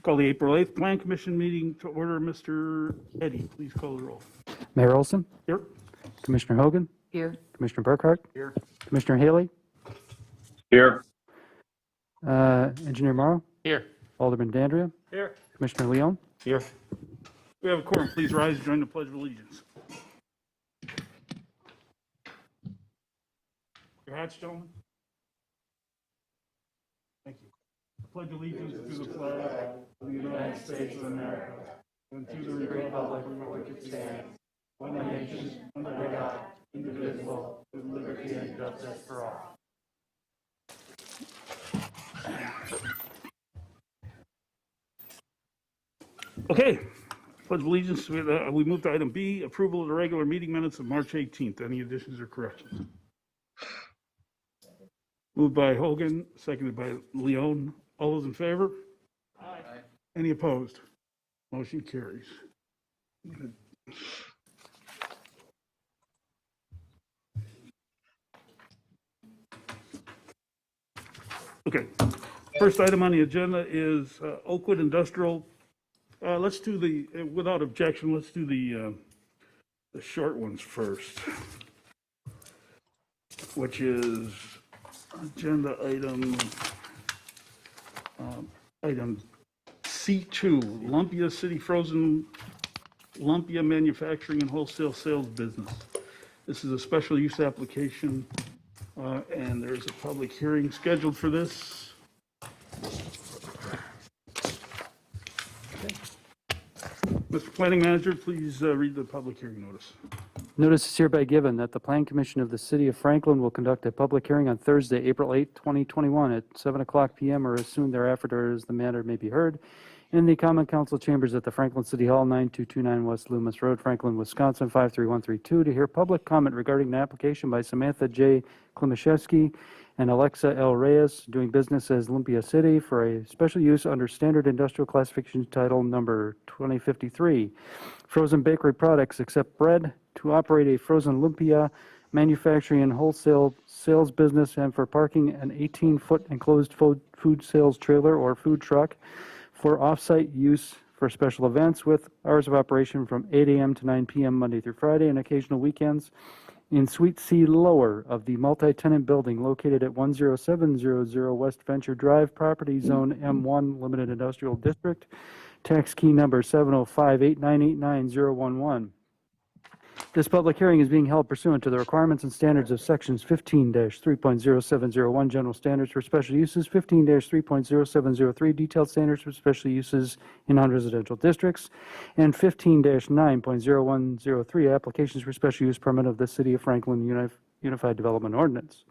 Call the April 8th Plan Commission meeting to order. Mr. Eddy, please call the roll. Mayor Olson, Here. Commissioner Hogan, Here. Commissioner Burkhart, Here. Commissioner Haley, Here. Engineer Morrow, Here. Alderman Dandria, Here. Commissioner Leone. Here. We have a quorum. Please rise and join the Pledge of Allegiance. Your hats, gentlemen. Thank you. I pledge allegiance to the flag of the United States of America and to the republic for which it stands, one nation, under God, indivisible, with liberty and justice for all. Okay. Pledge of allegiance. We move to item B, approval of the regular meeting minutes of March 18th. Any additions or corrections? Moved by Hogan, seconded by Leone. All those in favor? Aye. Any opposed? Motion carries. Okay. First item on the agenda is Oakwood Industrial. Let's do the, without objection, let's do the short ones first, which is agenda item C2, Lumpia City Frozen Lumpia Manufacturing and Wholesale Sales Business. This is a special use application, and there's a public hearing scheduled for this. Mr. Planning Manager, please read the public hearing notice. Notice is hereby given that the Plan Commission of the City of Franklin will conduct a public hearing on Thursday, April 8, 2021 at 7:00 p.m. or as soon thereafter as the matter may be heard in the Common Council Chambers at the Franklin City Hall, 9229 West Loomis Road, Franklin, Wisconsin, 53132, to hear public comment regarding an application by Samantha J. Klimaszewski and Alexa L. Reyes doing business as Lumpia City for a special use under Standard Industrial Classification Title Number 2053, frozen bakery products except bread, to operate a frozen lumpia manufacturing and wholesale sales business and for parking an 18-foot enclosed food sales trailer or food truck for off-site use for special events with hours of operation from 8 a.m. to 9 p.m. Monday through Friday and occasional weekends in Suite C lower of the multi-tenant building located at 10700 West Venture Drive, Property Zone M1, Limited Industrial District, tax key number 705-8989011. This public hearing is being held pursuant to the requirements and standards of sections 15-3.0701 General Standards for Special Uses, 15-3.0703 Detailed Standards for Special Uses in Non-Residential Districts, and 15-9.0103 Applications for Special Use Permit of the City of Franklin Unified Development Ordinance.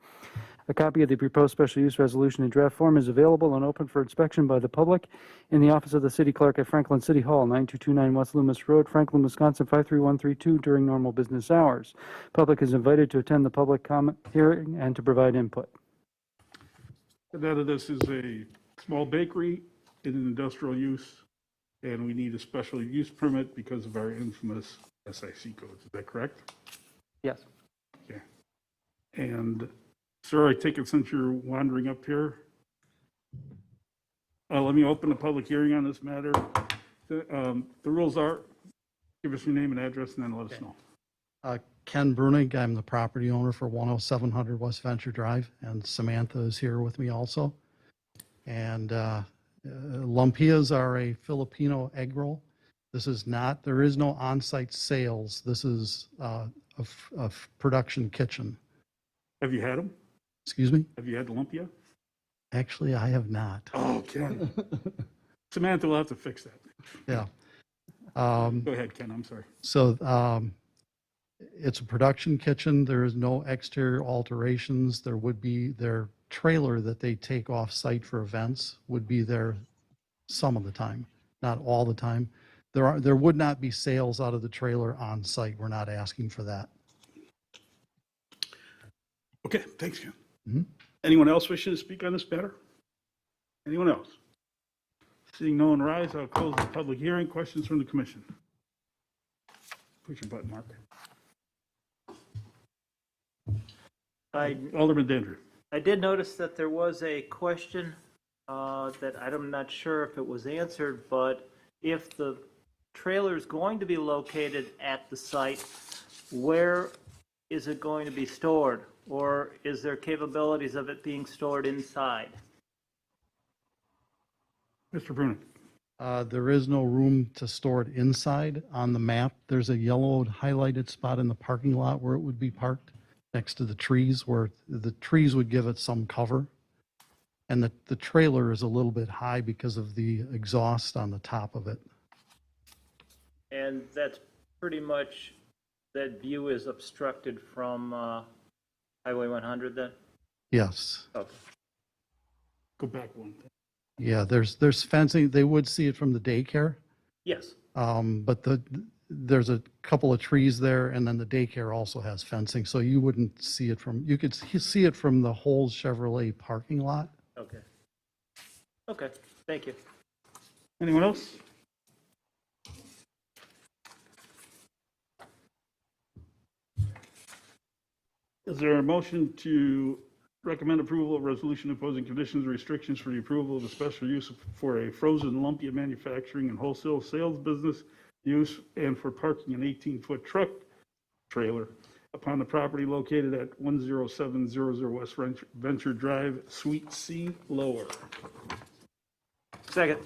A copy of the proposed special use resolution in draft form is available and open for inspection by the public in the office of the city clerk at Franklin City Hall, 9229 West Loomis Road, Franklin, Wisconsin, 53132 during normal business hours. Public is invited to attend the public comment hearing and to provide input. This is a small bakery in an industrial use, and we need a special use permit because of our infamous SIC codes. Is that correct? Yes. Okay. And sir, I take it since you're wandering up here, let me open the public hearing on this matter. The rules are, give us your name and address and then let us know. Ken Brunig, I'm the property owner for 10700 West Venture Drive, and Samantha is here with me also. And Lumpias are a Filipino egg roll. This is not, there is no on-site sales. This is a production kitchen. Have you had them? Excuse me? Have you had lumpia? Actually, I have not. Oh, Ken. Samantha will have to fix that. Yeah. Go ahead, Ken, I'm sorry. So it's a production kitchen. There is no exterior alterations. There would be their trailer that they take off site for events would be there some of the time, not all the time. There would not be sales out of the trailer on site. We're not asking for that. Okay, thanks, Ken. Mm-hmm. Anyone else wishing to speak on this matter? Anyone else? Seeing no one rise, I'll close the public hearing. Questions from the commission? Push your button, Mark. Alderman Dandria. I did notice that there was a question that I'm not sure if it was answered, but if the trailer is going to be located at the site, where is it going to be stored? Or is there capabilities of it being stored inside? Mr. Bruning? There is no room to store it inside. On the map, there's a yellow highlighted spot in the parking lot where it would be parked next to the trees, where the trees would give it some cover. And the trailer is a little bit high because of the exhaust on the top of it. And that's pretty much, that view is obstructed from Highway 100 then? Yes. Okay. Go back one. Yeah, there's fencing. They would see it from the daycare. Yes. But there's a couple of trees there, and then the daycare also has fencing, so you wouldn't see it from, you could see it from the whole Chevrolet parking lot. Okay. Okay, thank you. Anyone else? Is there a motion to recommend approval of resolution imposing conditions and restrictions for the approval of a special use for a frozen lumpia manufacturing and wholesale sales business use and for parking an 18-foot truck trailer upon the property located at 10700 West Venture Drive, Suite C, Lower? Second.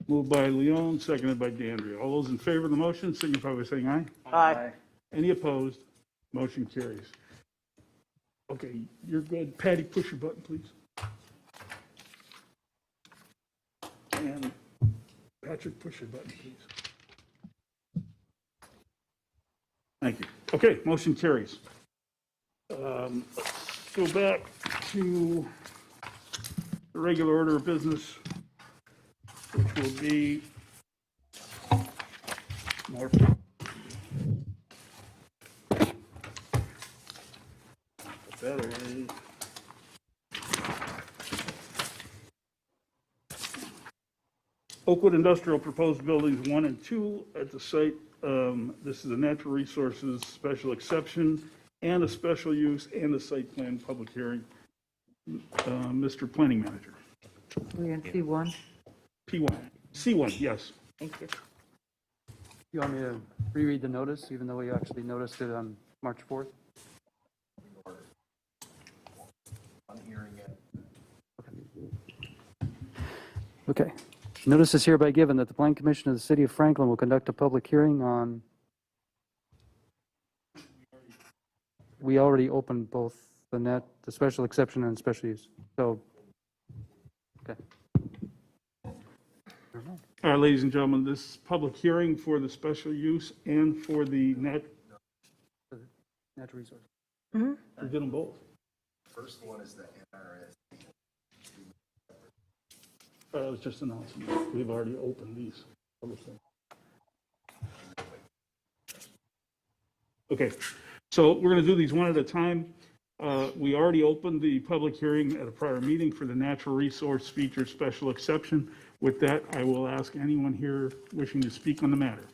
Moved by Leon, seconded by Dandria. All those in favor of the motion signify by saying aye. Aye. Any opposed? Motion carries. Okay, you're good. Patty, push your button, please. And Patrick, push your button, please. Thank you. Okay, motion carries. Let's go back to the regular order of business, which will be more. Better. Oakwood Industrial proposed buildings 1 and 2 at the site. This is a natural resources special exception and a special use and a site plan public hearing. Mr. Planning Manager. We're in C1. P1, C1, yes. Thank you. You want me to reread the notice, even though we actually noticed it on March 4th? Okay. Notice is hereby given that the Plan Commission of the City of Franklin will conduct a public hearing on, we already opened both the special exception and special use. So, okay. All right, ladies and gentlemen, this public hearing for the special use and for the Natural resource. we did them both. First one is the NRS. I was just announcing, we've already opened these. Okay, so we're going to do these one at a time. We already opened the public hearing at a prior meeting for the natural resource feature special exception. With that, I will ask anyone here wishing to speak on the matter.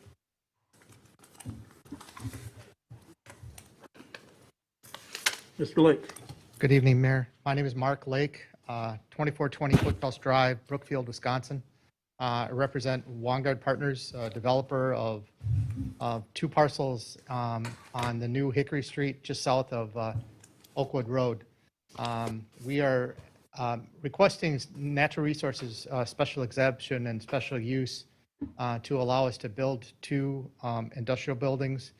Mr. Lake. Good evening, Mayor. My name is Mark Lake, 2420 Foothouse Drive, Brookfield, Wisconsin. I represent Vanguard Partners, developer of 2 parcels on the new Hickory Street, just south of Oakwood Road. We are requesting natural resources special exemption and special use to allow us to build 2 industrial buildings.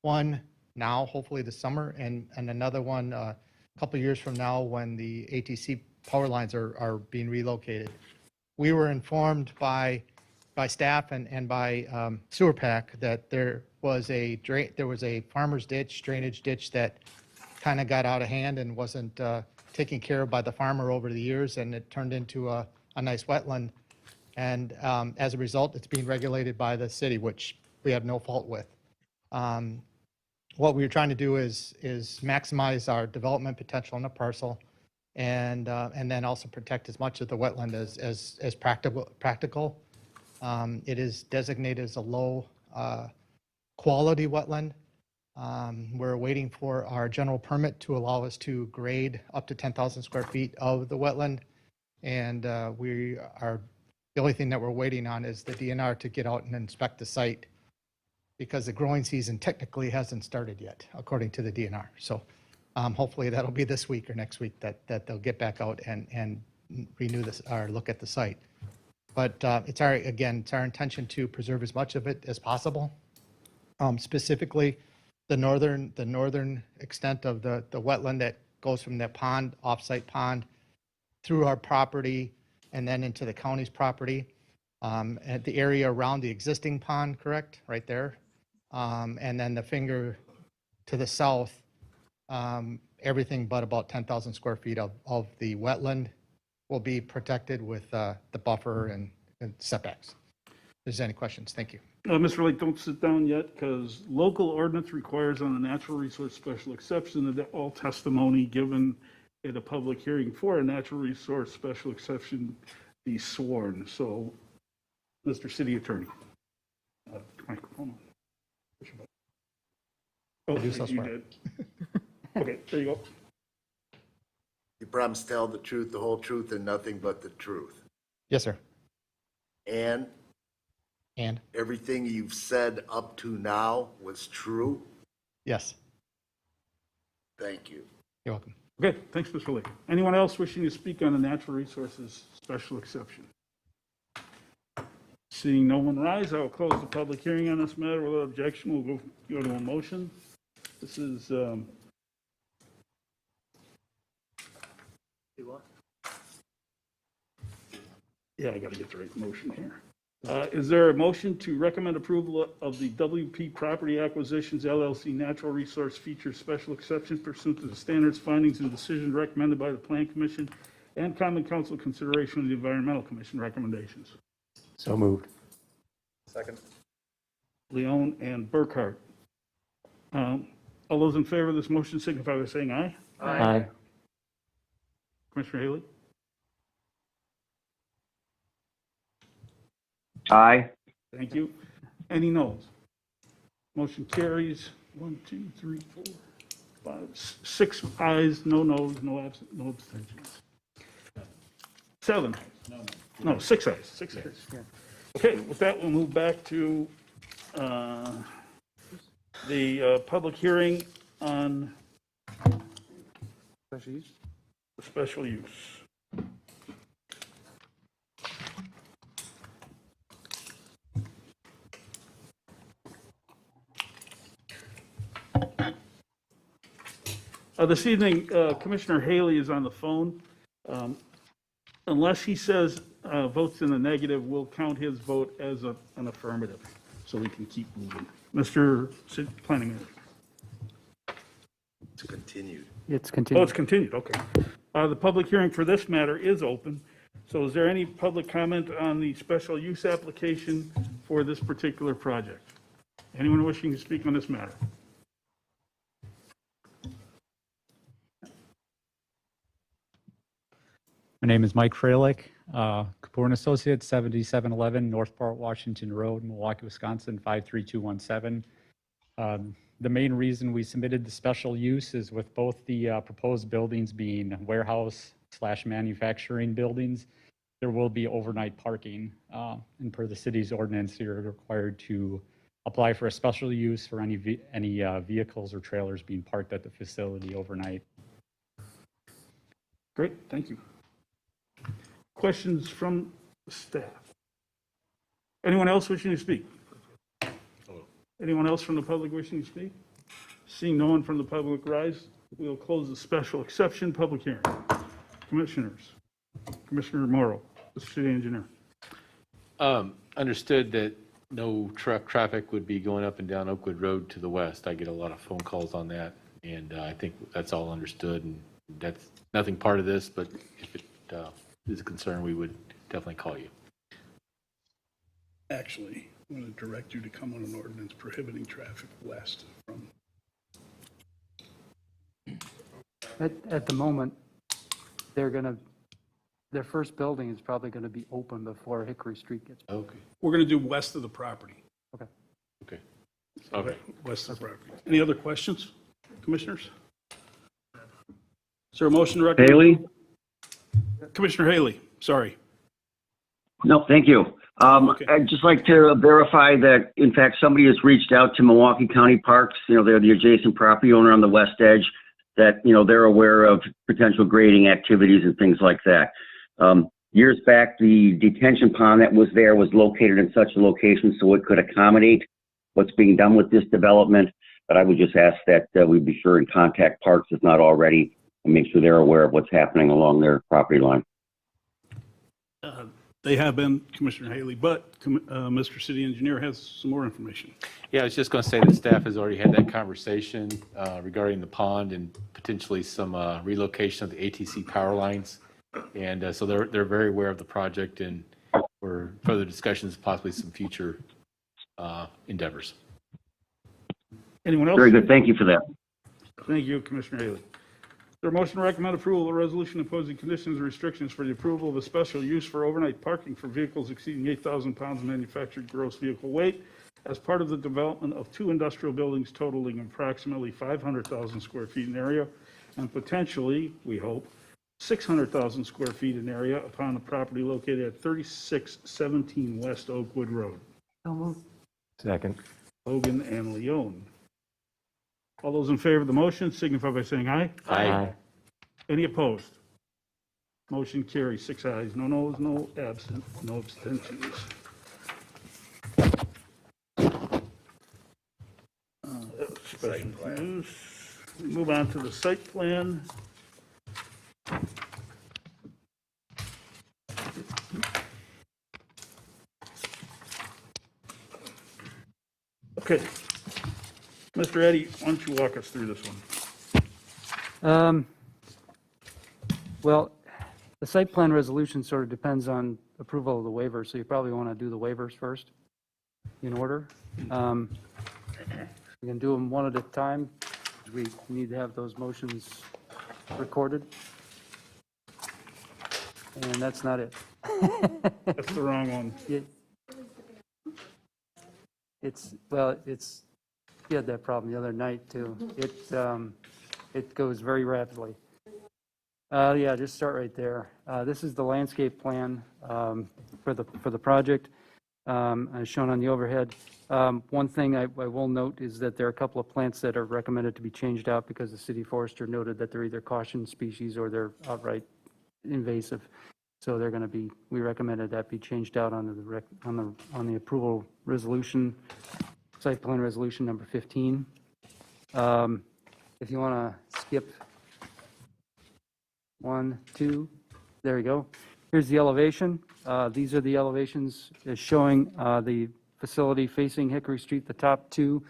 One now, hopefully this summer, and another one a couple years from now when the ATC power lines are being relocated. We were informed by staff and by Sewer Pack that there was a farmer's ditch, drainage ditch that kind of got out of hand and wasn't taken care of by the farmer over the years, and it turned into a nice wetland. And as a result, it's being regulated by the city, which we have no fault with. What we were trying to do is maximize our development potential on the parcel, and then also protect as much of the wetland as practical. It is designated as a low quality wetland. We're waiting for our general permit to allow us to grade up to 10,000 square feet of the wetland. And the only thing that we're waiting on is the DNR to get out and inspect the site because the growing season technically hasn't started yet, according to the DNR. So hopefully that'll be this week or next week that they'll get back out and renew this or look at the site. But it's our intention to preserve as much of it as possible. Specifically, the northern extent of the wetland that goes from that pond, offsite pond, through our property and then into the county's property. At the area around the existing pond, correct, right there. And then the finger to the south, everything but about 10,000 square feet of the wetland will be protected with the buffer and setbacks. If there's any questions, thank you. Mr. Lake, don't sit down yet, because local ordinance requires on the natural resource special exception that all testimony given at a public hearing for a natural resource special exception be sworn. So, Mr. City Attorney. Microphone on. Oh, do so you swear. did. Okay, there you go. You promise to tell the truth, the whole truth, and nothing but the truth. Yes, sir. And And everything you've said up to now was true? yes, Thank you. you're welcome. Okay, thanks, Mr. Lake. Anyone else wishing to speak on the natural resources special exception? Seeing no one rise, I will close the public hearing on this matter without objection. We'll go to a motion. This is, You want? yeah, I got to get the right motion here. Is there a motion to recommend approval of the WP Property Acquisitions LLC Natural Resource Feature Special Exception pursuant to the standards, findings, and decisions recommended by the Plan Commission and Common Council consideration of the Environmental Commission recommendations? So moved. Second. Leon and Burkhart. All those in favor of this motion signify by saying aye. Aye. Commissioner Haley? Aye. Thank you. Any noes? Motion carries. 1, 2, 3, 4, 5, 6 ayes, no noes, no abstentions. 7. No, 6 ayes, 6 ayes. Okay, with that, we'll move back to the public hearing on Special use? the special use. This evening, Commissioner Haley is on the phone. Unless he says votes in the negative, we'll count his vote as an affirmative, so we can keep moving. Mr. Planning Manager. It's continued. It's Oh, continued. it's continued, okay. The public hearing for this matter is open. So is there any public comment on the special use application for this particular project? Anyone wishing to speak on this matter? My name is Mike Freilich, Kapoor and Associates, 7711 Northport Washington Road, Milwaukee, Wisconsin, 53217. The main reason we submitted the special use is with both the proposed buildings being warehouse/manufacturing buildings, there will be overnight parking. And per the city's ordinance, you're required to apply for a special use for any vehicles or trailers being parked at the facility overnight. Great, thank you. Questions from the staff? Anyone else wishing to speak? Anyone else from the public wishing to speak? Seeing no one from the public rise, we'll close the special exception public hearing. Commissioners, Commissioner Morrow, the city engineer. Understood that no truck traffic would be going up and down Oakwood Road to the west. I get a lot of phone calls on that, and I think that's all understood, and that's nothing part of this, but if it is a concern, we would definitely call you. Actually, I'm going to direct you to come on an ordinance prohibiting traffic west from. At the moment, their first building is probably going to be open before Hickory Street gets. Okay, We're going to do west of the property. okay. Okay. West of the property. Any other questions, commissioners? Is there a motion to recommend? Haley? Commissioner Haley. Sorry. No, thank you. Okay. I'd just like to verify that, in fact, somebody has reached out to Milwaukee County Parks, they're the adjacent property owner on the west edge, that, they're aware of potential grading activities and things like that. Years back, the detention pond that was there was located in such a location so it could accommodate what's being done with this development. But I would just ask that we be sure and contact Parks if not already and make sure they're aware of what's happening along their property line. They have been, Commissioner Haley, but Mr. City Engineer has some more information. Yeah, I was just going to say that staff has already had that conversation regarding the pond and potentially some relocation of the ATC power lines. And so they're very aware of the project and for further discussions, possibly some future endeavors. Anyone else? Very good. Thank you for that. Thank you, Commissioner Haley. Is there a motion to recommend approval of a resolution imposing conditions and restrictions for the approval of a special use for overnight parking for vehicles exceeding 8,000 pounds of manufactured gross vehicle weight as part of the development of 2 industrial buildings totaling approximately 500,000 square feet in area and potentially, we hope, 600,000 square feet in area upon the property located at 3617 West Oakwood Road. So moved. Second. Hogan and Leone. All those in favor of the motion signify by saying aye. Aye. Any opposed? Motion carries, 6 ayes, no noes, no absent, no abstentions. That was special use. We move on to the site plan. Okay. Mr. Eddy, why don't you walk us through this one? Well, the site plan resolution sort of depends on approval of the waiver, so you probably want to do the waivers first in order. We can do them one at a time. We need to have those motions recorded. And that's not it. That's the wrong one. You had that problem the other night too. It goes very rapidly. Yeah, just start right there. This is the landscape plan for the project, as shown on the overhead. One thing I will note is that there are a couple of plants that are recommended to be changed out because the city forester noted that they're either caution species or they're outright invasive. So they're going to be. We recommended that be changed out on the approval resolution, site plan resolution number 15. If you want to skip 1, 2, there we go. Here's the elevation. These are the elevations showing the facility facing Hickory Street, the top 2.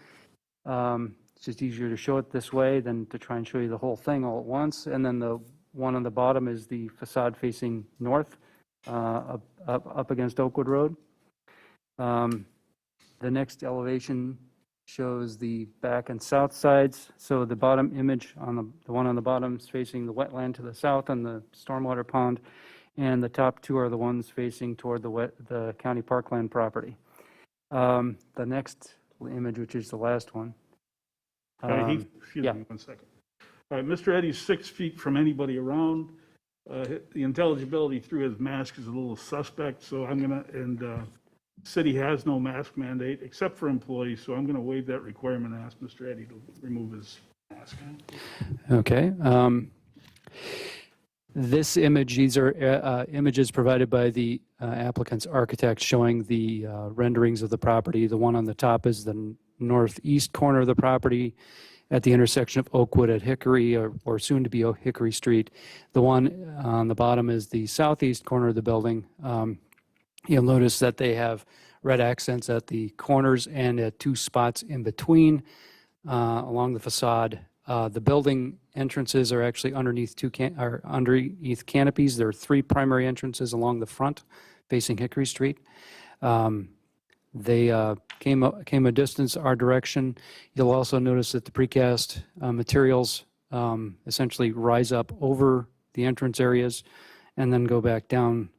It's just easier to show it this way than to try and show you the whole thing all at once. And then the one on the bottom is the facade facing north, up against Oakwood Road. The next elevation shows the back and south sides. So the bottom image on the one on the bottom is facing the wetland to the south and the stormwater pond, and the top 2 are the ones facing toward the county parkland property. The next image, which is the last one. Excuse yeah. me 1 second. All right, Mr. Eddy's 6 feet from anybody around. The intelligibility through his mask is a little suspect, so I'm going to, and city has no mask mandate except for employees, so I'm going to waive that requirement and ask Mr. Eddy to remove his mask. Okay. This image, these are images provided by the applicant's architect showing the renderings of the property. The one on the top is the northeast corner of the property at the intersection of Oakwood at Hickory, or soon to be Hickory Street. The one on the bottom is the southeast corner of the building. You'll notice that they have red accents at the corners and at 2 spots in between along the facade. The building entrances are actually underneath underneath canopies. There are 3 primary entrances along the front facing Hickory Street. They came a distance our direction. You'll also notice that the precast materials essentially rise up over the entrance areas and then go back down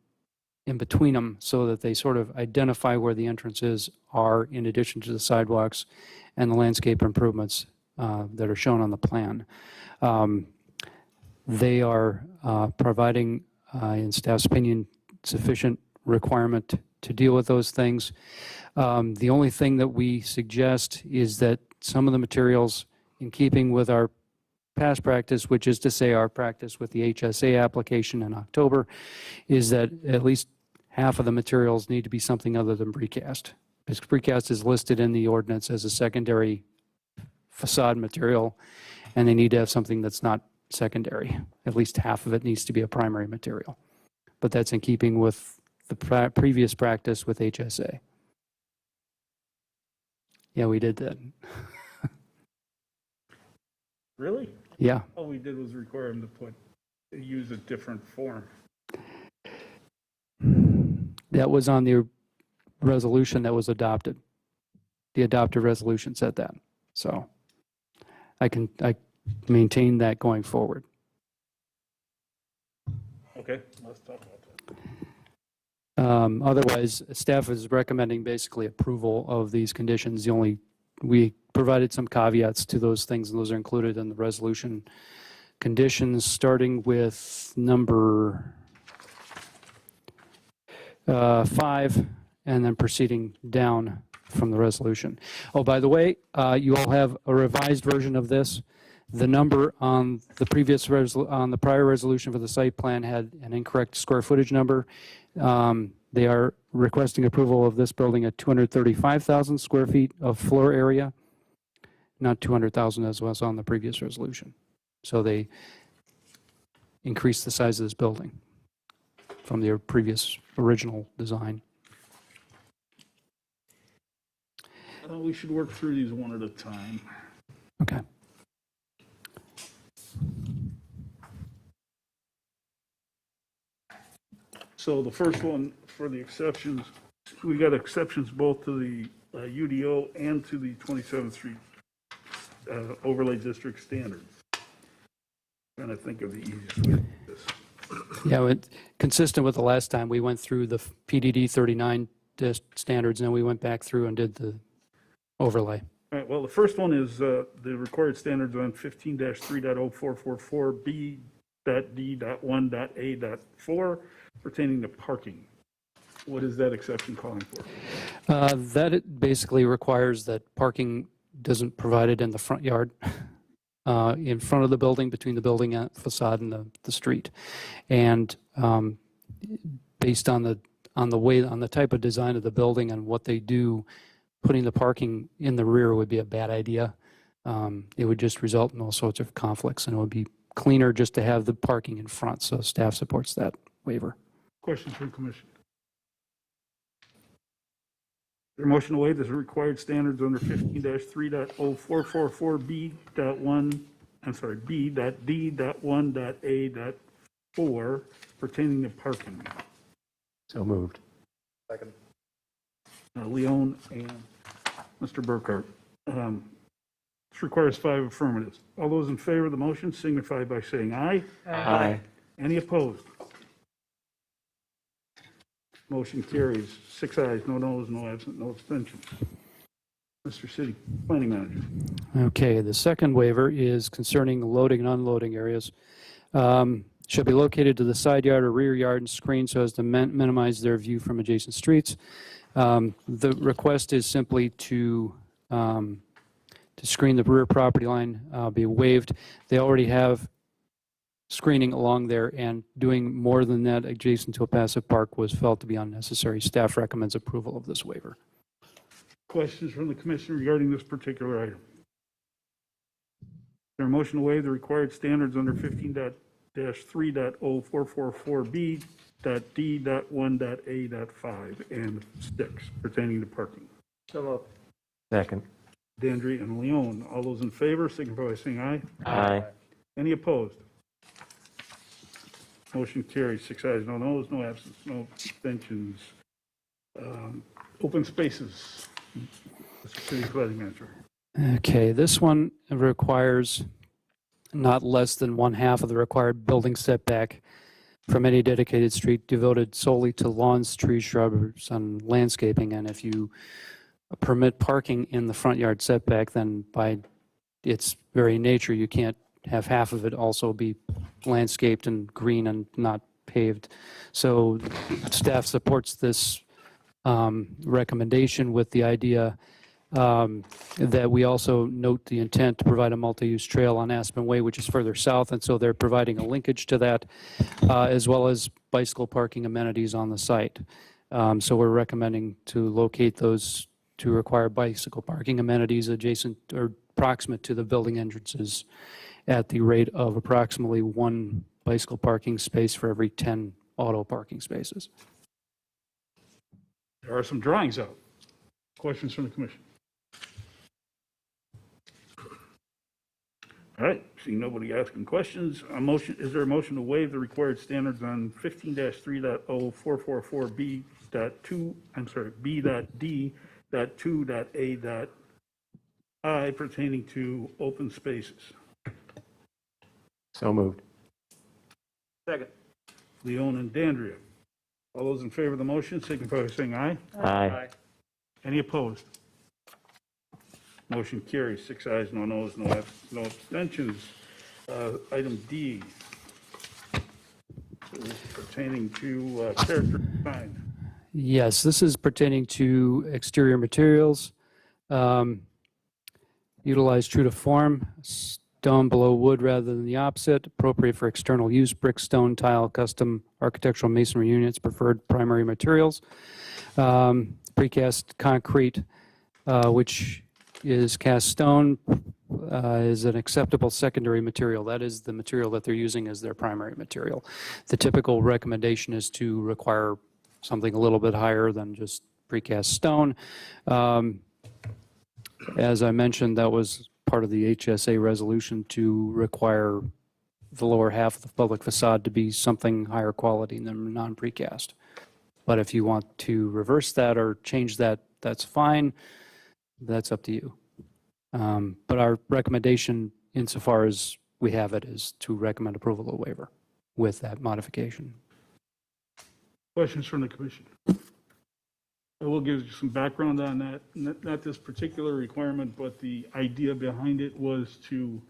in between them so that they sort of identify where the entrances are in addition to the sidewalks and the landscape improvements that are shown on the plan. They are providing, in staff's opinion, sufficient requirement to deal with those things. The only thing that we suggest is that some of the materials, in keeping with our past practice, which is to say our practice with the HSA application in October, is that at least half of the materials need to be something other than precast. Because precast is listed in the ordinance as a secondary facade material, and they need to have something that's not secondary. At least half of it needs to be a primary material. But that's in keeping with the previous practice with HSA. Yeah, we did that. Really? Yeah. All we did was require them to use a different form. That was on the resolution that was adopted. The adopted resolution said that. So I maintain that going forward. Okay, let's talk about that. Otherwise, staff is recommending basically approval of these conditions. We provided some caveats to those things, and those are included in the resolution conditions, starting with number 5, and then proceeding down from the resolution. Oh, by the way, you all have a revised version of this. The number on the on the prior resolution for the site plan had an incorrect square footage number. They are requesting approval of this building at 235,000 square feet of floor area, not 200,000 as was on the previous resolution. So they increased the size of this building from their previous original design. We should work through these one at a time. Okay. So the first one for the exceptions, we got exceptions both to the UDO and to the 27th Street overlay district standards. Trying to think of the easiest way to do this. Yeah, consistent with the last time, we went through the PDD 39 standards, and then we went back through and did the overlay. All right, well, the first one is the required standards on 15-3.0444B.D.1.A.4 pertaining to parking. What is that exception calling for? That it basically requires that parking doesn't provided in the front yard, in front of the building, between the building and facade and the street. And based on the type of design of the building and what they do, putting the parking in the rear would be a bad idea. It would just result in all sorts of conflicts, and it would be cleaner just to have the parking in front. So staff supports that waiver. Questions from commission? Their motion to waive the required standards under 15-3.0444B.1, I'm sorry, B.D.1.A.4 pertaining to parking. So moved. Leon and Mr. Burkhart. This requires 5 affirmatives. All those in favor of the motion signify by saying aye. Aye. Any opposed? Motion carries. 6 ayes, no noes, no absent, no abstentions. Mr. City Planning Manager. Okay, the second waiver is concerning loading and unloading areas. Shall be located to the side yard or rear yard and screened so as to minimize their view from adjacent streets. The request is simply to screen the rear property line, be waived. They already have screening along there, and doing more than that adjacent to a passive park was felt to be unnecessary. Staff recommends approval of this waiver. Questions from the commission regarding this particular item? Is there a motion to waive the required standards under 15-3.0444B.D.1.A.5 and 6 pertaining to parking? So moved. Second. Dandry and Leon. All those in favor signify by saying aye. Aye. Any opposed? Motion carries. 6 ayes, no noes, no absence, no abstentions. Open spaces. Mr. City Planning Manager. Okay, this one requires not less than 1/2 of the required building setback from any dedicated street devoted solely to lawns, trees, shrubs, and landscaping. And if you permit parking in the front yard setback, then by its very nature, you can't have half of it also be landscaped and green and not paved. So staff supports this recommendation with the idea that we also note the intent to provide a multi-use trail on Aspen Way, which is further south, and so they're providing a linkage to that, as well as bicycle parking amenities on the site. So we're recommending to locate those to require bicycle parking amenities adjacent or proximate to the building entrances at the rate of approximately 1 bicycle parking space for every 10 auto parking spaces. There are some drawings out. Questions from the commission? All right, seeing nobody asking questions, is there a motion to waive the required standards on 15-3.0444B.2, B.D.2.A.I pertaining to open spaces? So moved. Second. Leon and Dandria. All those in favor of the motion, signify by saying aye. Aye. Any opposed? Motion carries, 6 ayes, no noes, no abstentions. Item D, pertaining to character design. Yes, this is pertaining to exterior materials. Utilize true to form, stone below wood rather than the opposite, appropriate for external use, brick, stone, tile, custom architectural masonry units, preferred primary materials. Precast concrete, which is cast stone, is an acceptable secondary material. That is the material that they're using as their primary material. The typical recommendation is to require something a little bit higher than just precast stone. As I mentioned, that was part of the HSA resolution to require the lower half of the public facade to be something higher quality than non-precast. But if you want to reverse that or change that, that's fine. That's up to you. But our recommendation, insofar as we have it, is to recommend approval of waiver with that modification. Questions from the commission? I will give you some background on that. Not this particular requirement, but the idea behind it was to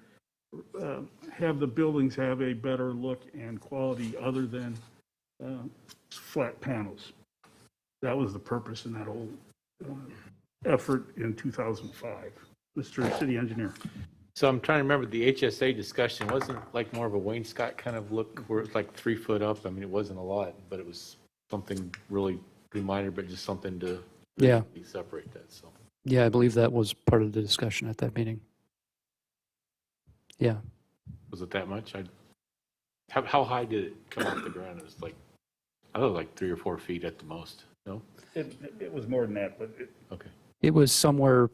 have the buildings have a better look and quality other than flat panels. That was the purpose in that whole effort in 2005. Mr. City Engineer. So I'm trying to remember the HSA discussion. Wasn't like more of a wainscot kind of look where it's like 3 foot up? I mean, it wasn't a lot, but it was something really pretty minor, but just something to Yeah. separate that. So Yeah, I believe that was part of the discussion at that meeting. Yeah. was it that much? How high did it come off the ground? It was like, I thought like 3 or 4 feet at the most. No? It was more than that, but Okay. It was somewhere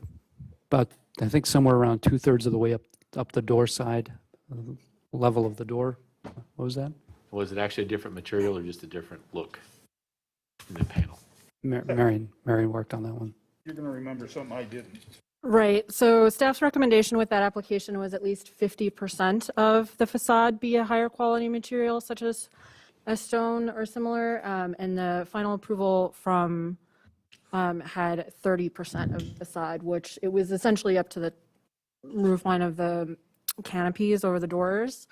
about, I think somewhere around 2/3 of the way up the door side, level of the door. What was that? Was it actually a different material or just a different look in the panel? Marion worked on that one. you're going to remember something I didn't. Right. So staff's recommendation with that application was at least 50% of the facade be a higher quality material, such as a stone or similar. And the final approval from had 30% of the facade, which it was essentially up to the roof line of the canopies over the doors.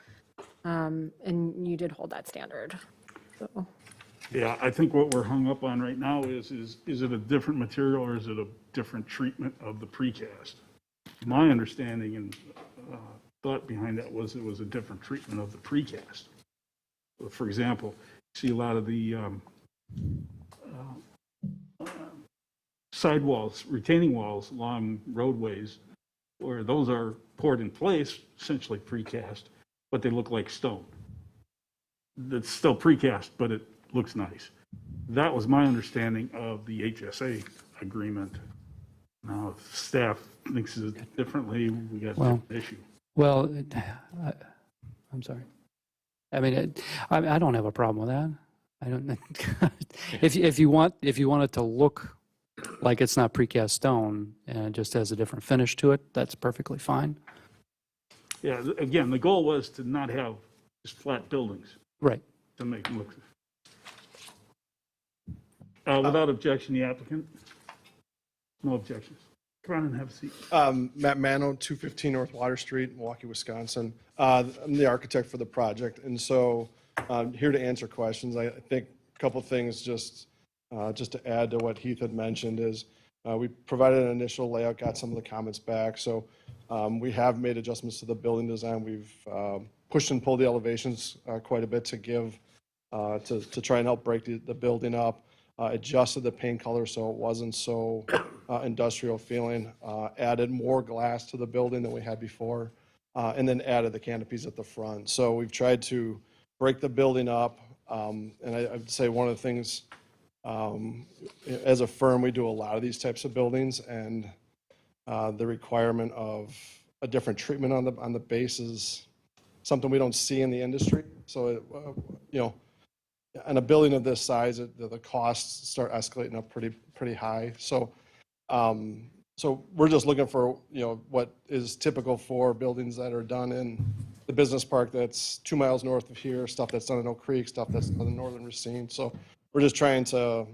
And you did hold that standard. So. Yeah, I think what we're hung up on right now is it a different material or is it a different treatment of the precast? My understanding and thought behind that was it was a different treatment of the precast. For example, you see a lot of the sidewalls, retaining walls along roadways, where those are poured in place, essentially precast, but they look like stone. It's still precast, but it looks nice. That was my understanding of the HSA agreement. Now, if staff thinks it differently, we got a different issue. Well, I'm sorry. I mean, I don't have a problem with that. I don't. if you want it to look like it's not precast stone and it just has a different finish to it, that's perfectly fine. Yeah, again, the goal was to not have just flat buildings. Right. To make them look. Without objection, the applicant? No objections. Come on and have a seat. Matt Mano, 215 North Water Street, Milwaukee, Wisconsin. I'm the architect for the project. And so Here to answer questions. I think a couple things just to add to what Heath had mentioned is we provided an initial layout, got some of the comments back. So we have made adjustments to the building design. We've pushed and pulled the elevations quite a bit to give to try and help break the building up. Adjusted the paint color so it wasn't so industrial feeling. Added more glass to the building than we had before, and then added the canopies at the front. So we've tried to break the building up. And I'd say one of the things, as a firm, we do a lot of these types of buildings, and the requirement of a different treatment on the base is something we don't see in the industry. So, on a building of this size, the costs start escalating up pretty high. So, so we're just looking for, what is typical for buildings that are done in the business park that's 2 miles north of here, stuff that's done in Oak Creek, stuff that's done in Northern Racine. So we're just trying to,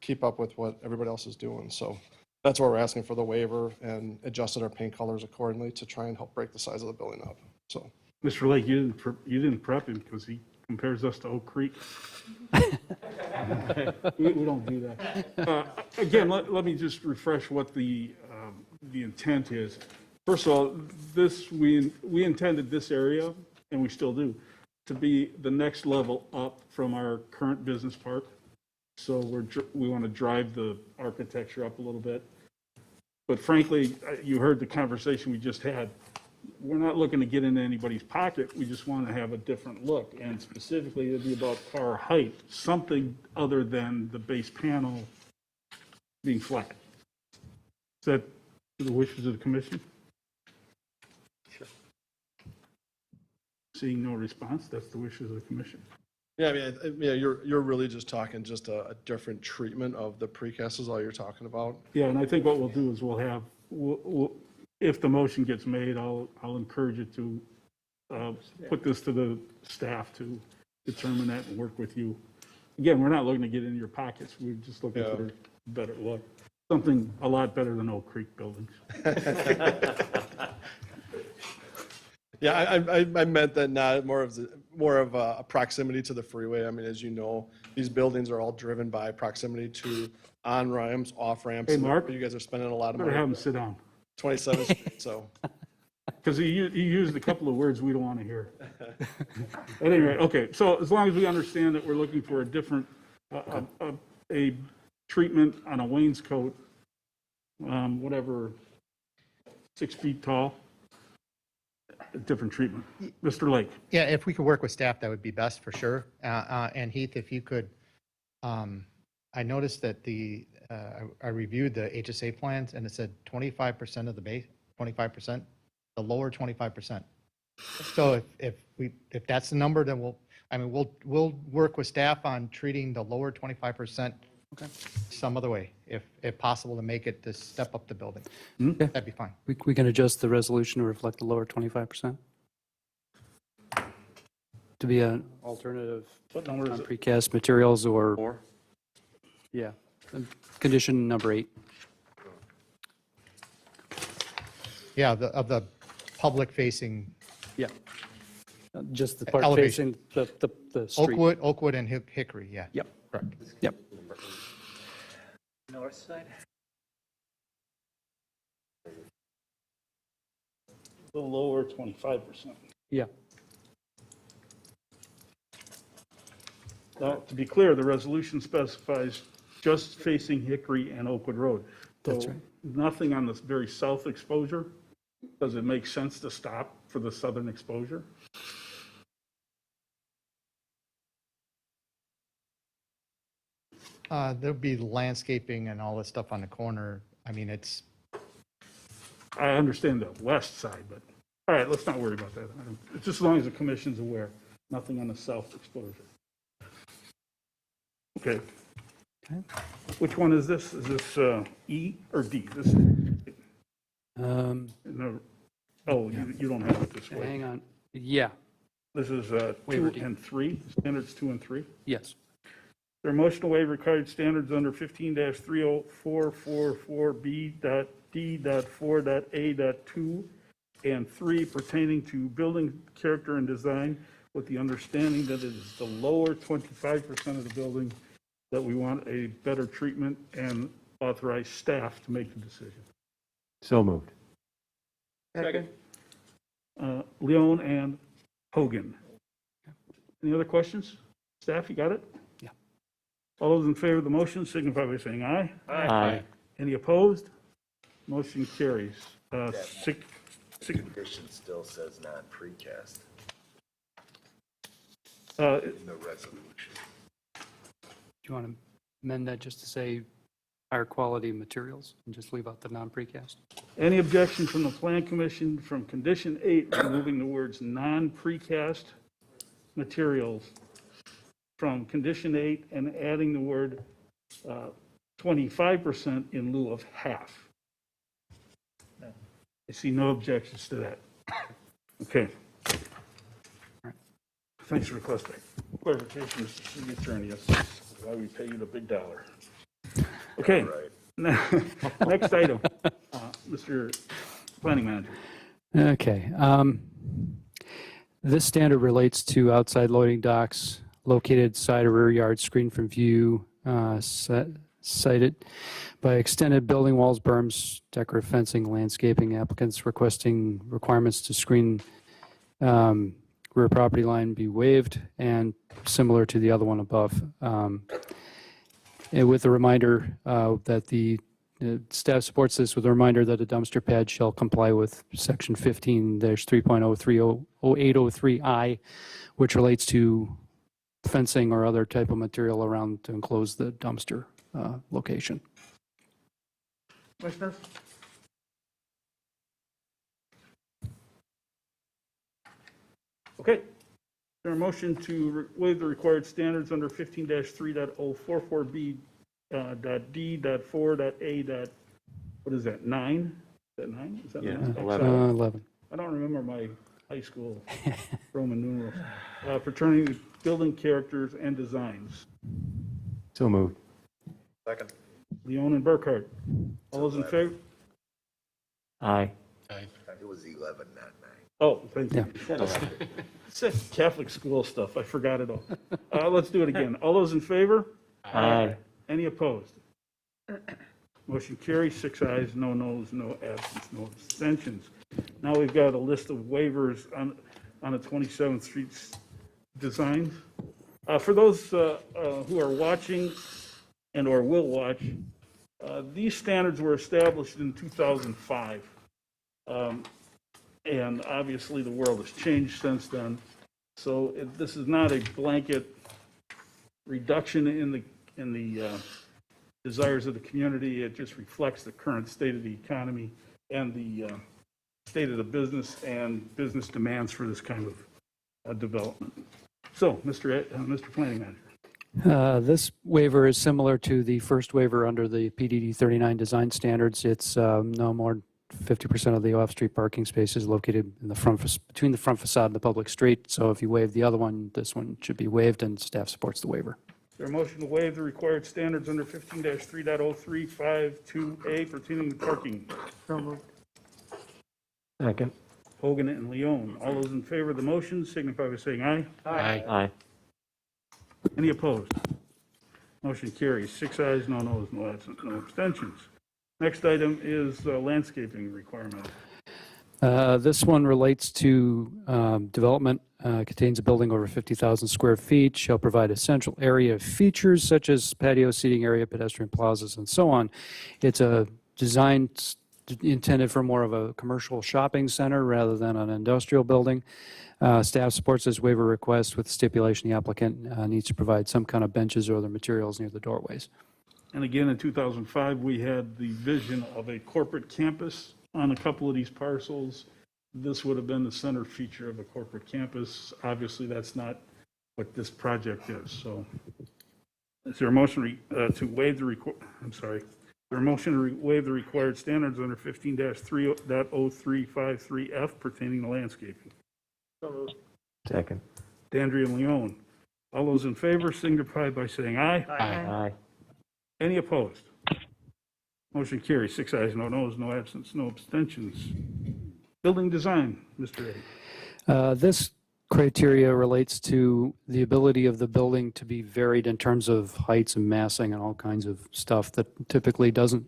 keep up with what everybody else is doing. So that's why we're asking for the waiver and adjusted our paint colors accordingly to try and help break the size of the building up. So, Mr. Lake, you didn't prep him because he compares us to Oak Creek. We don't do that. Again, let me just refresh what the intent is. First of all, we intended this area, and we still do, to be the next level up from our current business park. So we want to drive the architecture up a little bit. But frankly, you heard the conversation we just had. We're not looking to get into anybody's pocket. We just want to have a different look. And specifically, it'd be about car height, something other than the base panel being flat. Is that the wishes of the commission? Sure. Seeing no response, that's the wishes of the commission. Yeah, I mean, you're really just talking just a different treatment of the precast is all you're talking about. Yeah, and I think what we'll do is we'll if the motion gets made, I'll encourage you to put this to the staff to determine that and work with you. Again, we're not looking to get into your pockets. We're just looking for a better look. Something a lot better than Oak Creek buildings. Yeah, I meant that not more of a proximity to the freeway. I mean, as you know, these buildings are all driven by proximity to on ramps, off ramps. Hey, Mark, you guys are spending a lot of better money. have him sit down. 27th Street, so. Because he used a couple of words we don't want to hear. At any rate, okay, so as long as we understand that we're looking for a different, a treatment on a wainscot, whatever, 6 feet tall, a different treatment. Mr. Lake. Yeah, if we could work with staff, that would be best for sure. And Heath, if you could, I noticed that I reviewed the HSA plans and it said 25% of the base, 25%, the lower 25%. So if that's the number, then we'll work with staff on treating the lower 25% some other way, if possible, to make it to step up the building. That'd be fine. We can adjust the resolution to reflect the lower 25%? To be an alternative What number is on it? precast materials or, 4? yeah. Condition number 8. Yeah, of the public facing Yeah. Just the part Elevation. facing the street. Oakwood and Hickory, yeah. Yep. Correct. Yep. North side? The lower 25%. Yeah. Now, to be clear, the resolution specifies just facing Hickory and Oakwood Road. That's So right. nothing on this very south exposure. Does it make sense to stop for the southern exposure? There'll be landscaping and all this stuff on the corner. I mean, it's, I understand the west side, but, all right, let's not worry about that. It's just as long as the commission's aware, nothing on the south exposure. Okay. Which one is this? Is this E or D? This, no, oh, you don't have it this way. Hang on. Yeah. This is Waiver 2 D. and 3, standards 2 and 3. Yes. Their motion to waive required standards under 15-304.4B.D.4.A.2 and 3 pertaining to building character and design with the understanding that it is the lower 25% of the building that we want a better treatment and authorize staff to make the decision. So moved. Second. Leon and Hogan. Any other questions? Staff, you got it? Yeah. All those in favor of the motion signify by saying aye. Aye. Any opposed? Motion carries. Six, Condition still says non-precast uh, in the resolution. Do you want to amend that just to say higher quality materials and just leave out the non-precast? Any objection from the Plan Commission from Condition 8, removing the words non-precast materials from Condition 8 and adding the word 25% in lieu of half? I see no objections to that. Okay. Thanks for requesting clarification, Mr. City Attorney. That's why we pay you the big dollar. Okay. Next item, Mr. Planning Manager. Okay. This standard relates to outside loading docks located side or rear yard screened from view, sited by extended building walls, berms, decorative fencing, landscaping. Applicants requesting requirements to screen rear property line be waived, and similar to the other one above. And with a reminder that the staff supports this with a reminder that a dumpster pad shall comply with section 15-3.030803I, which relates to fencing or other type of material around to enclose the dumpster location. Commissioner? Okay. Is there a motion to waive the required standards under 15-3.044B .d.4.a. What is that, 9? Is that 9? Is that Yeah, 9? 11. I don't remember my high school Roman numerals. Pertaining to building characters and designs. So moved. Second. Leon and Burkhart. All those in favor? Aye. It was 11, not 9. Oh, thank you. It's that Catholic school stuff. I forgot it all. Let's do it again. All those in favor? Aye. Any opposed? Motion carries, 6 ayes, no noes, no absence, no abstentions. Now we've got a list of waivers on the 27th Street designs. For those who are watching and or will watch, these standards were established in 2005. And obviously the world has changed since then. So this is not a blanket reduction in the desires of the community. It just reflects the current state of the economy and the state of the business and business demands for this kind of development. So, Mr. Planning Manager. This waiver is similar to the first waiver under the PDD 39 design standards. It's no more than 50% of the off-street parking spaces located in the between the front facade and the public street. So if you waive the other one, this one should be waived, and staff supports the waiver. Is there a motion to waive the required standards under 15-3.035.2A pertaining to parking? So moved. Second. Hogan and Leon. All those in favor of the motion signify by saying aye. Aye. Any opposed? Motion carries. 6 ayes, no noes, no absent, no abstentions. Next item is landscaping requirement. This one relates to development, contains a building over 50,000 square feet, shall provide essential area features such as patio, seating area, pedestrian plazas, and so on. It's a design intended for more of a commercial shopping center rather than an industrial building. Staff supports this waiver request with stipulation the applicant needs to provide some kind of benches or other materials near the doorways. And again, in 2005, we had the vision of a corporate campus on a couple of these parcels. This would have been the center feature of a corporate campus. Obviously, that's not what this project is. So is there a motion to waive the Is there a motion to waive the required standards under 15-3.0353F pertaining to landscaping? Second. Dandria and Leon. All those in favor signify by saying aye. Aye. Any opposed? Motion carries. 6 ayes, no noes, no absence, no abstentions. Building design, Mr. Eddie. This criteria relates to the ability of the building to be varied in terms of heights and massing and all kinds of stuff that typically isn't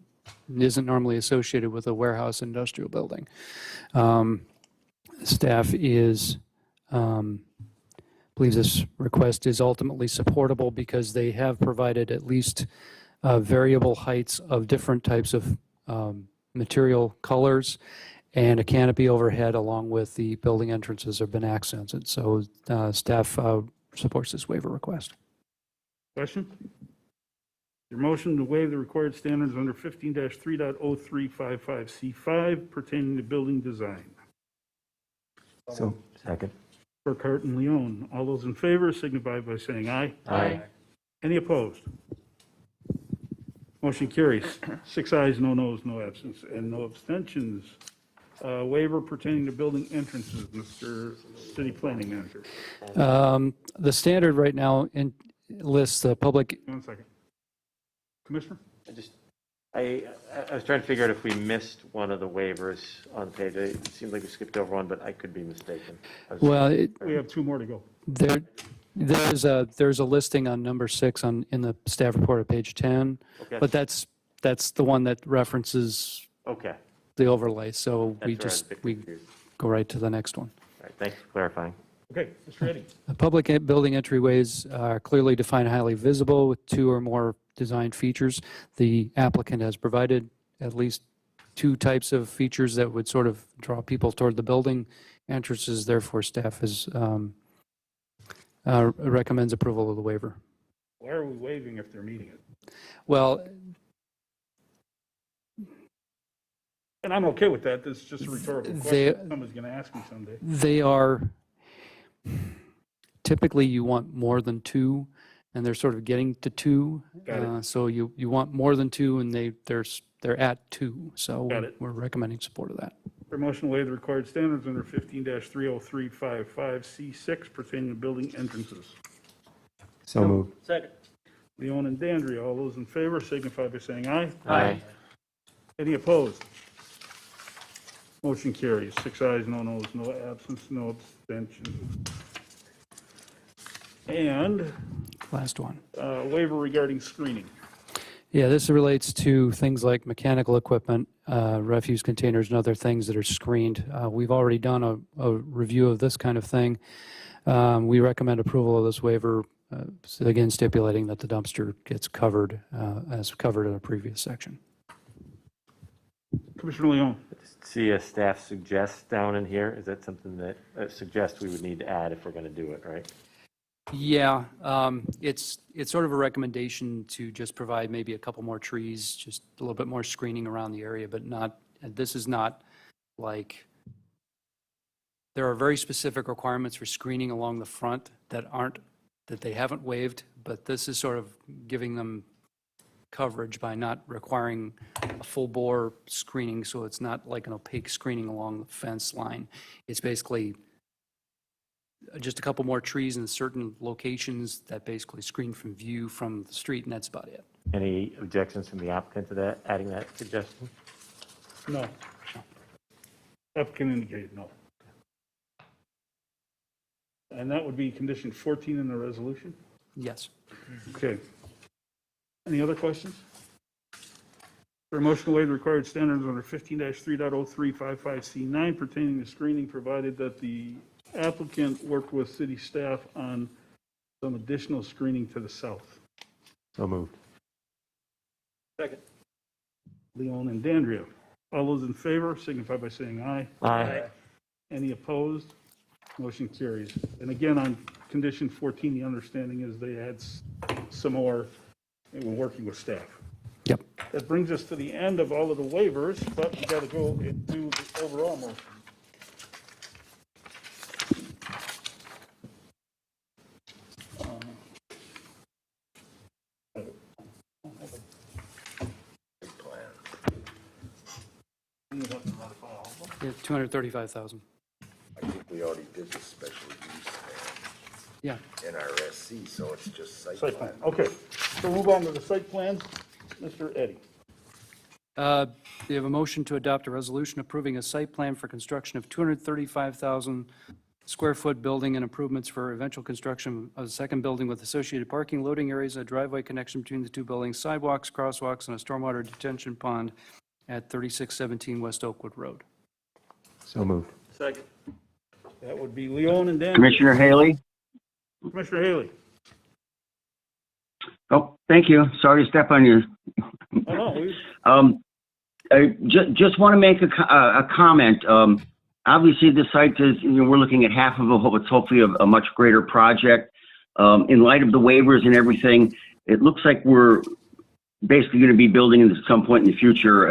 normally associated with a warehouse industrial building. Staff believes this request is ultimately supportable because they have provided at least variable heights of different types of material colors, and a canopy overhead along with the building entrances have been accented. So staff supports this waiver request. Question? Your motion to waive the required standards under 15-3.0355C5 pertaining to building design. So, second. Burkhart and Leon, all those in favor signify by saying aye. Aye. Any opposed? Motion carries. 6 ayes, no noes, no absence, and no abstentions. Waiver pertaining to building entrances, Mr. City Planning Manager. The standard right now lists the public. 1 second. Commissioner? I was trying to figure out if we missed one of the waivers on the page. It seemed like we skipped over one, but I could be mistaken. Well, We have 2 more to go. there's a listing on number 6 in the staff report at page 10, Okay. but that's the one that references Okay. the overlay. So That's where I was a bit we confused. go right to the next one. All right, thanks for clarifying. Okay, Mr. Eddy. The public building entryways are clearly defined, highly visible with 2 or more design features. The applicant has provided at least 2 types of features that would sort of draw people toward the building entrances. Therefore, staff recommends approval of the waiver. Why are we waiving if they're meeting it? Well, And I'm okay with that. This is just a rhetorical They- question. Somebody's going to ask me someday. they are, typically you want more than 2, and they're sort of getting to 2. Got it. So you want more than 2, and they're at 2. So Got it. we're recommending support of that. For motion to waive the required standards under 15-30355C6 pertaining to building entrances. So moved. Second. Leon and Dandria, all those in favor signify by saying aye. Aye. Any opposed? Motion carries. 6 ayes, no noes, no absence, no abstentions. And Last one. waiver regarding screening. Yeah, this relates to things like mechanical equipment, refuse containers, and other things that are screened. We've already done a review of this kind of thing. We recommend approval of this waiver, again stipulating that the dumpster gets covered as covered in a previous section. Commissioner Leon. See a staff suggests down in here. Is that something that suggests we would need to add if we're going to do it, right? Yeah, it's sort of a recommendation to just provide maybe a couple more trees, just a little bit more screening around the area, but this is not like, there are very specific requirements for screening along the front that they haven't waived, but this is sort of giving them coverage by not requiring a full bore screening, so it's not like an opaque screening along the fence line. It's basically just a couple more trees in certain locations that basically screen from view from the street, and that's about it. Any objections from the applicant to that, adding that suggestion? No. Applicant indicated no. And that would be condition 14 in the resolution? Yes. Okay. Any other questions? For a motion to waive the required standards under 15-3.0355C9 pertaining to screening, provided that the applicant worked with city staff on some additional screening to the south. So moved. Second. Leon and Dandria. All those in favor signify by saying aye. Aye. Any opposed? Motion carries. And again, on condition 14, the understanding is they had some more, they were working with staff. Yep. That brings us to the end of all of the waivers, but we got to go and do the overall motion. Yeah, 235,000. I think we already did the special use Yeah. NRSC, so it's just site Site plan. plan, okay. So move on to the site plans. Mr. Eddy. We have a motion to adopt a resolution approving a site plan for construction of 235,000 square foot building and improvements for eventual construction of a second building with associated parking, loading areas, a driveway connection between the two buildings, sidewalks, crosswalks, and a stormwater detention pond at 3617 West Oakwood Road. So moved. Second. That would be Leon and Dan. Commissioner Haley? Commissioner Haley. Oh, thank you. Sorry to step on you. Oh, no, we- I just want to make a comment. Obviously, the site is, we're looking at half of what's hopefully a much greater project. In light of the waivers and everything, it looks like we're basically going to be building at some point in the future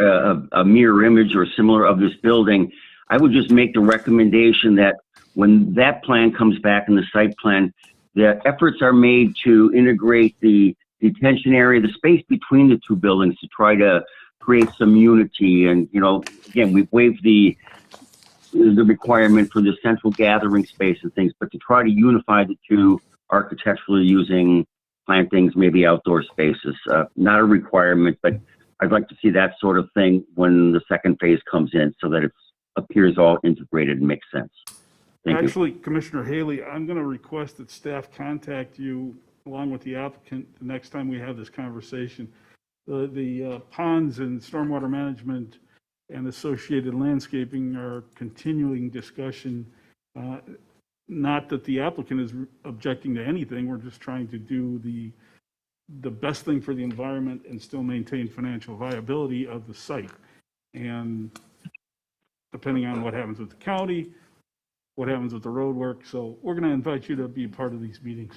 a mirror image or similar of this building. I would just make the recommendation that when that plan comes back in the site plan, that efforts are made to integrate the detention area, the space between the two buildings, to try to create some unity. And, again, we've waived the requirement for the central gathering space and things, but to try to unify the two architecturally using plantings, maybe outdoor spaces. Not a requirement, but I'd like to see that sort of thing when the second phase comes in so that it appears all integrated and makes sense. Thank you. Actually, Commissioner Haley, I'm going to request that staff contact you along with the applicant the next time we have this conversation. The ponds and stormwater management and associated landscaping are continuing discussion. Not that the applicant is objecting to anything. We're just trying to do the best thing for the environment and still maintain financial viability of the site. And depending on what happens with the county, what happens with the road work. So we're going to invite you to be a part of these meetings,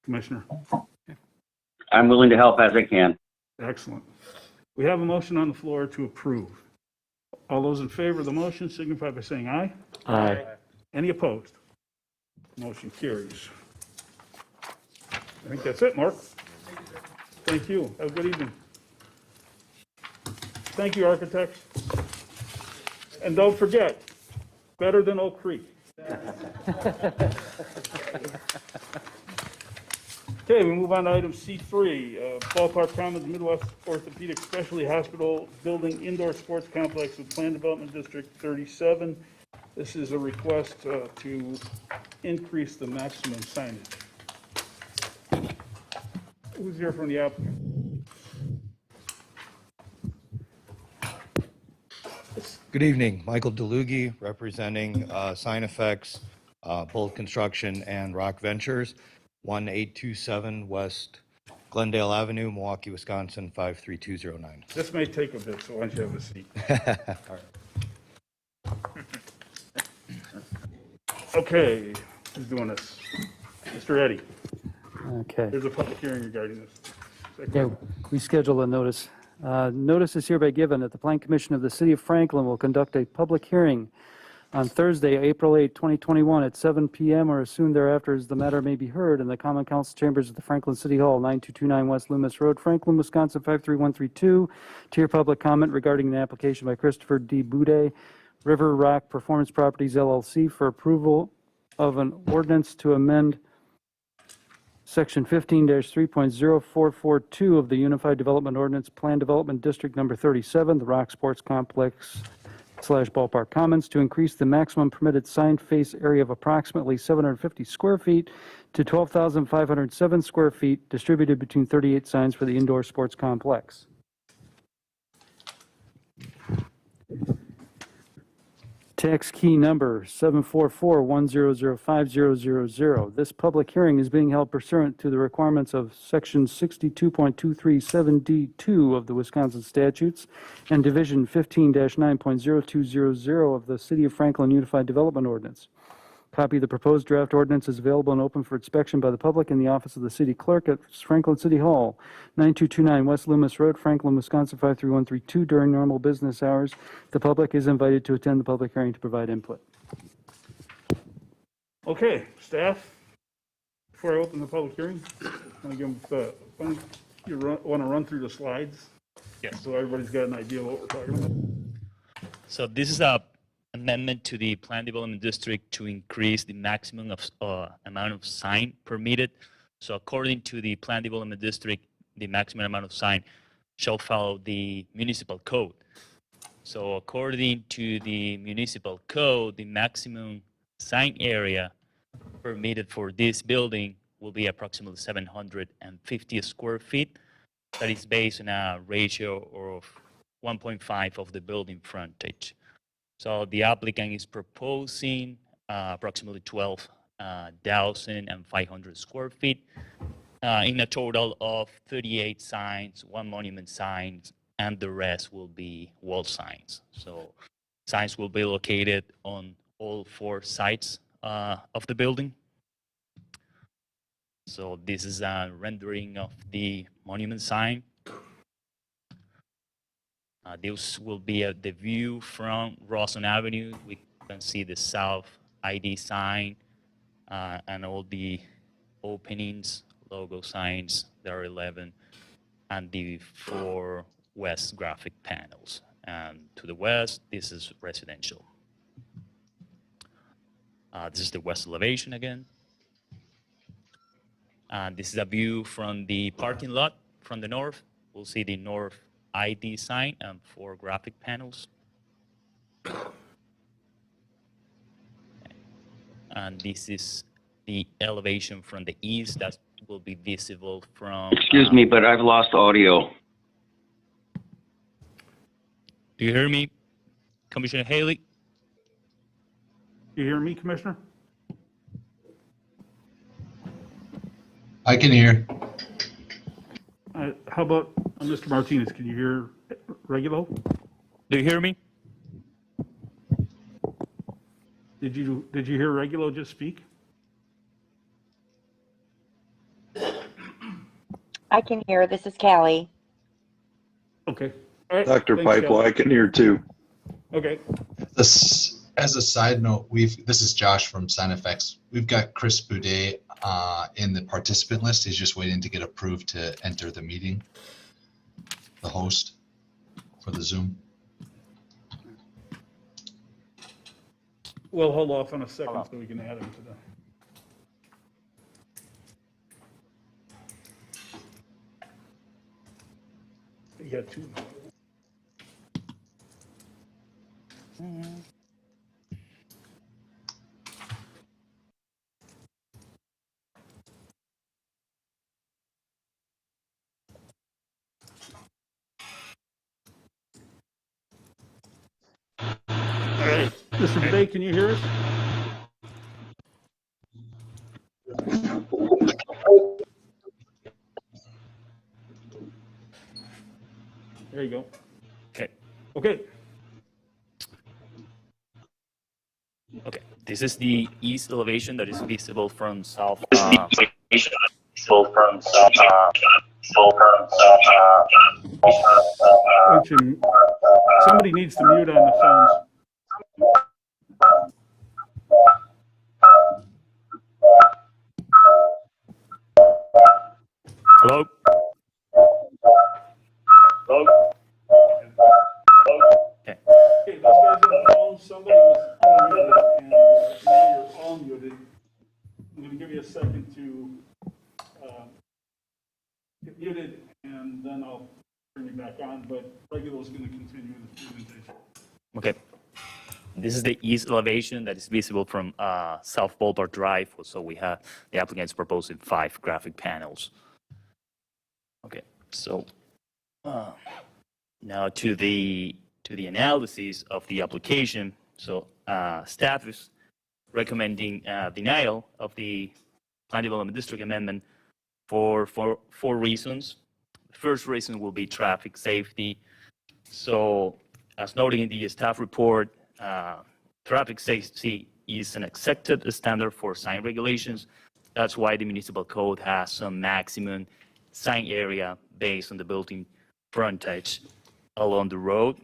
Commissioner. I'm willing to help as I can. Excellent. We have a motion on the floor to approve. All those in favor of the motion signify by saying aye. Aye. Any opposed? Motion carries. I think that's it, Mark. Thank you. Have a good evening. Thank you, architects. And don't forget, better than Oak Creek. Okay, we move on to item C3, Ballpark Commons Midwest Orthopedic Specialty Hospital Building Indoor Sports Complex with Plan Development District 37. This is a request to increase the maximum signage. Who's here from the applicant? Good evening, Michael DeLugi, representing Sign Effects, Bolt Construction, and Rock Ventures, 1827 West Glendale Avenue, Milwaukee, Wisconsin, 53209. This may take a bit, so why don't you have a seat? All right. Okay, who's doing this? Mr. Eddy, Okay. there's a public hearing regarding this. Is that Yeah, correct? we schedule a notice. Notice is hereby given that the Plan Commission of the City of Franklin will conduct a public hearing on Thursday, April 8, 2021 at 7 p.m. or as soon thereafter as the matter may be heard in the Common Council Chambers of the Franklin City Hall, 9229 West Loomis Road, Franklin, Wisconsin, 53132. To hear public comment regarding an application by Christopher D. Boudet, River Rock Performance Properties LLC for approval of an ordinance to amend Section 15-3.0442 of the Unified Development Ordinance, Plan Development District Number 37, the Rock Sports Complex / Ballpark Commons, to increase the maximum permitted sign face area of approximately 750 square feet to 12,507 square feet, distributed between 38 signs for the indoor sports complex. Tax key number 744-1005000. This public hearing is being held pursuant to the requirements of Section 62.237D2 of the Wisconsin statutes and Division 15-9.0200 of the City of Franklin Unified Development Ordinance. Copy of the proposed draft ordinance is available and open for inspection by the public in the office of the city clerk at Franklin City Hall, 9229 West Loomis Road, Franklin, Wisconsin, 53132, during normal business hours. The public is invited to attend the public hearing to provide input. Okay, staff, before I open the public hearing, want to run through the slides? Yes. So everybody's got an idea of what we're talking about. So this is a amendment to the Plan Development District to increase the maximum of amount of sign permitted. So according to the Plan Development District, the maximum amount of sign shall follow the municipal code. So according to the municipal code, the maximum sign area permitted for this building will be approximately 750 square feet. That is based on a ratio of 1.5 of the building frontage. So the applicant is proposing approximately 12,500 square feet in a total of 38 signs, 1 monument sign, and the rest will be wall signs. So signs will be located on all 4 sides of the building. So this is a rendering of the monument sign. This will be the view from Rawson Avenue. We can see the south ID sign and all the openings, logo signs. There are 11, and the 4 west graphic panels. And to the west, this is residential. This is the west elevation again. This is a view from the parking lot from the north. We'll see the north ID sign and 4 graphic panels. And this is the elevation from the east that will be visible from... Excuse me, but I've lost audio. Do you hear me, Commissioner Haley? You hear me, Commissioner? I can hear. How about Mr. Martinez? Can you hear Regulo? Do you hear me? Did you hear Regulo just speak? I can hear. This is Callie. Okay. All right. Dr. Thanks, Pipeline, Kelly. I can hear too. Okay. As a side note, this is Josh from SignFX. We've got Chris Boudet in the participant list. He's just waiting to get approved to enter the meeting, the host for the Zoom. We'll hold off on a second so we can add him to the... You got 2. All right, Mr. Bay, can you hear us? There you go. Okay. Okay. Okay. This is the east elevation that is visible from south. Somebody needs to mute on the phones. Hello? Hello? Okay. Okay, those guys on the phone, somebody was unmuted, and now you're all muted. I'm going to give you a second to get muted, and then I'll turn you back on, but Regulo's going to continue the presentation. Okay. This is the east elevation that is visible from South Ballpark Drive. So we have the applicants proposing 5 graphic panels. Okay, so now to the analysis of the application. So staff is recommending denial of the Plan Development District Amendment for 4 reasons. The first reason will be traffic safety. So as noted in the staff report, traffic safety is an accepted standard for sign regulations. That's why the municipal code has some maximum sign area based on the building frontage along the road.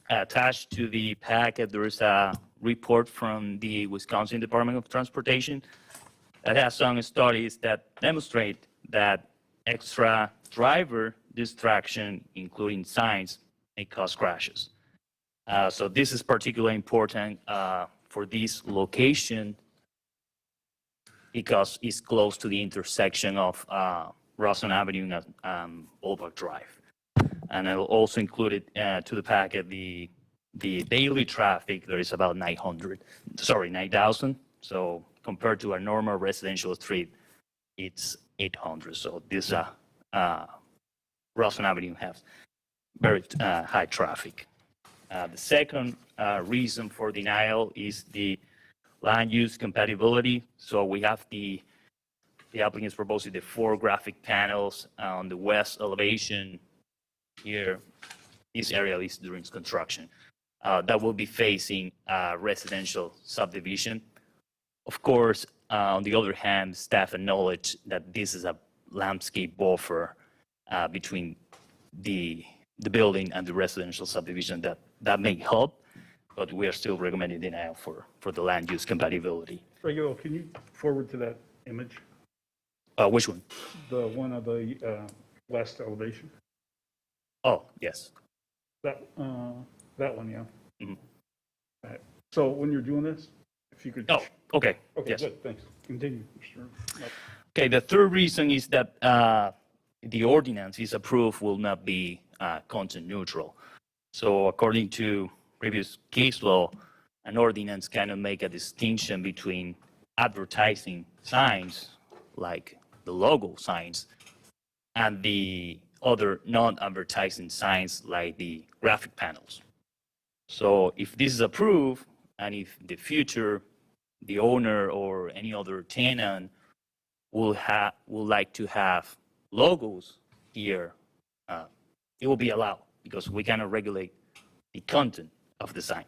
Attached to the packet, there is a report from the Wisconsin Department of Transportation that has some studies that demonstrate that extra driver distraction, including signs, may cause crashes. So this is particularly important for this location because it's close to the intersection of Rawson Avenue and Ballpark Drive. And I'll also include it to the packet the daily traffic. There is about 9,000 So compared to a normal residential street, it's 800. So this Rosslyn Avenue has very high traffic. The second reason for denial is the land use compatibility. So we have the applicants proposing the 4 graphic panels on the west elevation here. This area is during construction. That will be facing a residential subdivision. Of course, on the other hand, staff acknowledge that this is a landscape buffer between the building and the residential subdivision that may help, but we are still recommending denial for the land use compatibility. Regulo, can you forward to that image? Which one? The one of the west elevation? Oh, yes. That one, yeah. Mhm. All right. So when you're doing this, if you could. Oh, okay. Okay, Yes. good, thanks. Continue, Mr. Okay, the third reason is that the ordinance, if approved, will not be content neutral. So according to previous case law, an ordinance cannot make a distinction between advertising signs, like the logo signs, and the other non-advertising signs, like the graphic panels. So if this is approved, and if in the future the owner or any other tenant would like to have logos here, it will be allowed because we cannot regulate the content of the sign.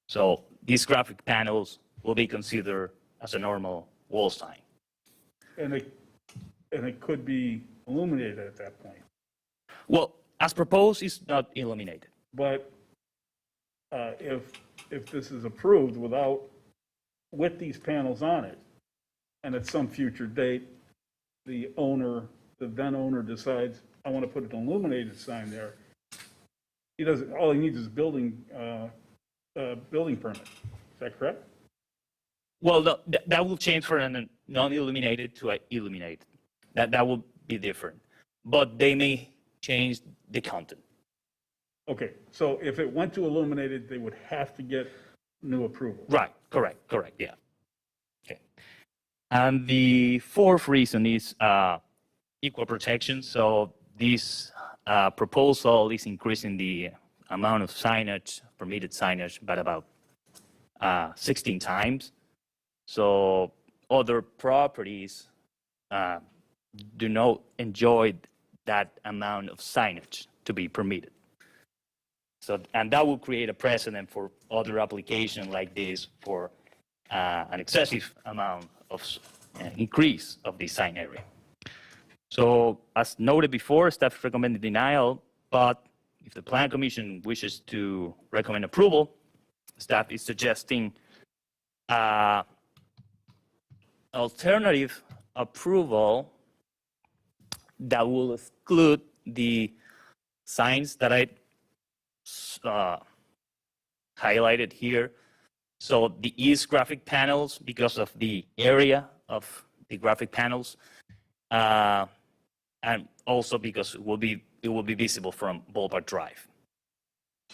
So these graphic panels will be considered as a normal wall sign. And it could be illuminated at that point. Well, as proposed, it's not illuminated. But if this is approved with these panels on it, and at some future date, the then owner decides, I want to put an illuminated sign there, all he needs is building permit. Is that correct? Well, that will change from a non-illuminated to a illuminated. That will be different. But they may change the content. Okay, so if it went to illuminated, they would have to get new approval. Right, correct, yeah. Okay. And the fourth reason is equal protection. So this proposal is increasing the amount of signage, permitted signage, by about 16 times. So other properties do not enjoy that amount of signage to be permitted. So, and that will create a precedent for other applications like this for an excessive amount of increase of the sign area. So as noted before, staff recommended denial, but if the Plan Commission wishes to recommend approval, staff is suggesting alternative approval that will exclude the signs that I highlighted here. So the east graphic panels, because of the area of the graphic panels, and also because it will be visible from Boulevard Drive.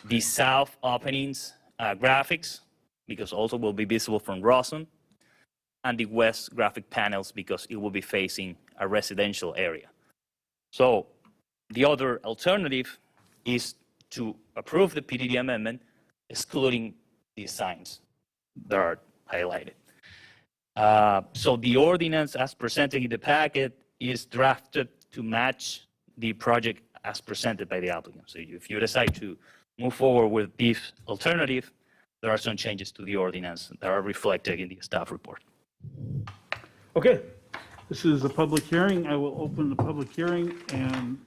The south openings graphics, because also will be visible from Rosslyn, and the west graphic panels because it will be facing a residential area. So the other alternative is to approve the PDD amendment, excluding these signs that are highlighted. So the ordinance as presented in the packet is drafted to match the project as presented by the applicant. So if you decide to move forward with this alternative, there are some changes to the ordinance that are reflected in the staff report. Okay, this is a public hearing. I will open the public hearing, and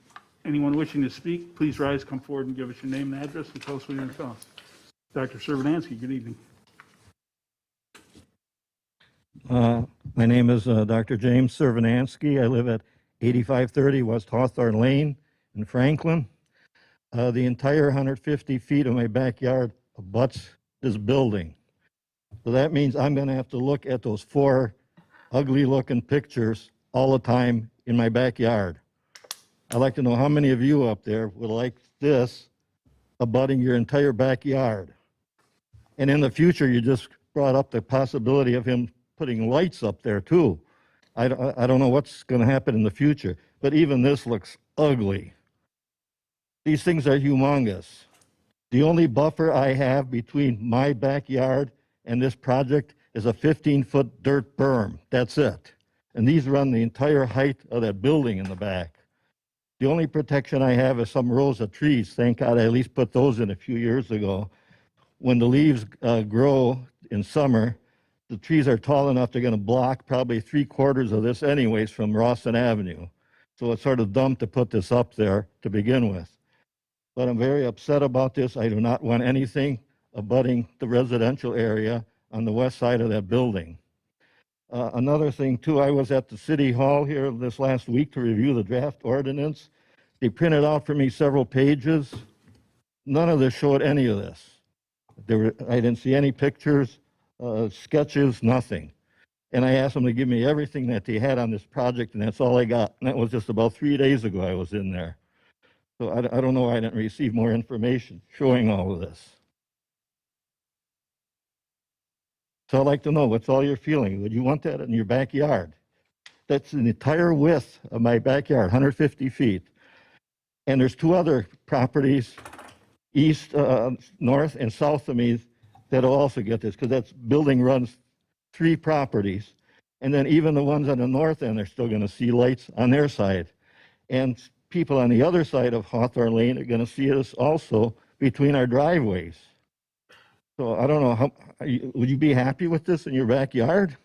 anyone wishing to speak, please rise, come forward, and give us your name and address, and tell us what you're going to tell us. Dr. Servanansky, good evening. My name is Dr. James Servanansky. I live at 8530 West Hawthorne Lane in Franklin. The entire 150 feet of my backyard abuts this building. So that means I'm going to have to look at those 4 ugly-looking pictures all the time in my backyard. I'd like to know how many of you up there would like this abutting your entire backyard. And in the future, you're just brought up the possibility of him putting lights up there too. I don't know what's going to happen in the future, but even this looks ugly. These things are humongous. The only buffer I have between my backyard and this project is a 15-foot dirt berm. That's it. And these run the entire height of that building in the back. The only protection I have is some rows of trees. Thank God I at least put those in a few years ago. When the leaves grow in summer, the trees are tall enough they're going to block probably 3/4 of this anyways from Rawson Avenue. So it's sort of dumb to put this up there to begin with. But I'm very upset about this. I do not want anything abutting the residential area on the west side of that building. Another thing too, I was at the city hall here this last week to review the draft ordinance. They printed out for me several pages. None of this showed any of this. I didn't see any pictures, sketches, nothing. And I asked them to give me everything that they had on this project, and that's all I got. And that was just about 3 days ago I was in there. So I don't know why I didn't receive more information showing all of this. So I'd like to know, what's all your feeling? Would you want that in your backyard? That's the entire width of my backyard, 150 feet. And there's 2 other properties, east, north, and south of me that'll also get this, because that building runs 3 properties. And then even the ones on the north end are still going to see lights on their side. And people on the other side of Hawthorne Lane are going to see us also between our driveways. So I don't know, would you be happy with this in your backyard?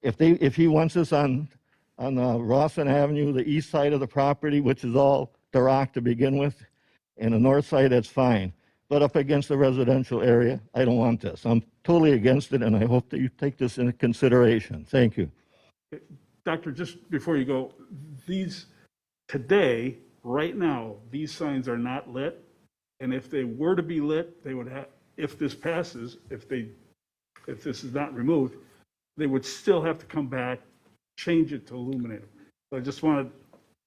If he wants us on Rawson Avenue, the east side of the property, which is all the rock to begin with, and the north side, that's fine. But up against the residential area, I don't want this. I'm totally against it, and I hope that you take this into consideration. Thank you. Doctor, just before you go, these, today, right now, these signs are not lit. And if they were to be lit, they would have, if this passes, if this is not removed, they would still have to come back, change it to illuminate them. So I just want to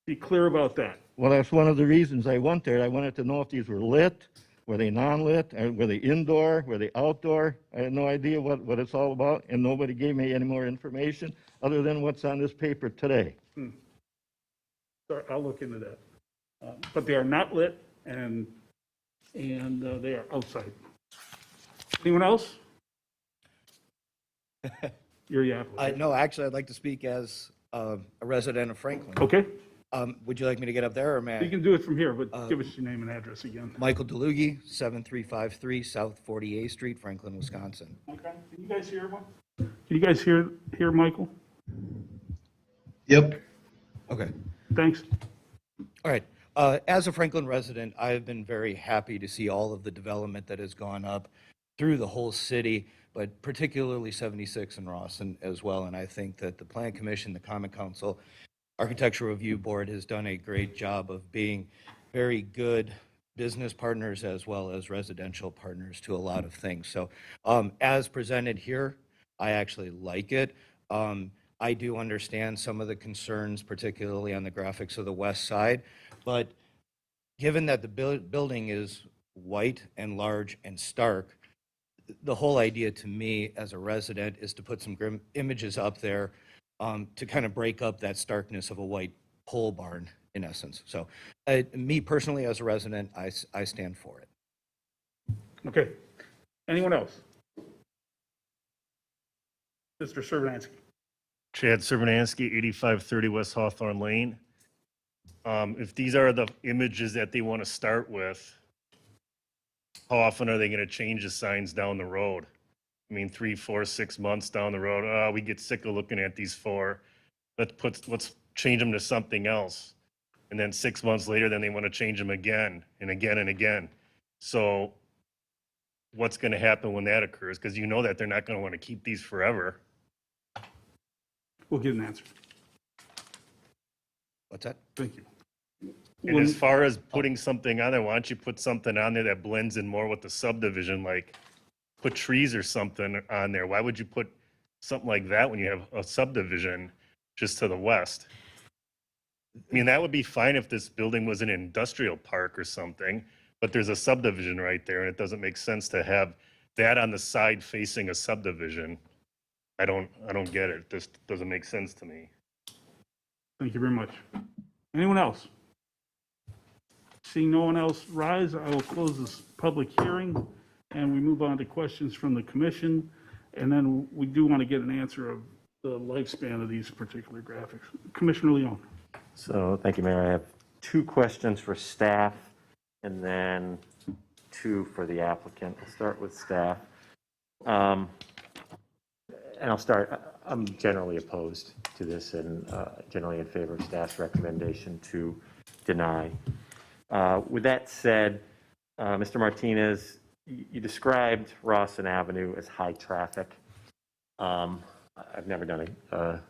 be clear about that. Well, that's one of the reasons I went there. I wanted to know if these were lit, were they non-lit, or were they indoor, were they outdoor? I had no idea what it's all about, and nobody gave me any more information other than what's on this paper today. So I'll look into that. But they are not lit, and they are outside. Anyone else? You're yapping. No, actually, I'd like to speak as a resident of Franklin. Okay. Would you like me to get up there, or may I? You can do it from here, but give us your name and address again. Michael DeLugie, 7353 South 48th Street, Franklin, Wisconsin. Okay. Can you guys hear one? Can you guys hear Michael? Yep. Okay. Thanks. All right. As a Franklin resident, I've been very happy to see all of the development that has gone up through the whole city, but particularly 76 and Rawson as well. And I think that the Plan Commission, the Common Council, Architectural Review Board has done a great job of being very good business partners as well as residential partners to a lot of things. So as presented here, I actually like it. I do understand some of the concerns, particularly on the graphics of the west side, but given that the building is white and large and stark, the whole idea to me as a resident is to put some grim images up there to kind of break up that starkness of a white pole barn in essence. So me personally as a resident, I stand for it. Okay. Anyone else? Mr. Servanansky. Chad Servanansky, 8530 West Hawthorne Lane. If these are the images that they want to start with, how often are they going to change the signs down the road? I mean, 3, 4, 6 months down the road, we get sick of looking at these 4. Let's change them to something else. And then 6 months later, then they want to change them again and again and again. So what's going to happen when that occurs? Because you know that they're not going to want to keep these forever. We'll get an answer. What's that? Thank you. And as far as putting something on there, why don't you put something on there that blends in more with the subdivision, like put trees or something on there? Why would you put something like that when you have a subdivision just to the west? I mean, that would be fine if this building was an industrial park or something, but there's a subdivision right there, and it doesn't make sense to have that on the side facing a subdivision, I don't get it. This doesn't make sense to me. Thank you very much. Anyone else? Seeing no one else rise, I will close this public hearing, and we move on to questions from the commission. And then we do want to get an answer of the lifespan of these particular graphics. Commissioner Leon. So, thank you, Mayor. I have 2 questions for staff and then 2 for the applicant. I'll start with staff. And I'll start, I'm generally opposed to this and generally in favor of staff's recommendation to deny. With that said, Mr. Martinez, you described Rawson Avenue as high traffic. I've never done a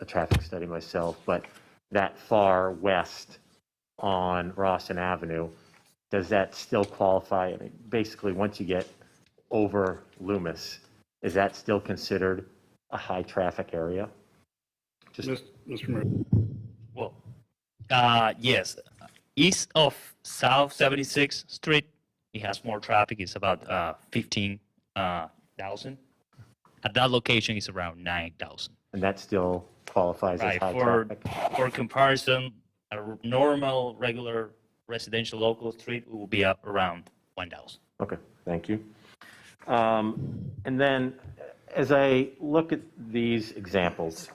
traffic study myself, but that far west on Rawson Avenue, does that still qualify? I mean, basically, once you get over Loomis, is that still considered a high traffic area? Just Mr. Mayor. Well, yes. East of South 76th Street, it has more traffic. It's about 15,000. At that location, it's around 9,000. And that still qualifies as high traffic? For comparison, a normal, regular residential local street will be up around 1,000. Okay, thank you. And then as I look at these examples,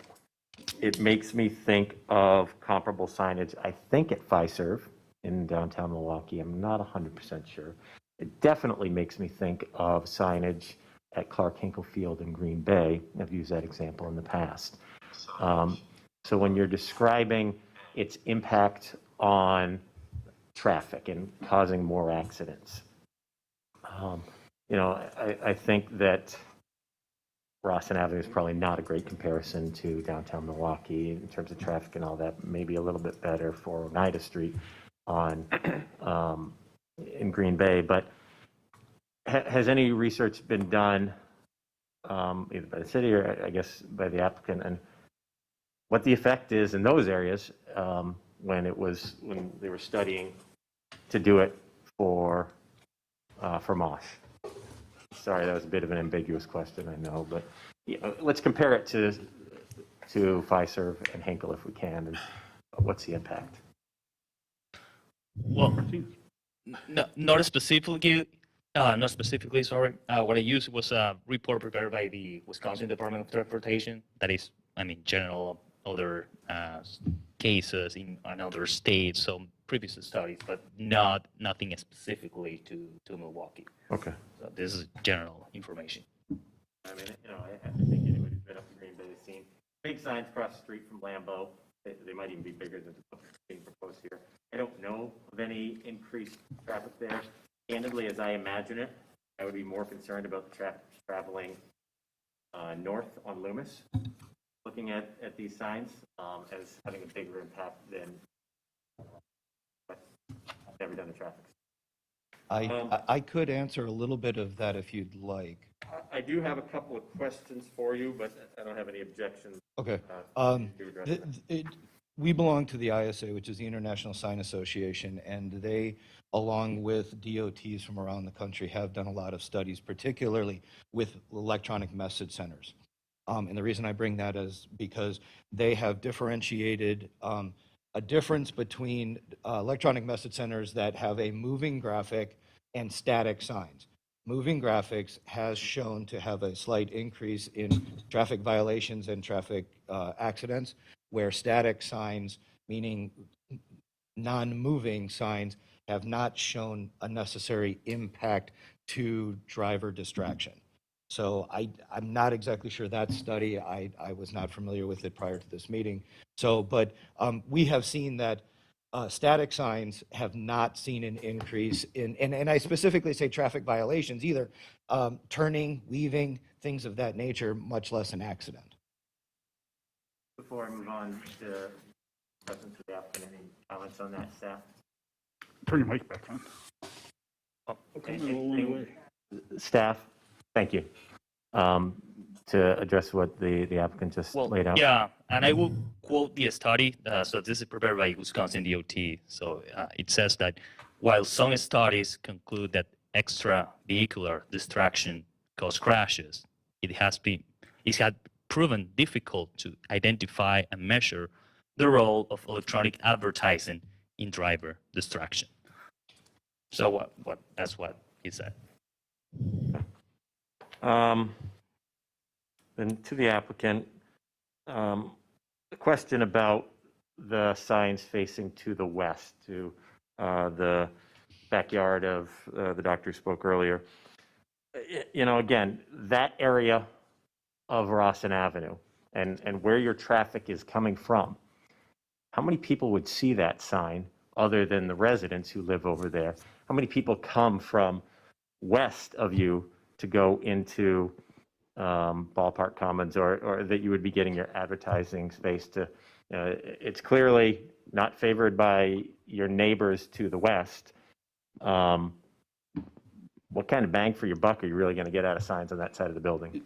it makes me think of comparable signage, I think at Fiserv in downtown Milwaukee. I'm not 100% sure. It definitely makes me think of signage at Clark Hinkle Field in Green Bay. I've used that example in the past. So when you're describing its impact on traffic and causing more accidents, I think that Rawson Avenue is probably not a great comparison to downtown Milwaukee in terms of traffic and all that. Maybe a little bit better for Oneida Street on in Green Bay. But has any research been done either by the city or I guess by the applicant, and what the effect is in those areas when they were studying to do it for Mosh? Sorry, that was a bit of an ambiguous question, I know, but let's compare it to Fiserv and Hinkle if we can, and what's the impact? Well, not specifically, sorry. What I used was a report prepared by the Wisconsin Department of Transportation. That is, general other cases in other states, so previous studies, but nothing specifically to Milwaukee. Okay. So this is general information. I think anybody who's been up to Green Bay has seen big signs across the street from Lambeau. They might even be bigger than what's being proposed here. I don't know of any increased traffic there. Candidly, as I imagine it, I would be more concerned about the traffic traveling north on Loomis, looking at these signs as having a bigger impact than I've never done the traffic. I could answer a little bit of that if you'd like. I do have a couple of questions for you, but I don't have any objections. Okay. To address that. We belong to the ISA, which is the International Sign Association, and they, along with DOTs from around the country, have done a lot of studies, particularly with electronic message centers. And the reason I bring that is because they have differentiated a difference between electronic message centers that have a moving graphic and static signs. Moving graphics has shown to have a slight increase in traffic violations and traffic accidents, where static signs, meaning non-moving signs, have not shown a necessary impact to driver distraction. So I'm not exactly sure that study. I was not familiar with it prior to this meeting. So, but we have seen that static signs have not seen an increase in, and I specifically say traffic violations either, turning, weaving, things of that nature, much less an accident. Before I move on to questions for the applicant, any comments on that, staff? Turn your mic back on. Staff, thank you. To address what the applicant just laid out. Yeah, and I will quote the study. So this is prepared by Wisconsin DOT. So it says that while some studies conclude that extra vehicular distraction cause crashes, it had proven difficult to identify and measure the role of electronic advertising in driver distraction. So that's what he said. Then to the applicant, the question about the signs facing to the west, to the backyard of the doctor who spoke earlier. You know, again, that area of Rossin Avenue and where your traffic is coming from, how many people would see that sign other than the residents who live over there? How many people come from west of you to go into Ballpark Commons, or that you would be getting your advertising space to? It's clearly not favored by your neighbors to the west. What kind of bang for your buck are you really going to get out of signs on that side of the building?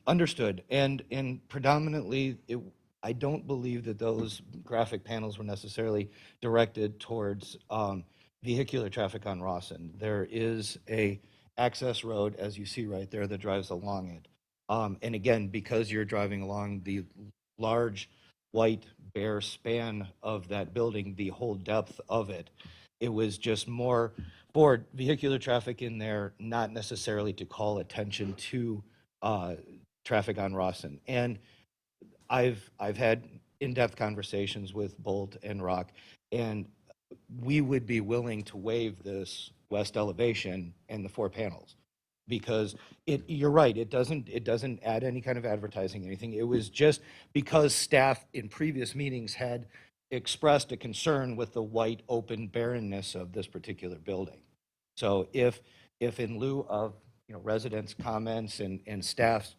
Understood. And predominantly, I don't believe that those graphic panels were necessarily directed towards vehicular traffic on Rawson. There is a access road, as you see right there, that drives along it. And again, because you're driving along the large white bare span of that building, the whole depth of it, it was just more for vehicular traffic in there, not necessarily to call attention to traffic on Rawson. And I've had in-depth conversations with Bolt and Rock, and we would be willing to waive this west elevation and the 4 panels, because you're right, it doesn't add any kind of advertising, anything. It was just because staff in previous meetings had expressed a concern with the white open barrenness of this particular building. So if in lieu of residents' comments and staff's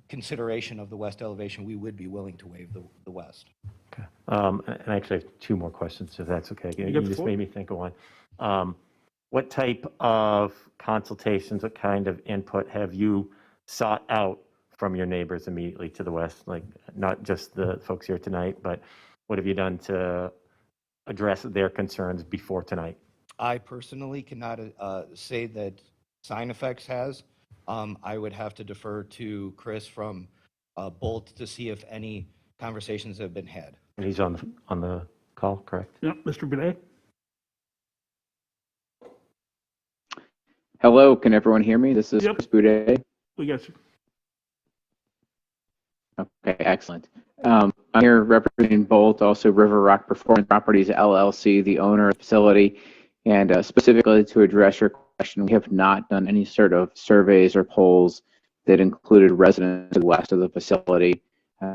consideration of the west elevation, we would be willing to waive the west. Okay. And I actually have 2 more questions, if that's okay. You just made me think of one. What type of consultations, what kind of input have you sought out from your neighbors immediately to the west? Like, not just the folks here tonight, but what have you done to address their concerns before tonight? I personally cannot say that Sign Effects has. I would have to defer to Chris from Bolt to see if any conversations have been had. And he's on the call, correct? Yeah, Mr. Bidet? Hello, can everyone hear me? This is Chris Boudet. We got you. Okay, excellent. I'm here representing Bolt, also River Rock Performance Properties LLC, the owner of the facility, and specifically to address your question, we have not done any sort of surveys or polls that included residents to the west of the facility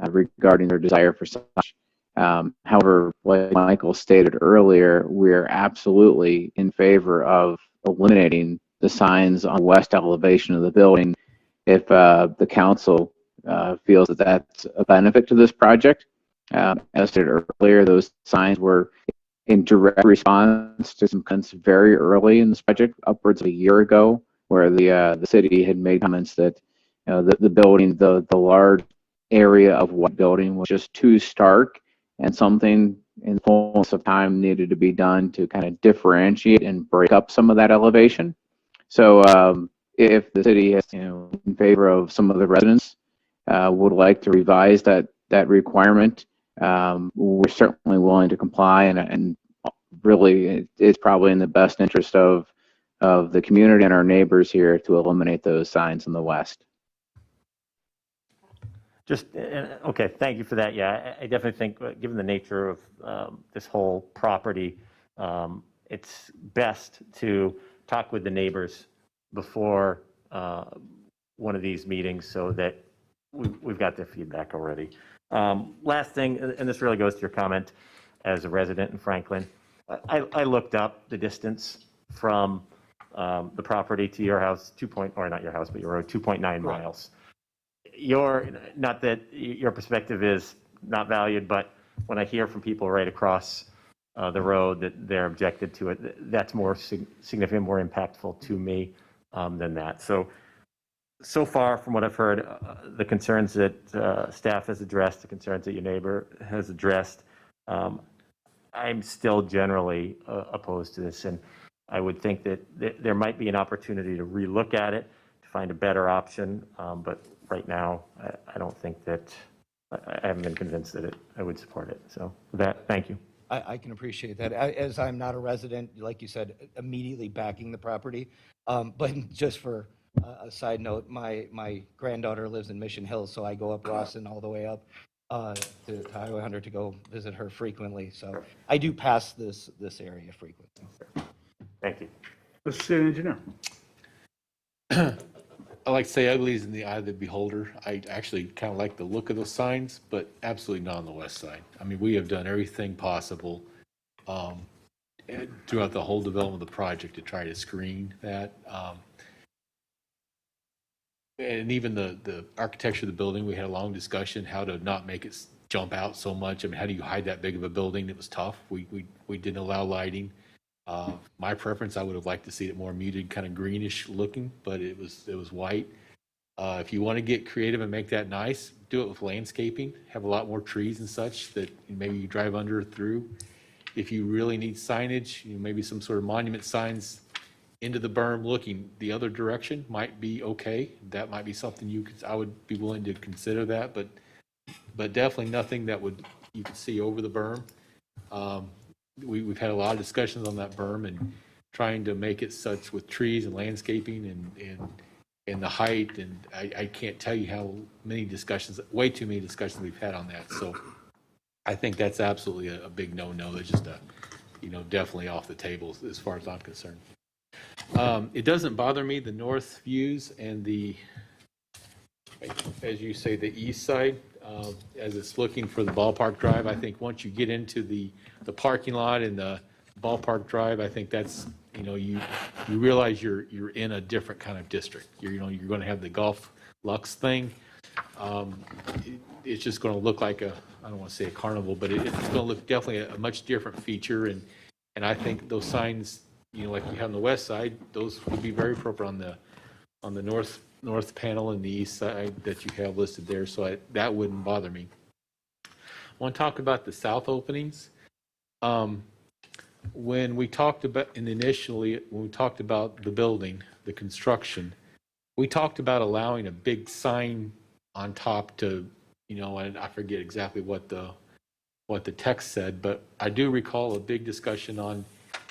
regarding their desire for such. However, like Michael stated earlier, we're absolutely in favor of eliminating the signs on the west elevation of the building if the council feels that that's a benefit to this project. As stated earlier, those signs were in direct response to some comments very early in this project, upwards of a year ago, where the city had made comments that the building, the large area of what building was just too stark, and something in the fullness of time needed to be done to kind of differentiate and break up some of that elevation. So if the city is in favor of some of the residents would like to revise that requirement, we're certainly willing to comply, and really it's probably in the best interest of the community and our neighbors here to eliminate those signs in the west. Okay, thank you for that. Yeah, I definitely think, given the nature of this whole property, it's best to talk with the neighbors before one of these meetings so that we've got their feedback already. Last thing, and this really goes to your comment as a resident in Franklin, I looked up the distance from the property to your house, or not your house, but your road, 2.9 miles. Not that your perspective is not valued, but when I hear from people right across the road that they're objected to it, that's more significant, more impactful to me than that. So far, from what I've heard, the concerns that staff has addressed, the concerns that your neighbor has addressed, I'm still generally opposed to this. And I would think that there might be an opportunity to relook at it, to find a better option. But right now, I don't think that, I haven't been convinced that I would support it. So with that, thank you. I can appreciate that. As I'm not a resident, like you said, immediately backing the property. But just for a side note, my granddaughter lives in Mission Hills, so I go up Rawson all the way up to Highway 100 to go visit her frequently. So I do pass this area frequently. Thank you. Mr. City Engineer. I like to say ugly is in the eye of the beholder. I actually kind of like the look of those signs, but absolutely not on the west side. I mean, we have done everything possible throughout the whole development of the project to try to screen that. And even the architecture of the building, we had a long discussion how to not make it jump out so much. I mean, how do you hide that big of a building? It was tough. We didn't allow lighting. My preference, I would have liked to see it more muted, kind of greenish looking, but it was white. If you want to get creative and make that nice, do it with landscaping. Have a lot more trees and such that maybe you drive under or through. If you really need signage, maybe some sort of monument signs into the berm looking the other direction might be okay. That might be something I would be willing to consider that, but definitely nothing that you could see over the berm. We've had a lot of discussions on that berm and trying to make it such with trees and landscaping and the height. And I can't tell you how many discussions, way too many discussions we've had on that. So I think that's absolutely a big no-no. It's just definitely off the table as far as I'm concerned. It doesn't bother me, the north views and as you say, the east side, as it's looking for the ballpark drive. I think once you get into the parking lot and the ballpark drive, I think that's, you realize you're in a different kind of district. You're going to have the Golf Lux thing. It's just going to look like I don't want to say a carnival, but it's going to look definitely a much different feature. And I think those signs, like you have on the west side, those would be very appropriate on the north panel and the east side that you have listed there. So that wouldn't bother me. I want to talk about the south openings. When we talked about, when we talked about the building, the construction, we talked about allowing a big sign on top to, and I forget exactly what the text said, but I do recall a big discussion on,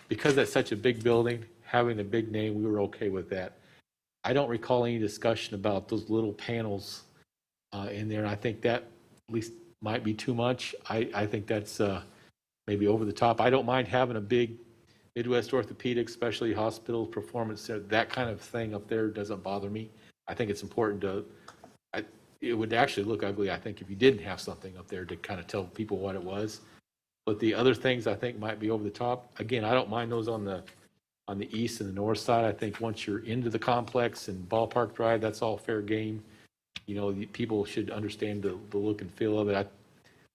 because that's such a big building, having a big name, we were okay with that. I don't recall any discussion about those little panels in there, and I think that at least might be too much. I think that's maybe over the top. I don't mind having a big Midwest Orthopedic, Specialty Hospital, Performance Center, that kind of thing up there doesn't bother me. I think it's important it would actually look ugly, I think, if you didn't have something up there to kind of tell people what it was. But the other things I think might be over the top. Again, I don't mind those on the east and the north side. I think once you're into the complex and Ballpark Drive, that's all fair game. People should understand the look and feel of it.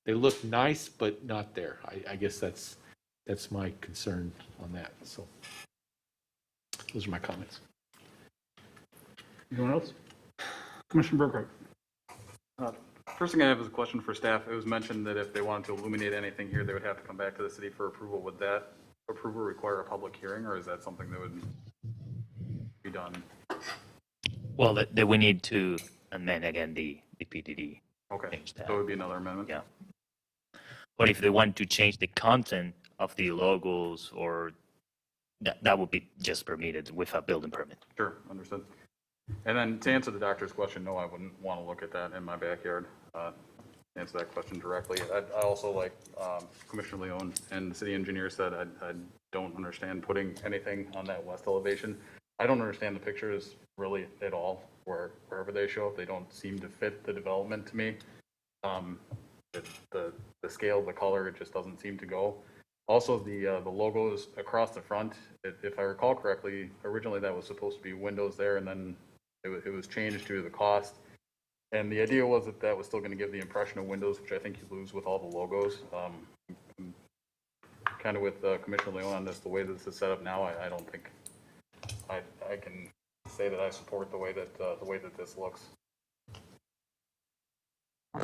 They look nice, but not there. I guess that's my concern on that. So those are my comments. Anyone else? Commissioner Burkhardt. First thing I have is a question for staff. It was mentioned that if they wanted to illuminate anything here, they would have to come back to the city for approval. Would that approval require a public hearing, or is that something that would be done? Well, that we need to amend again the PDD. Okay, so it would be another amendment? Yeah. But if they want to change the content of the logos, or that would be just permitted with a building permit. Sure, understood. And then to answer the doctor's question, no, I wouldn't want to look at that in my backyard. Answer that question directly. I also, like Commissioner Leone and the city engineer said, I don't understand putting anything on that west elevation. I don't understand the pictures really at all, wherever they show up. They don't seem to fit the development to me. The scale, the color, it just doesn't seem to go. Also, the logos across the front, if I recall correctly, originally that was supposed to be windows there, and then it was changed due to the cost. And the idea was that was still going to give the impression of windows, which I think you lose with all the logos. I'm kind of with Commissioner Leone on this. The way that this is set up now, I don't think I can say that I support the way that this looks.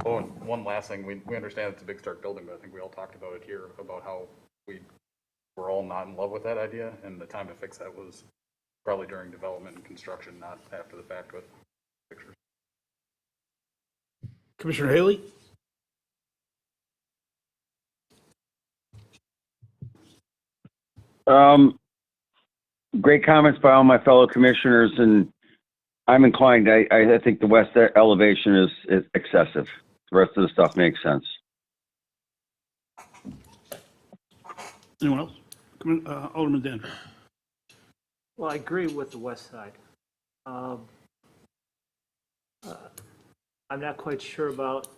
Oh, and one last thing, we understand it's a big, stark building, but I think we all talked about it here, about how we we're all not in love with that idea, and the time to fix that was probably during development and construction, not after the fact with pictures. Commissioner Haley? Great comments by all my fellow commissioners, and I'm inclined, I think the west elevation is excessive. The rest of the stuff makes sense. Anyone else? Alderman Danner. Well, I agree with the west side. I'm not quite sure about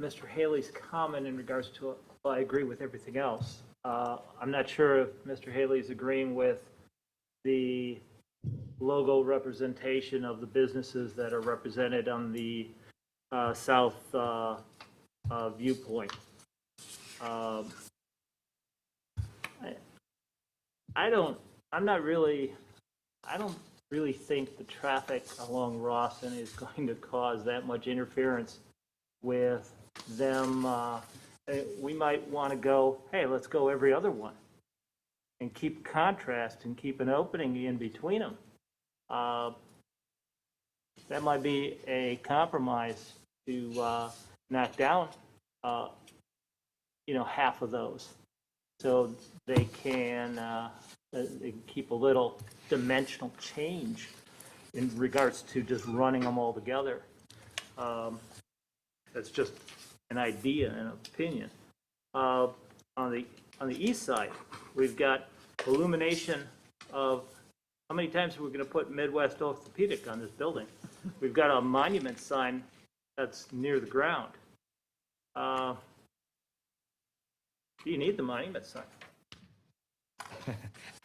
Mr. Haley's comment in regards to, well, I agree with everything else. I'm not sure if Mr. Haley's agreeing with the logo representation of the businesses that are represented on the south viewpoint. I don't really think the traffic along Rawson is going to cause that much interference with them. We might want to go, hey, let's go every other one and keep contrast and keep an opening in between them. That might be a compromise to knock down, half of those, so they can keep a little dimensional change in regards to just running them all together. That's just an idea and opinion. On the east side, we've got illumination of, how many times are we going to put Midwest Orthopedic on this building? We've got a monument sign that's near the ground. Do you need the monument sign?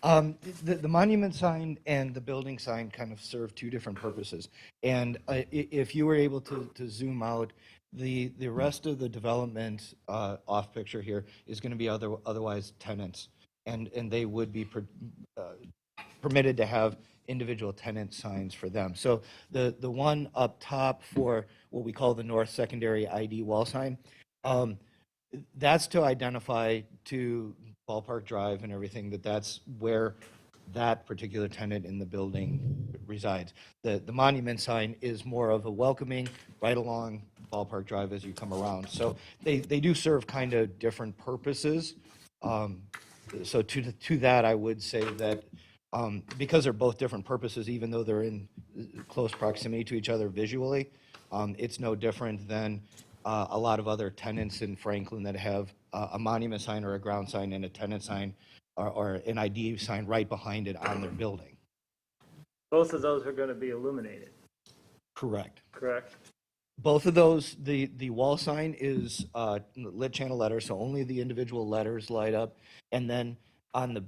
The monument sign and the building sign kind of serve two different purposes. And if you were able to zoom out, the rest of the development off picture here is going to be otherwise tenants. And they would be permitted to have individual tenant signs for them. So the one up top for what we call the north secondary ID wall sign, that's to identify to Ballpark Drive and everything that's where that particular tenant in the building resides. The monument sign is more of a welcoming right along Ballpark Drive as you come around. So they do serve kind of different purposes. So to that, I would say that because they're both different purposes, even though they're in close proximity to each other visually, it's no different than a lot of other tenants in Franklin that have a monument sign or a ground sign and a tenant sign or an ID sign right behind it on their building. Both of those are going to be illuminated, Correct. correct? Both of those, the wall sign is lit channel letters, so only the individual letters light up. And then on the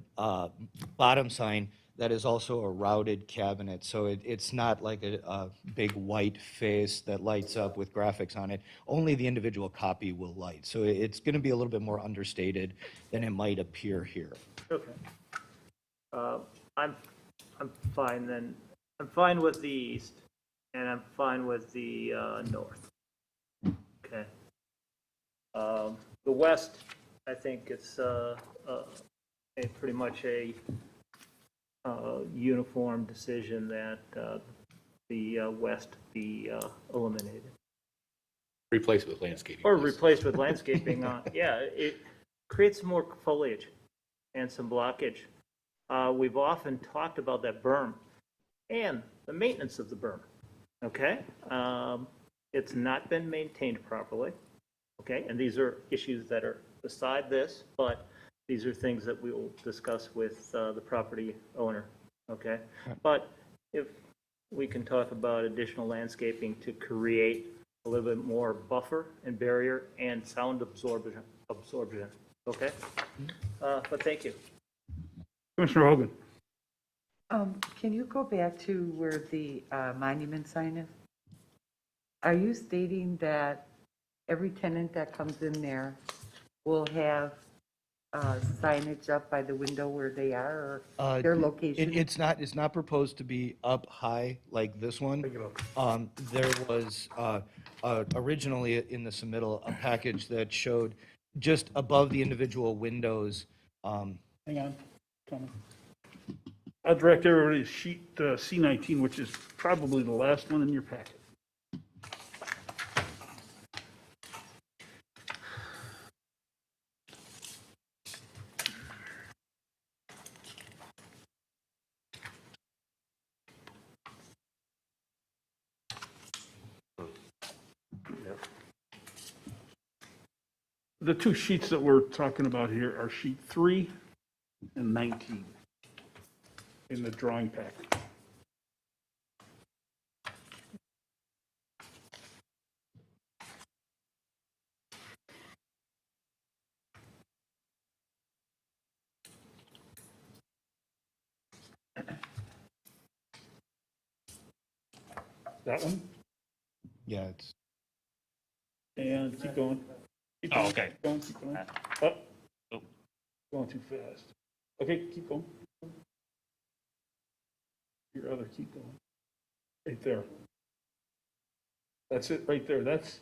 bottom sign, that is also a routed cabinet. So it's not like a big white face that lights up with graphics on it. Only the individual copy will light. So it's going to be a little bit more understated than it might appear here. Okay. I'm fine then. I'm fine with the east, and I'm fine with the north. Okay. The west, I think it's pretty much a uniform decision that the west be eliminated. Replace with landscaping. Or please. replaced with landscaping. Yeah, it creates some more foliage and some blockage. We've often talked about that berm and the maintenance of the berm. Okay? It's not been maintained properly. Okay? And these are issues that are beside this, but these are things that we will discuss with the property owner. Okay? But if we can talk about additional landscaping to create a little bit more buffer and barrier and sound absorption. Okay? But thank you. Commissioner Hogan. Can you go back to where the monument sign is? Are you stating that every tenant that comes in there will have signage up by the window where they are, or their location? It's not proposed to be up high like this one. There was originally in the submittal a package that showed just above the individual windows Hang on, coming. I'll direct everybody to sheet C19, which is probably the last one in your packet. The two sheets that we're talking about here are sheet 3 and 19 in the drawing pack. That one? Yeah, it's, And keep going. Keep Oh, going, okay. Keep going, keep going. Up. Going too fast. Okay, keep going. Your other, keep going. Right there. That's it, right there. That's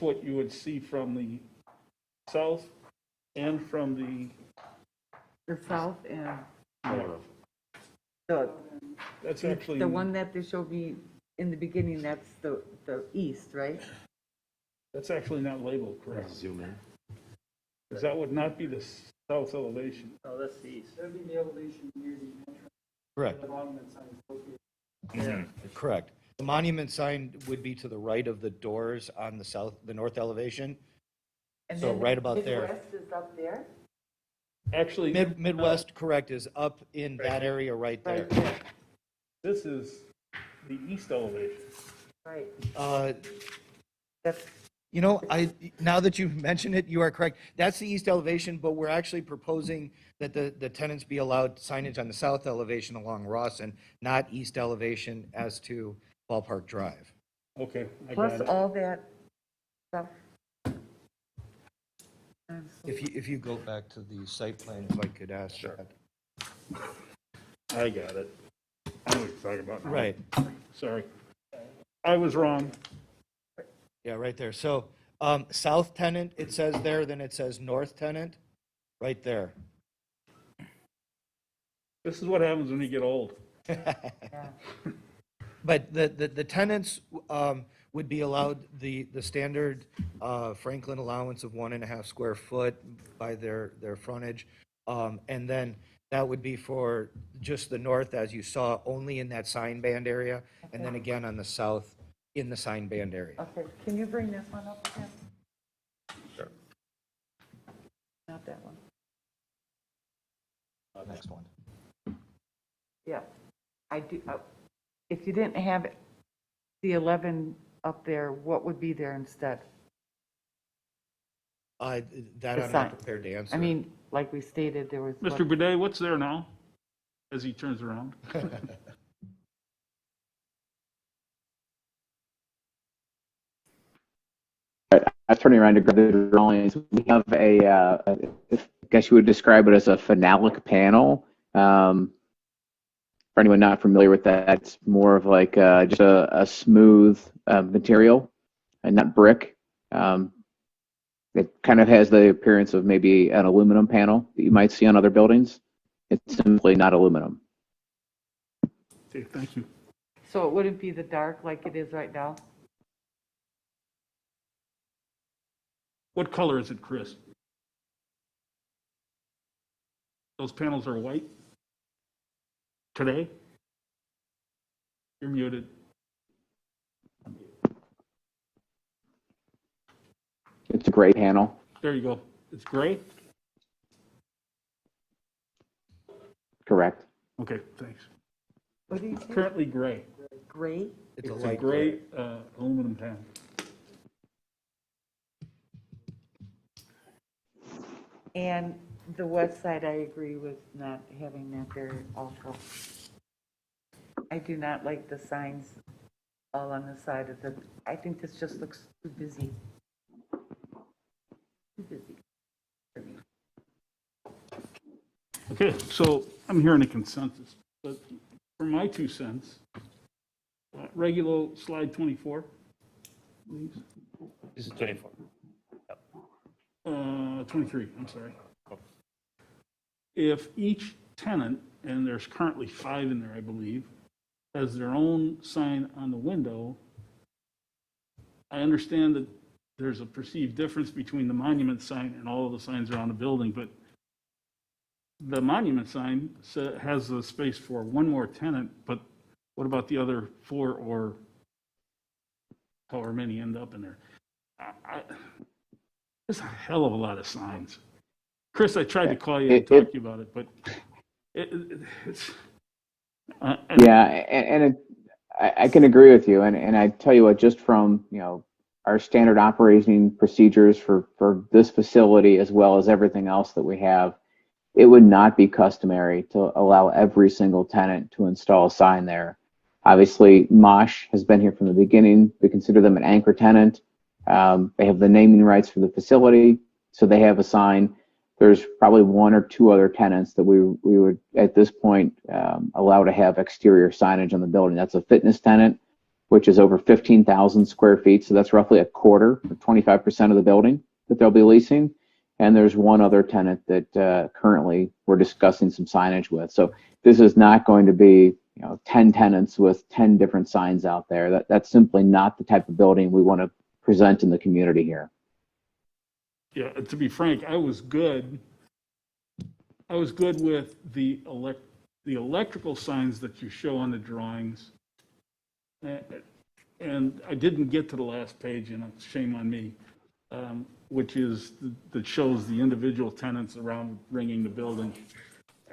what you would see from the south and from The south and north. the, That's actually. the one that they showed me in the beginning, that's the east, right? That's actually not labeled correct. Zoom in. Because that would not be the south elevation. Oh, that's the east. That'd be the elevation near the entrance. correct, The monument sign is located. correct. The monument sign would be to the right of the doors on the north elevation. And So then right about there. Midwest is up there? Actually. Midwest, correct, is up in that area right there. Right there, This is the east elevation. right. That's, now that you mention it, you are correct. That's the east elevation, but we're actually proposing that the tenants be allowed signage on the south elevation along Rawson, not east elevation as to Ballpark Drive. Okay, I Plus got it. all that stuff. If you go back to the site plan, if I could ask that. I got it. I know what you're talking about now. Right. Sorry. I was wrong. Yeah, right there. So, south tenant, it says there, then it says north tenant, right there. This is what happens when you get old. But the tenants would be allowed the standard Franklin allowance of 1.5 square foot by their frontage. And then that would be for just the north, as you saw, only in that sign band area. And then again on the south, in the sign band area. Okay, can you bring this one up again? Sure. Not that one. Next one. Yeah, I do, if you didn't have the 11 up there, what would be there instead? That The I'm sign. not prepared to answer. I mean, like we stated, there was. Mr. Boudet, what's there now? As he turns around. I'm turning around to grab the drawings. We have I guess you would describe it as a phenolic panel. For anyone not familiar with that, it's more of like just a smooth material and not brick. It kind of has the appearance of maybe an aluminum panel that you might see on other buildings. It's simply not aluminum. Okay, thank you. So it wouldn't be the dark like it is right now? What color is it, Chris? Those panels are white? Today? You're muted. It's a gray panel. There you go. It's gray? Correct. Okay, thanks. What do you It's think? currently gray. Gray? It's It's a a light gray aluminum panel. And the west side, I agree with not having that there also. I do not like the signs all on the side of the, I think this just looks too busy. Too busy for me. Okay, so I'm hearing a consensus, but for my 2 cents, regular slide 24, please. This is 24. 23, I'm sorry. if each tenant, and there's currently 5 in there, I believe, has their own sign on the window, I understand that there's a perceived difference between the monument sign and all of the signs around the building, but the monument sign has a space for one more tenant, but what about the other 4 or however many end up in there? There's a hell of a lot of signs. Chris, I tried to call you and talk to you about it, but it's... Yeah, I can agree with you, and I tell you what, just from our standard operating procedures for this facility as well as everything else that we have, it would not be customary to allow every single tenant to install a sign there. Obviously, Mosh has been here from the beginning. We consider them an anchor tenant. They have the naming rights for the facility, so they have a sign. There's probably 1 or 2 other tenants that we would, at this point, allow to have exterior signage on the building. That's a fitness tenant, which is over 15,000 square feet, so that's roughly a quarter, or 25% of the building that they'll be leasing. And there's 1 other tenant that currently we're discussing some signage with. So this is not going to be 10 tenants with 10 different signs out there. That's simply not the type of building we want to present in the community here. Yeah, to be frank, I was good with the electrical signs that you show on the drawings. And I didn't get to the last page, and shame on me, which is that shows the individual tenants around ringing the building.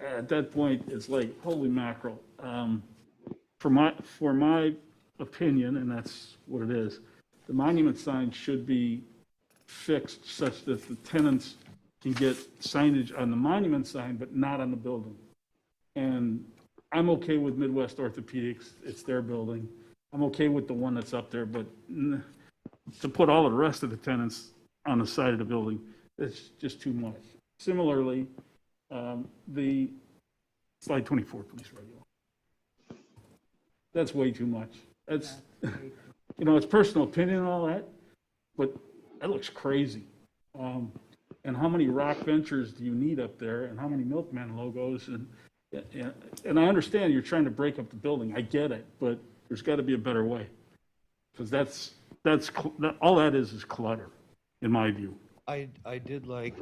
At that point, it's like, holy mackerel. For my opinion, and that's what it is, the monument sign should be fixed such that the tenants can get signage on the monument sign, but not on the building. And I'm okay with Midwest Orthopedics. It's their building. I'm okay with the one that's up there, but to put all the rest of the tenants on the side of the building, it's just too much. Similarly, the slide 24, please, regular. That's way too much. That's, it's personal opinion and all that, but that looks crazy. And how many Rock Ventures do you need up there, and how many Milkman logos? And I understand you're trying to break up the building. I get it, but there's got to be a better way, because that's all that is clutter, in my view. I did like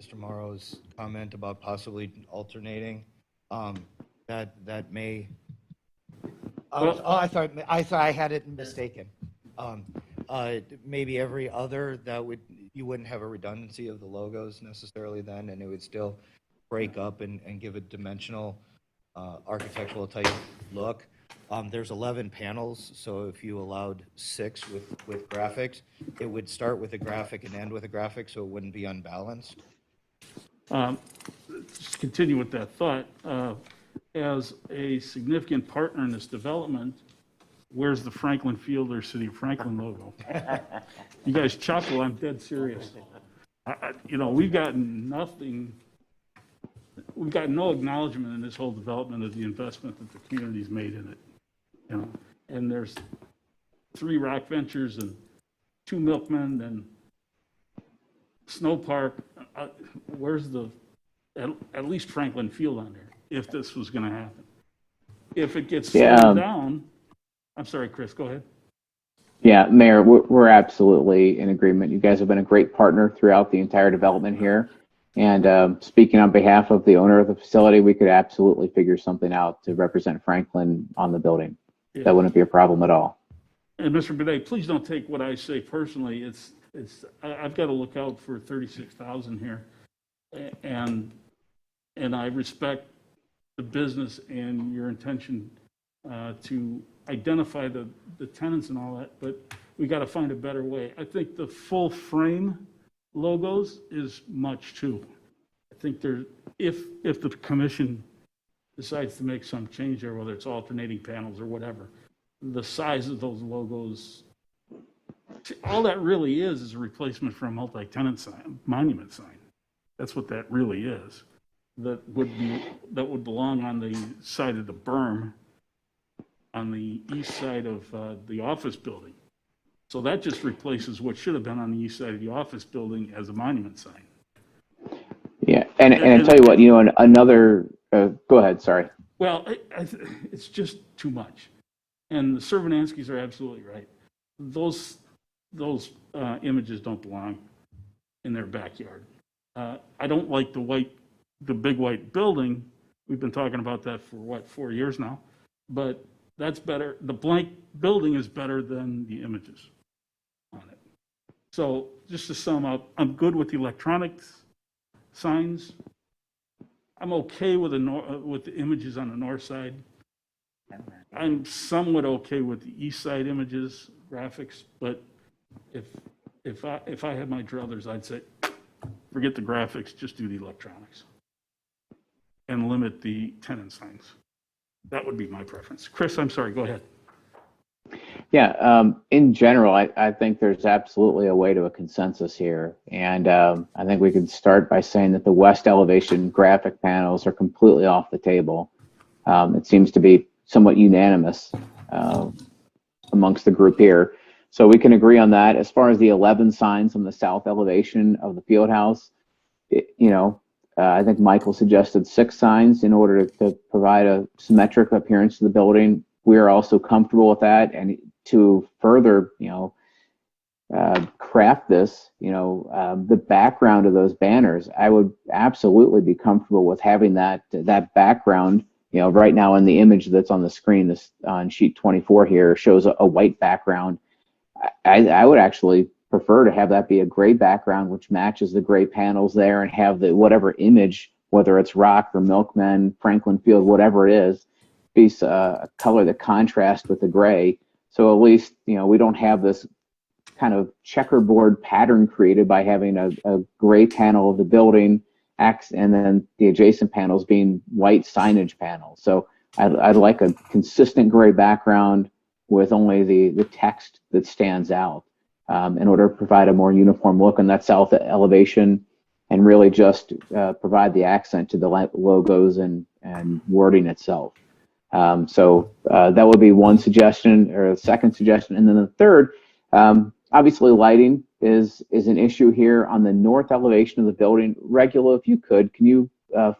Mr. Morrow's comment about possibly alternating. That may. I thought I had it mistaken. Maybe every other, you wouldn't have a redundancy of the logos necessarily then, and it would still break up and give a dimensional architectural type look. There's 11 panels, so if you allowed 6 with graphics, it would start with a graphic and end with a graphic, so it wouldn't be unbalanced. Just continue with that thought. As a significant partner in this development, where's the Franklin Field or City of Franklin logo? You guys chuckle, I'm dead serious. We've gotten nothing. We've got no acknowledgement in this whole development of the investment that the community's made in it. And there's 3 Rock Ventures and 2 Milkmen and Snow Park. Where's at least Franklin Field on there, if this was going to happen? If it gets slowed down, I'm sorry, Chris, go ahead. Yeah, Mayor, we're absolutely in agreement. You guys have been a great partner throughout the entire development here. And speaking on behalf of the owner of the facility, we could absolutely figure something out to represent Franklin on the building. Yeah. That wouldn't be a problem at all. And Mr. Bidet, please don't take what I say personally. I've got to look out for 36,000 here. And I respect the business and your intention to identify the tenants and all that, but we got to find a better way. I think the full frame logos is much too. I think if the commission decides to make some change there, whether it's alternating panels or whatever, the size of those logos, all that really is a replacement for a multi-tenant sign, monument sign. That's what that really is. That would belong on the side of the berm on the east side of the office building. So that just replaces what should have been on the east side of the office building as a monument sign. Yeah, And I tell you what, another, go ahead, sorry. Well, it's just too much. And the Servananskis are absolutely right. Those images don't belong in their backyard. I don't like the big white building. We've been talking about that for 4 years now, but that's better. The blank building is better than the images on it. So just to sum up, I'm good with the electronic signs. I'm okay with the images on the north side. I'm somewhat okay with the east side images, graphics, but if I had my druthers, I'd say, forget the graphics, just do the electronics. And limit the tenant signs. That would be my preference. Chris, I'm sorry, go ahead. Yeah, in general, I think there's absolutely a way to a consensus here. And I think we could start by saying that the west elevation graphic panels are completely off the table. It seems to be somewhat unanimous amongst the group here. So we can agree on that. As far as the 11 signs on the south elevation of the field house, I think Michael suggested 6 signs in order to provide a symmetric appearance to the building. We are also comfortable with that. And to further, craft this, the background of those banners, I would absolutely be comfortable with having that background. Right now in the image that's on the screen, this on sheet 24 here shows a white background. I would actually prefer to have that be a gray background, which matches the gray panels there, and have the whatever image, whether it's rock or milkmen, Franklin Field, whatever it is, be a color that contrasts with the gray. So at least, we don't have this kind of checkerboard pattern created by having a gray panel of the building and then the adjacent panels being white signage panels. So I'd like a consistent gray background with only the text that stands out in order to provide a more uniform look on that south elevation and really just provide the accent to the logos and wording itself. So that would be one suggestion, or a second suggestion. And then the third, obviously lighting is an issue here on the north elevation of the building. Regula, if you could, can you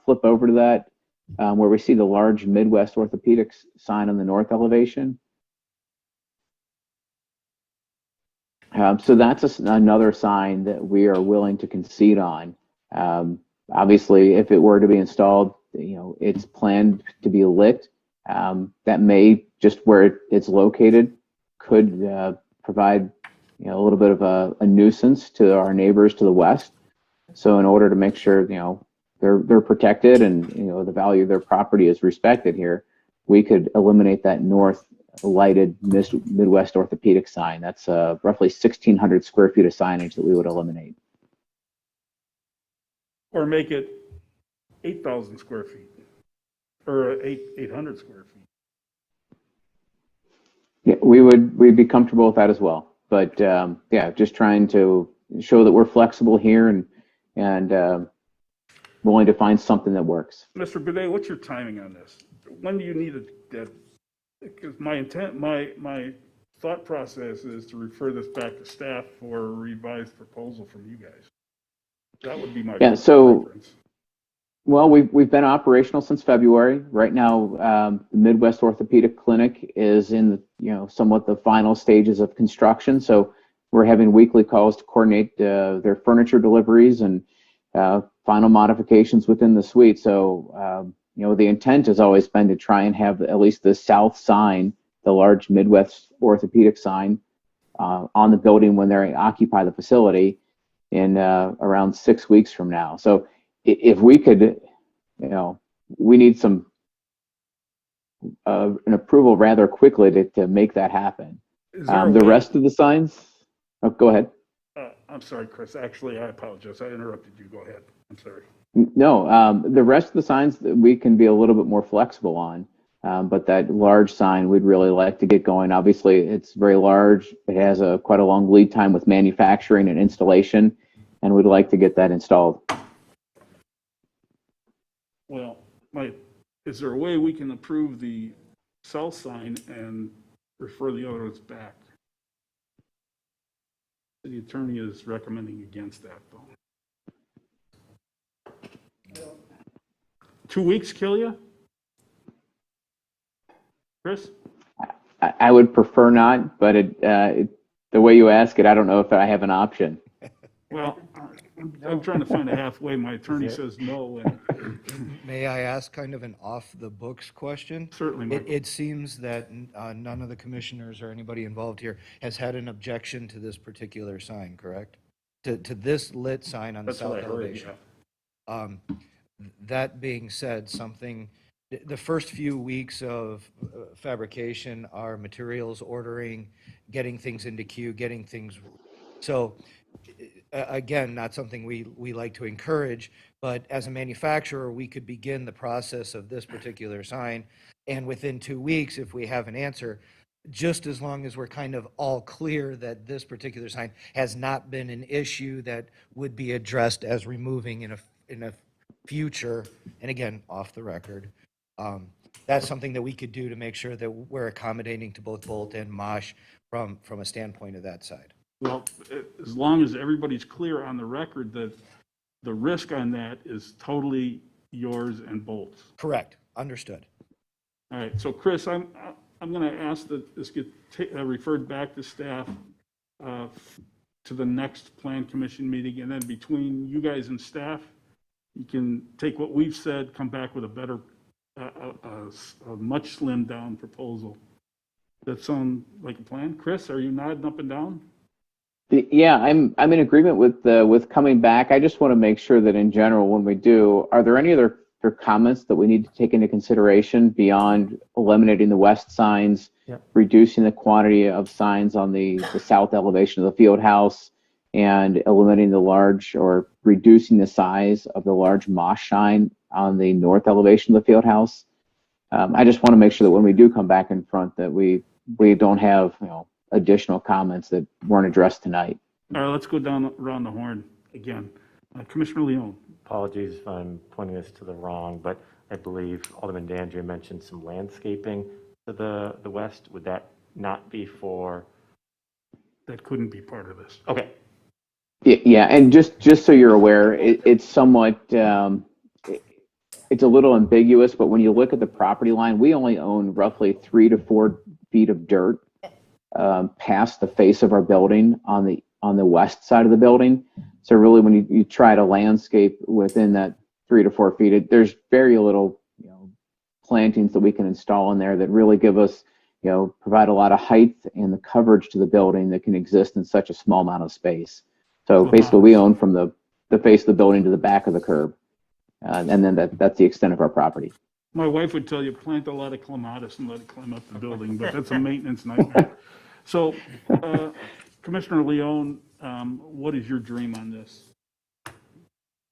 flip over to that where we see the large Midwest Orthopedics sign on the north elevation? So that's another sign that we are willing to concede on. Obviously, if it were to be installed, it's planned to be lit. That may, just where it's located, could provide a little bit of a nuisance to our neighbors to the west. So in order to make sure they're protected and the value of their property is respected here, we could eliminate that north lighted Midwest Orthopedic sign. That's roughly 1,600 square feet of signage that we would eliminate. Or make it 8,000 square feet, or 800 square feet. Yeah, we'd be comfortable with that as well. But yeah, just trying to show that we're flexible here and willing to find something that works. Mr. Bidet, what's your timing on this? When do you need it? Because my thought process is to refer this back to staff for a revised proposal from you guys. That would be my preference. Well, we've been operational since February. Right now, the Midwest Orthopedic Clinic is in somewhat the final stages of construction. So we're having weekly calls to coordinate their furniture deliveries and final modifications within the suite. So the intent has always been to try and have at least the south sign, the large Midwest Orthopedic sign, on the building when they occupy the facility in around 6 weeks from now. So if we could, we need some an approval rather quickly to make that happen. The rest of the signs, go ahead. I'm sorry, Chris. Actually, I apologize. I interrupted you. Go ahead. I'm sorry. No, the rest of the signs we can be a little bit more flexible on, but that large sign we'd really like to get going. Obviously, it's very large. It has quite a long lead time with manufacturing and installation, and we'd like to get that installed. Well, is there a way we can approve the south sign and refer the other ones back? The attorney is recommending against that, though. 2 weeks kill you? Chris? I would prefer not, but the way you ask it, I don't know if I have an option. Well, I'm trying to find a halfway. My attorney says no, and May I ask kind of an off-the-books question? certainly, Michael. It seems that none of the commissioners or anybody involved here has had an objection to this particular sign, correct? To this lit sign on the That's what south I heard, elevation. yeah. That being said, the first few weeks of fabrication are materials ordering, getting things into queue, getting things. So again, not something we like to encourage, but as a manufacturer, we could begin the process of this particular sign. And within 2 weeks, if we have an answer, just as long as we're kind of all clear that this particular sign has not been an issue that would be addressed as removing in a future, and again, off the record, that's something that we could do to make sure that we're accommodating to both Bolt and Mosh from a standpoint of that side. Well, as long as everybody's clear on the record that the risk on that is totally yours and Bolt's. Correct. Understood. All right, so Chris, I'm going to ask that this get referred back to staff to the next Plan Commission meeting, and then between you guys and staff, you can take what we've said, come back with a better, a much slimmed down proposal. That sound like a plan? Chris, are you nodding up and down? Yeah, I'm in agreement with coming back. I just want to make sure that in general, when we do, are there any other comments that we need to take into consideration beyond eliminating the west signs, reducing the quantity of signs on the south elevation of the field house, and eliminating the large or reducing the size of the large mosh sign on the north elevation of the field house? I just want to make sure that when we do come back in front, that we don't have additional comments that weren't addressed tonight. All right, let's go down around the horn again. Commissioner Leone. Apologies if I'm pointing this to the wrong, but I believe Alderman Dandria mentioned some landscaping to the west. Would that not be for? That couldn't be part of this. Okay. Yeah, and just so you're aware, it's somewhat, it's a little ambiguous, but when you look at the property line, we only own roughly 3 to 4 feet of dirt past the face of our building on the west side of the building. So really, when you try to landscape within that 3 to 4 feet, there's very little plantings that we can install in there that really give us, provide a lot of height and the coverage to the building that can exist in such a small amount of space. So basically, we own from the face of the building to the back of the curb, and then that's the extent of our property. My wife would tell you, plant a lot of clematis and let it climb up the building, but that's a maintenance nightmare. So, Commissioner Leone, what is your dream on this?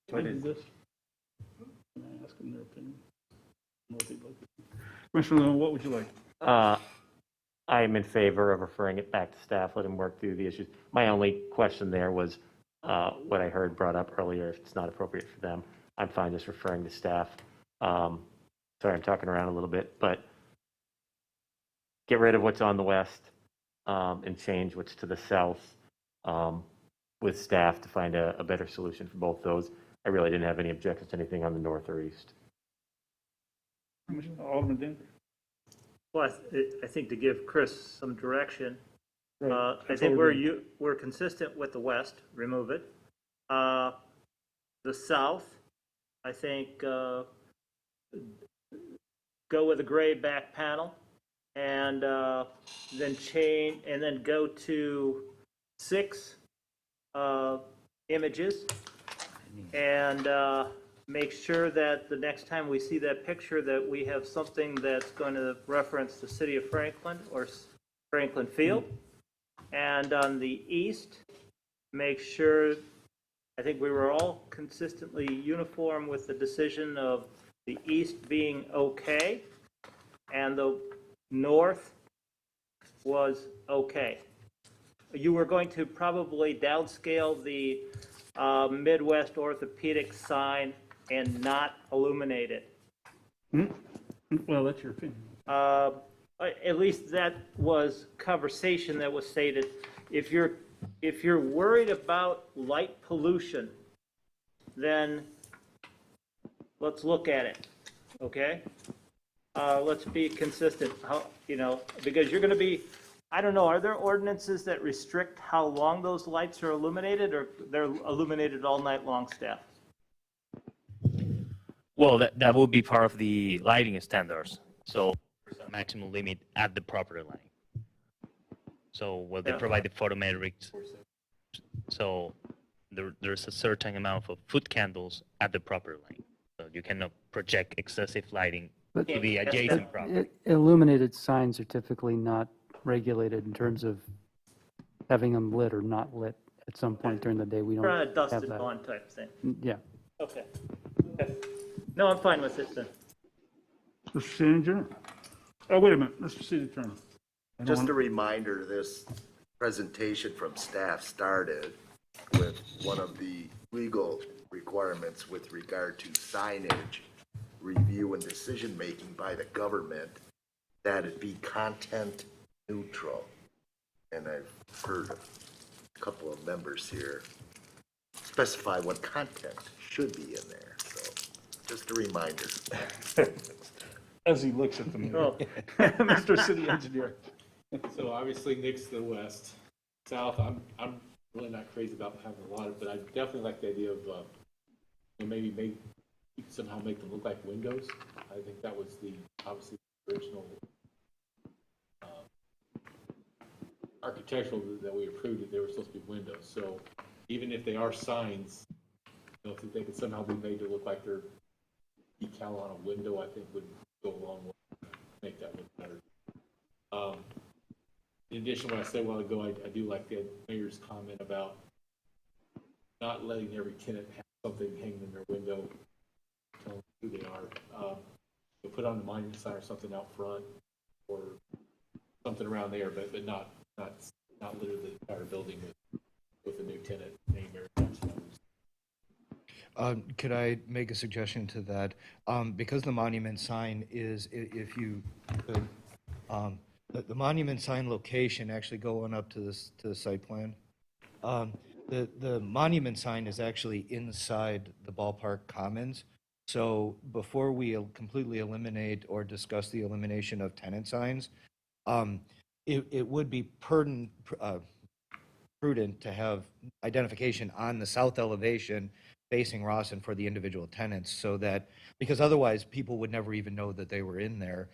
Can I do this? Can I ask them their opinion? What they'd like to do? Commissioner Leone, what would you like? I'm in favor of referring it back to staff, let them work through the issues. My only question there was what I heard brought up earlier, if it's not appropriate for them, I'm fine just referring to staff. Sorry, I'm talking around a little bit, but get rid of what's on the west and change what's to the south with staff to find a better solution for both those. I really didn't have any objections to anything on the north or east. Alderman Dent? Well, I think to give Chris some direction, Right. I think we're consistent with the west, remove it. The south, I think go with a gray back panel and then change and then go to 6 images and make sure that the next time we see that picture that we have something that's going to reference the city of Franklin or Franklin Field. And on the east, make sure, I think we were all consistently uniform with the decision of the east being okay and the north was okay. You were going to probably downscale the Midwest orthopedic sign and not illuminate it. Well, that's your opinion. At least that was conversation that was stated. If you're worried about light pollution, then let's look at it. okay? Let's be consistent, because you're gonna be, I don't know, are there ordinances that restrict how long those lights are illuminated, or they're illuminated all night long, staff? Well, that will be part of the lighting standards. So there's a maximum limit at the property line. So they provide the photometrics. So there's a certain amount of foot candles at the property line. So you cannot project excessive lighting But to the adjacent property. Illuminated signs are typically not regulated in terms of having them lit or not lit at some point during the day. We don't Or a dusk have and that. dawn type thing? Yeah. Okay. No, I'm fine with it then. Mr. City Engineer? Oh, wait a minute, Mr. City Attorney. Just a reminder, this presentation from staff started with one of the legal requirements with regard to signage, review and decision-making by the government, that it be content neutral. And I've heard a couple of members here specify what content should be in there, so just a reminder. As he looks at the mirror. Mr. City Engineer. So obviously Nick's the west. South, I'm really not crazy about having a lot of, but I definitely like the idea of maybe somehow make them look like windows. I think that was obviously the original architectural that we approved, that they were supposed to be windows. So even if they are signs, if they could somehow be made to look like they're decal on a window, I think would go a long way to make that look better. In addition, what I said a while ago, I do like the mayor's comment about not letting every tenant have something hanging in their window, telling who they are. You'll put on the monument sign or something out front, or something around there, but not literally the entire building with a new tenant name or Could I make a suggestion to that? Because the monument sign is, if you could, the monument sign location, actually going up to the site plan, the monument sign is actually inside the ballpark commons. So before we completely eliminate or discuss the elimination of tenant signs, it would be prudent to have identification on the south elevation facing Rawson for the individual tenants, so that, because otherwise people would never even know that they were in there,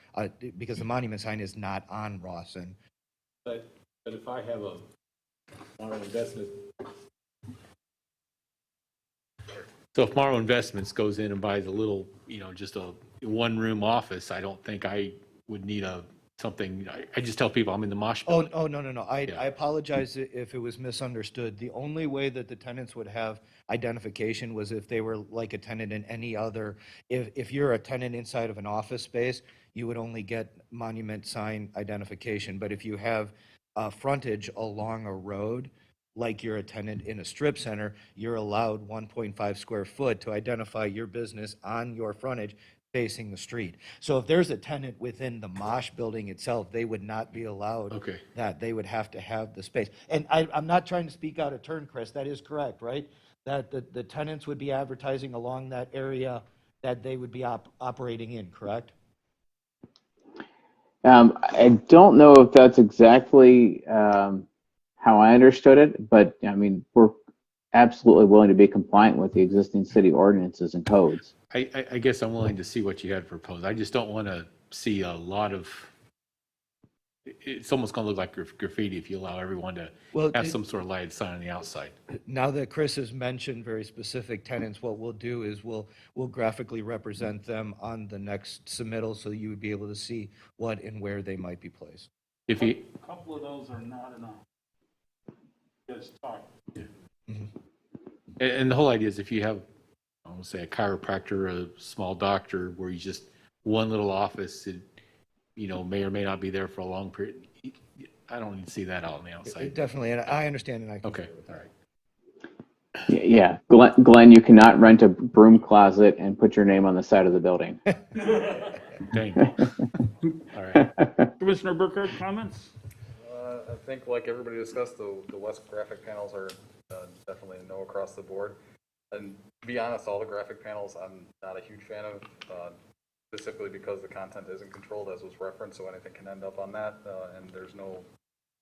because the monument sign is not on Rawson. But if I have a Morrow Investment, so if Morrow Investments goes in and buys a little, just a one-room office, I don't think I would need something. I just tell people I'm in the mosh pit. Oh, no. I apologize if it was misunderstood. The only way that the tenants would have identification was if they were like a tenant in any other. If you're a tenant inside of an office space, you would only get monument sign identification. But if you have frontage along a road, like you're a tenant in a strip center, you're allowed 1.5 square foot to identify your business on your frontage facing the street. So if there's a tenant within the Mosh building itself, they would not be allowed that. They would have to have the space. And I'm not trying to speak out of turn, Chris. That is correct, right? That the tenants would be advertising along that area that they would be operating in, correct? I don't know if that's exactly how I understood it, but I mean, we're absolutely willing to be compliant with the existing city ordinances and codes. I guess I'm willing to see what you had proposed. I just don't want to see a lot of, it's almost going to look like graffiti if you allow everyone to have some sort of lighted sign on the outside. Now that Chris has mentioned very specific tenants, what we'll do is we'll graphically represent them on the next submittal, so you would be able to see what and where they might be placed. A couple of those are not enough. Just talk. And the whole idea is if you have, I want to say, a chiropractor, a small doctor, where you just one little office, it, may or may not be there for a long period. I don't need to see that out on the outside. Definitely, and I understand, and I can. Okay, all right. Yeah, Glenn, you cannot rent a broom closet and put your name on the side of the building. Dang. All right. Commissioner Burkhardt, comments? I think, like everybody discussed, the west graphic panels are definitely a no across the board. And to be honest, all the graphic panels I'm not a huge fan of. specifically because the content isn't controlled as was referenced, so anything can end up on that, and there's no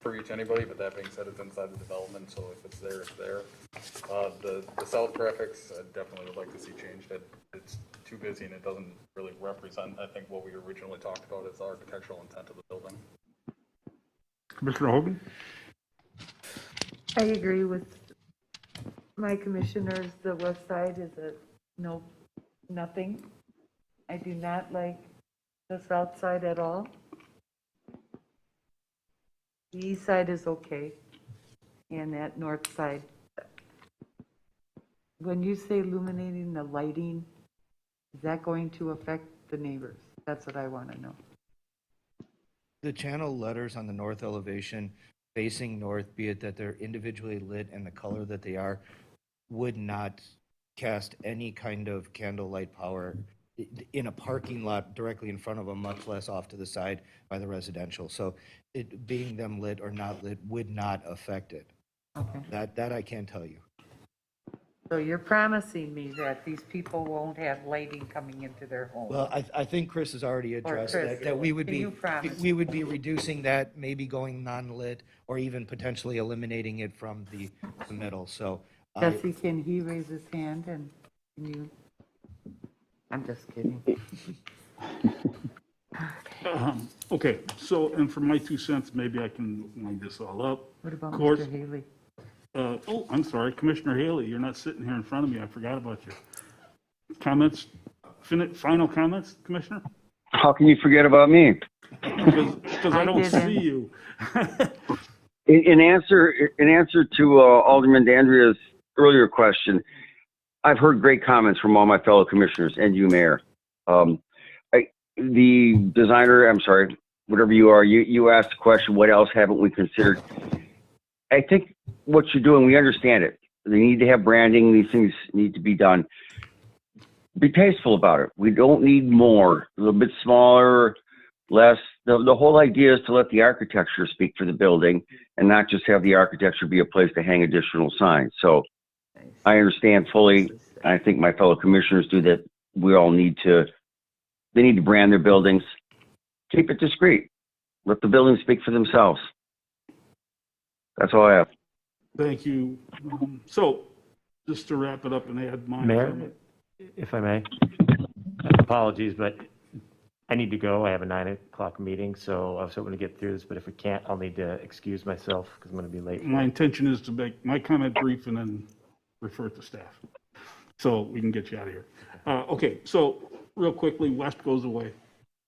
preview to anybody, but that being said, it's inside the development, so if it's there, it's there. The south graphics, I definitely would like to see changed. It's too busy and it doesn't really represent, I think, what we originally talked about as the architectural intent of the building. Commissioner Hogan? I agree with my commissioners. The west side is nothing. I do not like the south side at all. The east side is okay, and that north side. When you say illuminating the lighting, is that going to affect the neighbors? That's what I want to know. The channel letters on the north elevation facing north, be it that they're individually lit and the color that they are, would not cast any kind of candlelight power in a parking lot directly in front of them, much less off to the side by the residential. So it being them lit or not lit would not affect it. Okay. That I can tell you. So you're promising me that these people won't have lighting coming into their home? Well, I think Chris has already addressed Chris, that we would can be, you promise? we would be reducing that, maybe going non-lit or even potentially eliminating it from the middle. So Jesse, can he raise his hand and can you? I'm just kidding. Okay, so, and for my 2 cents, maybe I can wind this all up. What about Of course, Mr. Haley? Oh, I'm sorry, Commissioner Haley, you're not sitting here in front of me. I forgot about you. Comments, final comments, Commissioner? How can you forget about me? Because I don't didn't. see you. In answer to Alderman D'Andrea's earlier question, I've heard great comments from all my fellow commissioners and you, Mayor. The designer, I'm sorry, whatever you are, you asked the question, what else haven't we considered? I think what you're doing, we understand it. They need to have branding. These things need to be done. Be tasteful about it. We don't need more, a little bit smaller, less. The whole idea is to let the architecture speak for the building and not just have the architecture be a place to hang additional signs. So I understand fully. I think my fellow commissioners do that. We all need to, they need to brand their buildings. Keep it discreet. Let the buildings speak for themselves. That's all I have. Thank you. So, just to wrap it up and add my Mayor, comment. if I may, apologies, but I need to go. I have a 9 o'clock meeting, so I was hoping to get through this, but if we can't, I'll need to excuse myself because I'm going to be late. My intention is to make my comment brief and then refer it to staff. So we can get you out of here. Okay, so real quickly, west goes away.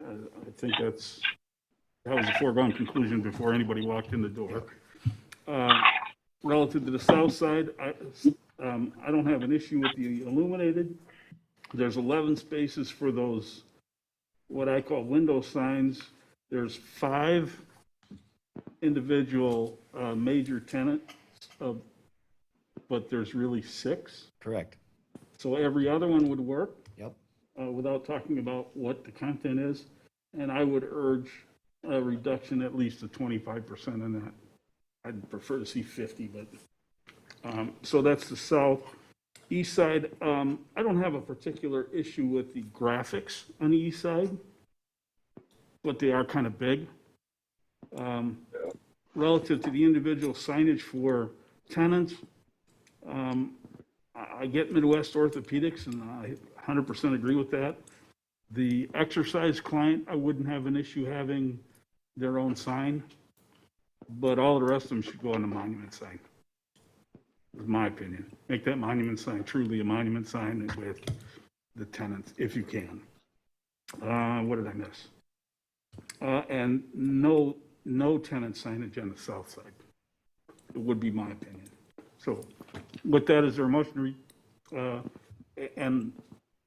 I think that was a foregone conclusion before anybody walked in the door. Relative to the south side, I don't have an issue with the illuminated. There's 11 spaces for those, what I call window signs. There's 5 individual major tenants, but there's really 6. Correct. So every other one would work. Yep. Without talking about what the content is. And I would urge a reduction at least of 25% in that. I'd prefer to see 50, but, so that's the south. East side, I don't have a particular issue with the graphics on the east side, but they are kind of big. Relative to the individual signage for tenants, I get Midwest Orthopedics, and I 100% agree with that. The exercise client, I wouldn't have an issue having their own sign, but all the rest of them should go on the monument sign, is my opinion. Make that monument sign truly a monument sign with the tenants, if you can. What did I miss? And no tenant signage on the south side. It would be my opinion. So with that, is there a motion and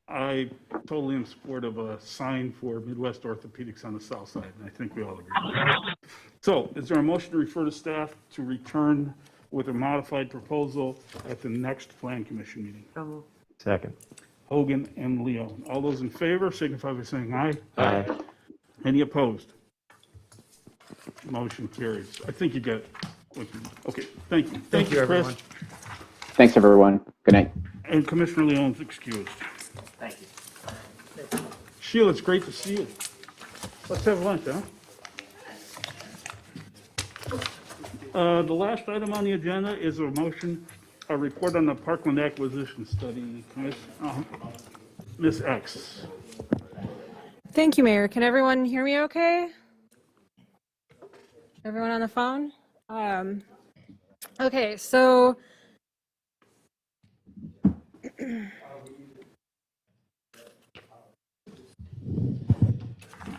I totally am in support of a sign for Midwest Orthopedics on the south side, and I think we all agree with that. So is there a motion to refer to staff to return with a modified proposal at the next Plan Commission meeting? Second. Hogan and Leon. All those in favor signify by saying aye. Aye. Any opposed? Motion carries. I think you got it. Okay, thank you. Thank you, Chris. everyone. Thanks, everyone. Good night. And Commissioner Leon's excused. Thank you. Sheila, it's great to see you. Let's have lunch, huh? The last item on the agenda is a report on the Parkland acquisition study. Ms. X. Thank you, Mayor. Can everyone hear me okay? Everyone on the phone? Okay, so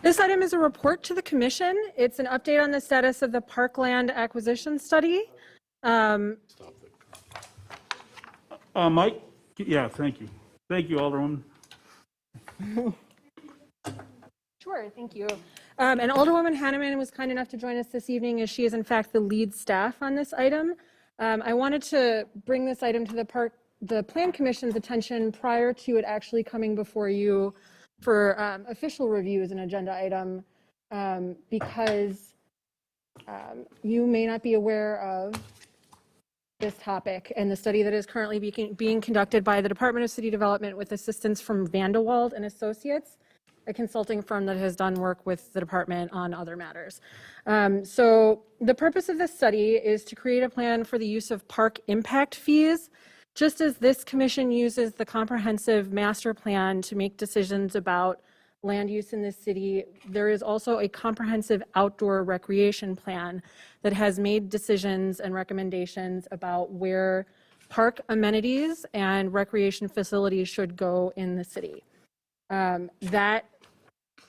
this item is a report to the commission. It's an update on the status of the Parkland acquisition study. Mike? Yeah, thank you. Thank you, Alderman. Sure, thank you. And Alderwoman Hanneman was kind enough to join us this evening as she is in fact the lead staff on this item. I wanted to bring this item to the Plan Commission's attention prior to it actually coming before you for official review as an agenda item because you may not be aware of this topic and the study that is currently being conducted by the Department of City Development with assistance from Vandewald and Associates, a consulting firm that has done work with the department on other matters. So the purpose of this study is to create a plan for the use of park impact fees, just as this commission uses the comprehensive master plan to make decisions about land use in this city. There is also a comprehensive outdoor recreation plan that has made decisions and recommendations about where park amenities and recreation facilities should go in the city. That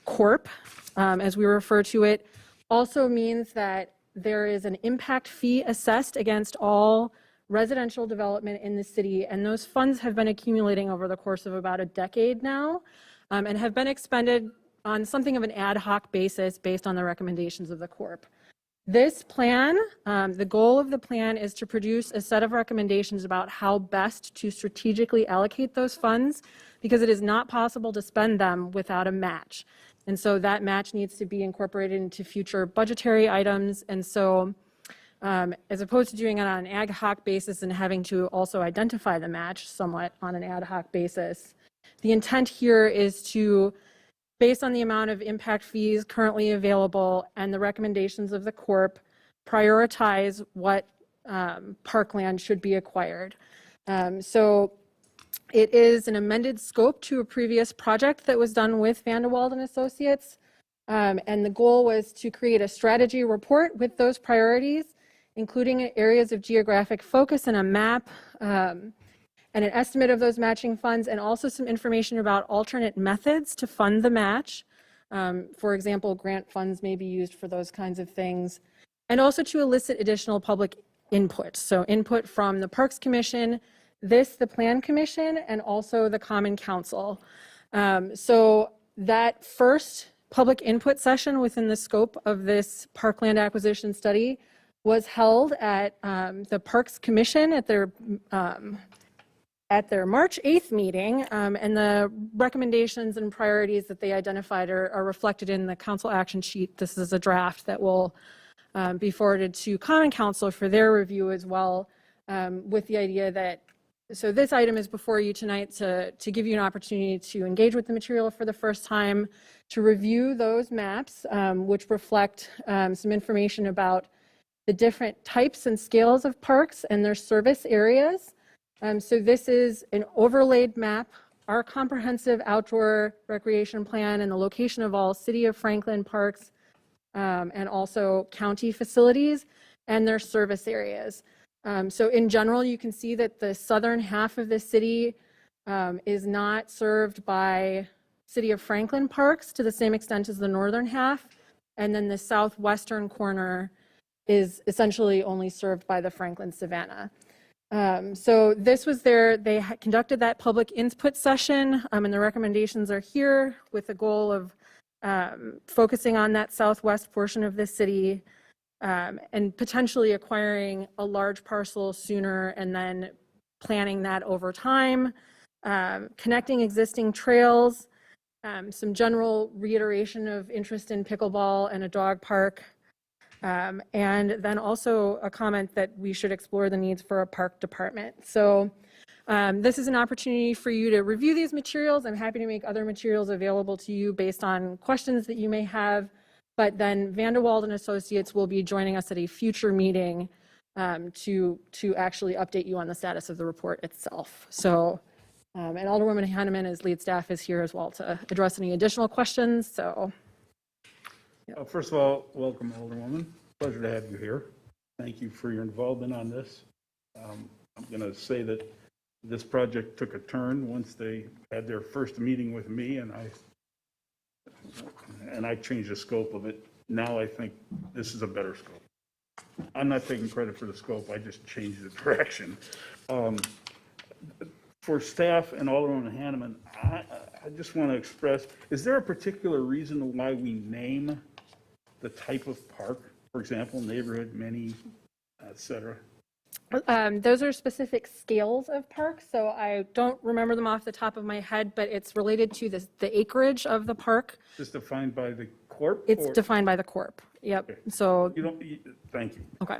corp, as we refer to it, also means that there is an impact fee assessed against all residential development in the city, and those funds have been accumulating over the course of about a decade now, and have been expended on something of an ad hoc basis based on the recommendations of the corp. This plan, the goal of the plan is to produce a set of recommendations about how best to strategically allocate those funds, because it is not possible to spend them without a match. And so that match needs to be incorporated into future budgetary items. And so as opposed to doing it on an ad hoc basis and having to also identify the match somewhat on an ad hoc basis, the intent here is to, based on the amount of impact fees currently available and the recommendations of the corp, prioritize what parkland should be acquired. So it is an amended scope to a previous project that was done with Vandewald and Associates. And the goal was to create a strategy report with those priorities, including areas of geographic focus and a map, and an estimate of those matching funds, and also some information about alternate methods to fund the match. For example, grant funds may be used for those kinds of things, and also to elicit additional public input. So input from the Parks Commission, the Plan Commission, and also the Common Council. So that first public input session within the scope of this Parkland acquisition study was held at the Parks Commission at their March 8th meeting, and the recommendations and priorities that they identified are reflected in the council action sheet. This is a draft that will be forwarded to Common Council for their review as well, with the idea that, so this item is before you tonight to give you an opportunity to engage with the material for the first time, to review those maps, which reflect some information about the different types and scales of parks and their service areas. So this is an overlaid map, our comprehensive outdoor recreation plan, and the location of all City of Franklin parks, and also county facilities and their service areas. So in general, you can see that the southern half of the city is not served by City of Franklin parks to the same extent as the northern half. And then the southwestern corner is essentially only served by the Franklin Savannah. So this was they conducted that public input session, and the recommendations are here with the goal of focusing on that southwest portion of the city, and potentially acquiring a large parcel sooner and then planning that over time, connecting existing trails, some general reiteration of interest in pickleball and a dog park, and then also a comment that we should explore the needs for a park department. So This is an opportunity for you to review these materials. I'm happy to make other materials available to you based on questions that you may have. But then Vanderwald and Associates will be joining us at a future meeting to actually update you on the status of the report itself. So, and Alderwoman Hanneman as lead staff is here as well to address any additional questions. So, First of all, welcome, Alderwoman. Pleasure to have you here. Thank you for your involvement on this. I'm going to say that this project took a turn once they had their first meeting with me, and I changed the scope of it. Now I think this is a better scope. I'm not taking credit for the scope. I just changed the direction. For staff and Alderwoman Hanneman, I just want to express, is there a particular reason why we name the type of park? For example, neighborhood, mini, et cetera? those are specific scales of parks, so I don't remember them off the top of my head, but it's related to the acreage of the park. Is this defined by the corp? It's or- defined by the corp. Yep. Okay. So Thank you. okay.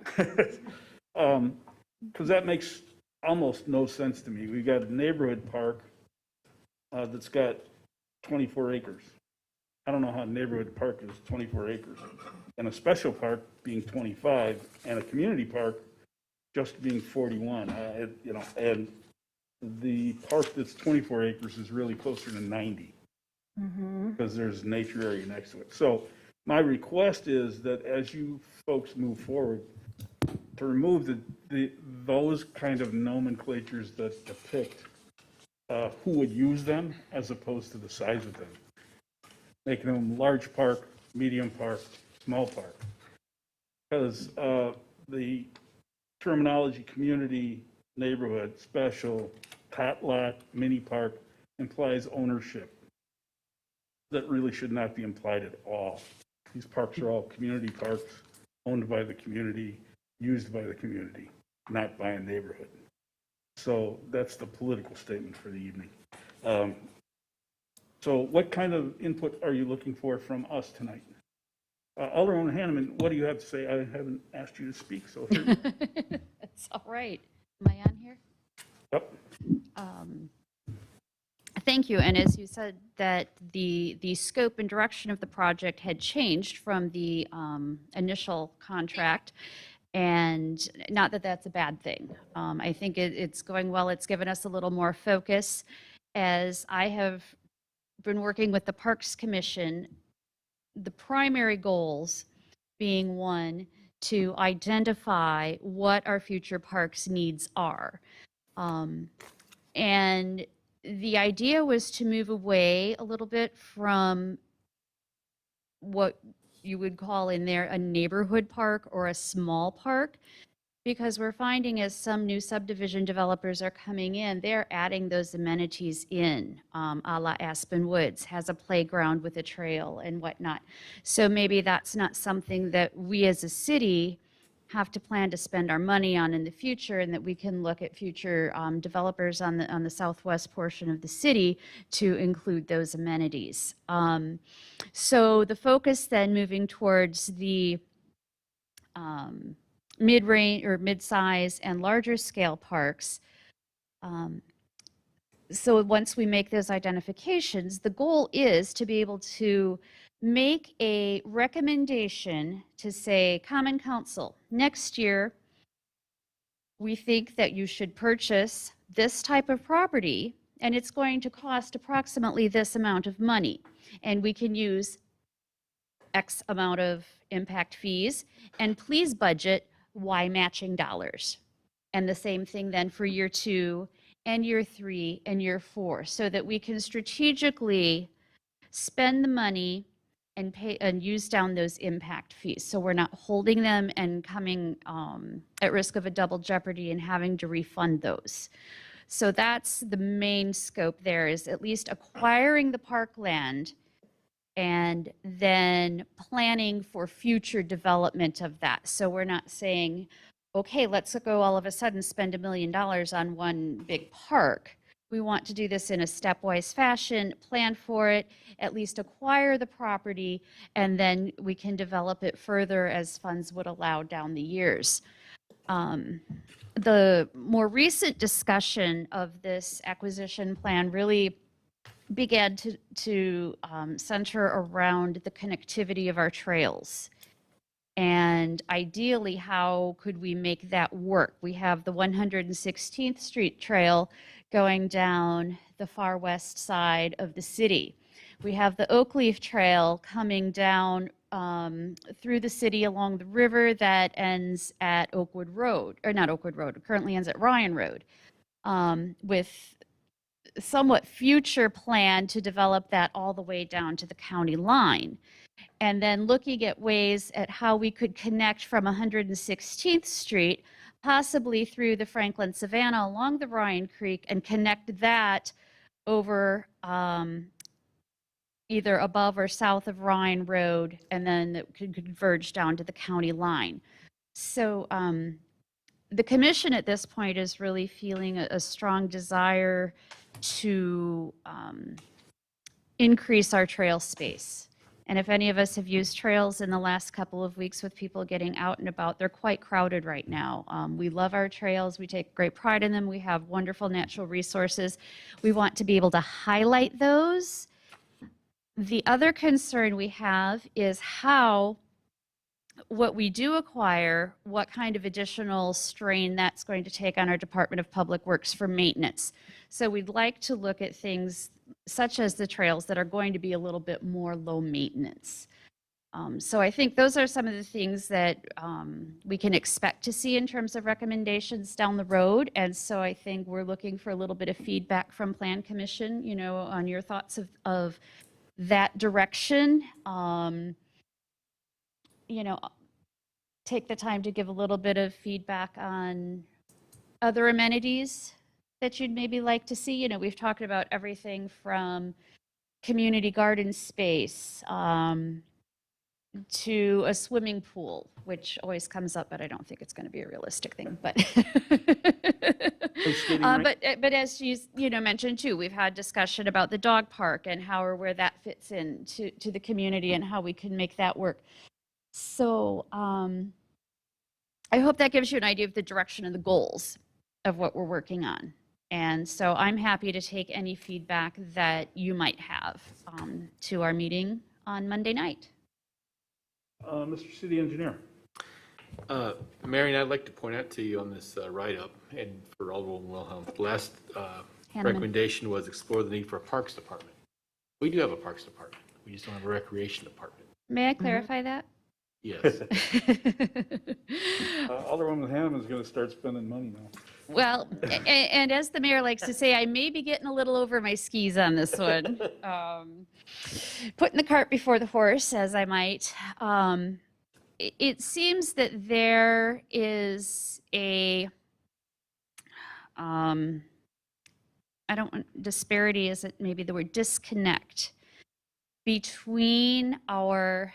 Because that makes almost no sense to me. We've got a neighborhood park that's got 24 acres. I don't know how a neighborhood park is 24 acres. And a special park being 25, and a community park just being 41. And the park that's 24 acres is really closer to 90 because there's nature area next to it. So my request is that as you folks move forward, to remove those kind of nomenclatures that depict who would use them as opposed to the size of them. Making them large park, medium park, small park. Because the terminology community, neighborhood, special, tot lot, mini park implies ownership that really should not be implied at all. These parks are all community parks, owned by the community, used by the community, not by a neighborhood. So that's the political statement for the evening. So what kind of input are you looking for from us tonight? Alderwoman Hanneman, what do you have to say? I haven't asked you to speak, so here. That's all right. Am I on here? Yep. Thank you. And as you said, that the scope and direction of the project had changed from the initial contract, and not that that's a bad thing. I think it's going well. It's given us a little more focus. As I have been working with the Parks Commission, the primary goals being, one, to identify what our future parks needs are. And the idea was to move away a little bit from what you would call in there a neighborhood park or a small park, because we're finding as some new subdivision developers are coming in, they're adding those amenities in, a la Aspen Woods has a playground with a trail and whatnot. So maybe that's not something that we as a city have to plan to spend our money on in the future, and that we can look at future developers on the southwest portion of the city to include those amenities. So the focus then moving towards the mid-range or mid-size and larger scale parks. So once we make those identifications, the goal is to be able to make a recommendation to say, Common Council, next year, we think that you should purchase this type of property, and it's going to cost approximately this amount of money. And we can use X amount of impact fees, and please budget Y matching dollars. And the same thing then for year 2 and year 3 and year 4, so that we can strategically spend the money and pay and use down those impact fees. So we're not holding them and coming at risk of a double jeopardy and having to refund those. So that's the main scope there, is at least acquiring the parkland and then planning for future development of that. So we're not saying, okay, let's go all of a sudden spend $1 million on one big park. We want to do this in a stepwise fashion, plan for it, at least acquire the property, and then we can develop it further as funds would allow down the years. The more recent discussion of this acquisition plan really began to center around the connectivity of our trails. And ideally, how could we make that work? We have the 116th Street Trail going down the far west side of the city. We have the Oakleaf Trail coming down through the city along the river that ends at Oakwood Road, or not Oakwood Road, it currently ends at Ryan Road, with somewhat future plan to develop that all the way down to the county line. And then looking at ways at how we could connect from 116th Street, possibly through the Franklin Savannah along the Ryan Creek, and connect that over either above or south of Ryan Road, and then it could converge down to the county line. So the commission at this point is really feeling a strong desire to increase our trail space. And if any of us have used trails in the last couple of weeks with people getting out and about, they're quite crowded right now. We love our trails. We take great pride in them. We have wonderful natural resources. We want to be able to highlight those. The other concern we have is how what we do acquire, what kind of additional strain that's going to take on our Department of Public Works for maintenance. So we'd like to look at things such as the trails that are going to be a little bit more low maintenance. So I think those are some of the things that we can expect to see in terms of recommendations down the road. And so I think we're looking for a little bit of feedback from Plan Commission, you know, on your thoughts of that direction. You know, take the time to give a little bit of feedback on other amenities that you'd maybe like to see. You know, we've talked about everything from community garden space to a swimming pool, which always comes up, but I don't think it's going to be a realistic thing. But but as you know mentioned too, we've had discussion about the dog park and how or where that fits in to the community and how we can make that work. So I hope that gives you an idea of the direction and the goals of what we're working on. And so I'm happy to take any feedback that you might have to our meeting on Monday night. Mr. City Engineer. Marion, I'd like to point out to you on this write-up, and for Alderwoman Wilhelm, the last recommendation was explore the need for a Parks Department. We do have a Parks Department. We just don't have a Recreation Department. May I clarify that? Yes. Alderwoman Hanneman is going to start spending money now. Well, and as the mayor likes to say, I may be getting a little over my skis on this one. Putting the cart before the horse, as I might. It seems that there is a, I don't want, disparity isn't maybe the word, disconnect between our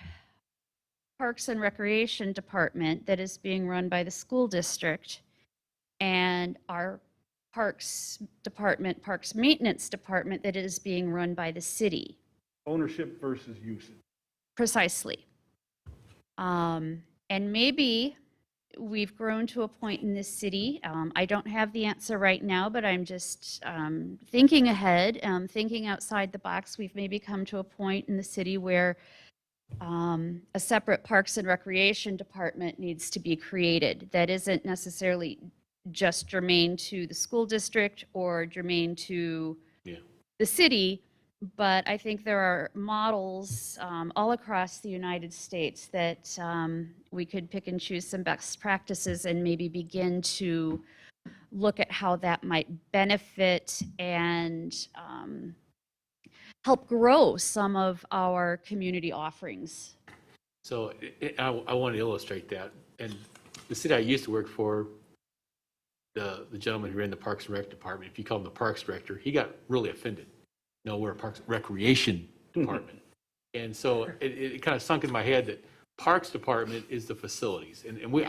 Parks and Recreation Department that is being run by the school district and our Parks Department, Parks Maintenance Department that is being run by the city. Ownership versus usage. Precisely. And maybe we've grown to a point in this city. I don't have the answer right now, but I'm just thinking ahead, thinking outside the box. We've maybe come to a point in the city where a separate Parks and Recreation Department needs to be created that isn't necessarily just germane to the school district or germane to the city, but I think there are models all across the United States that we could pick and choose some best practices and maybe begin to look at how that might benefit and help grow some of our community offerings. So I want to illustrate that. And the city I used to work for, the gentleman who ran the Parks and Rec Department, if you call him the Parks Director, he got really offended. No, we're a Parks Recreation Department. And so it kind of sunk in my head that Parks Department is the facilities. And we,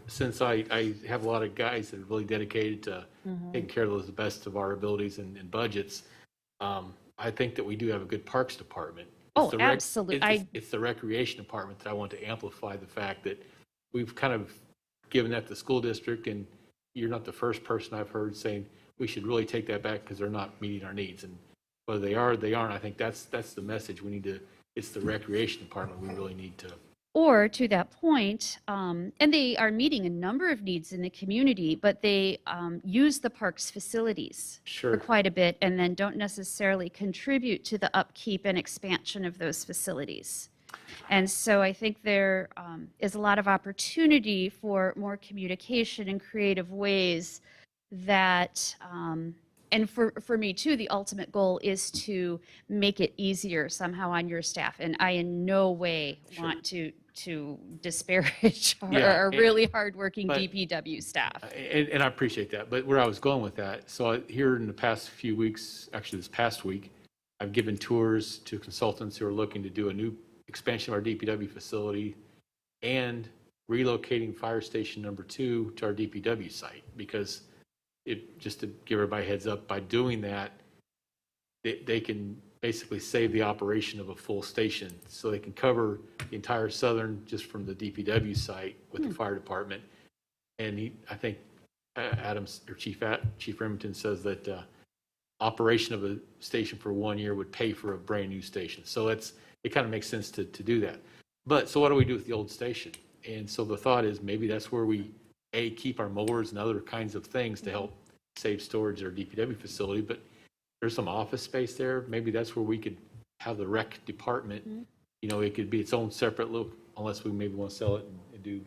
since I have a lot of guys that are really dedicated to taking care of those to the best of our abilities and budgets, I think that we do have a good Parks Department. Absolutely. It's the Recreation Department that I want to amplify the fact that we've kind of given that to the school district, and you're not the first person I've heard saying we should really take that back because they're not meeting our needs. And whether they are, they aren't. I think that's the message we need to. It's the recreation department we really need to. Or to that point, and they are meeting a number of needs in the community, but they use the park's facilities Sure. for quite a bit and then don't necessarily contribute to the upkeep and expansion of those facilities. And so I think there is a lot of opportunity for more communication and creative ways that, and for me too, the ultimate goal is to make it easier somehow on your staff. And I in no way want to disparage our really hardworking but- DPW staff. And I appreciate that, but where I was going with that, so here in the past few weeks, actually this past week, I've given tours to consultants who are looking to do a new expansion of our DPW facility and relocating Fire Station number 2 to our DPW site, because just to give everybody a heads up, by doing that, they can basically save the operation of a full station. So they can cover the entire southern just from the DPW site with the fire department. And I think Adams or Chief Remington says that operation of a station for 1 year would pay for a brand new station. So it kind of makes sense to do that. But so what do we do with the old station? And so the thought is maybe that's where we keep our mowers and other kinds of things to help save storage at our DPW facility. But there's some office space there. Maybe that's where we could have the rec department. You know, it could be its own separate look, unless we maybe want to sell it and do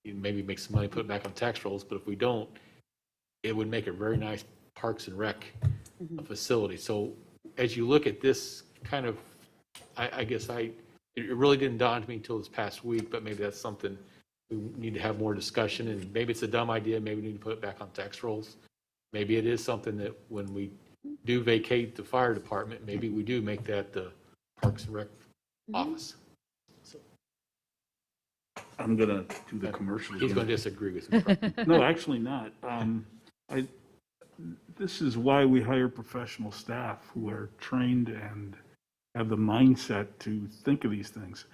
maybe make some money, put it back on tax rolls. But if we don't, it would make a very nice parks and rec facility. So as you look at this kind of, I guess it really didn't dawn to me until this past week, but maybe that's something we need to have more discussion. And maybe it's a dumb idea. Maybe we need to put it back on tax rolls. Maybe it is something that when we do vacate the fire department, maybe we do make that the Parks and Rec office. So, I'm going to do the commercial. he's going to disagree with me. No, actually not. This is why we hire professional staff who are trained and have the mindset to think of these things.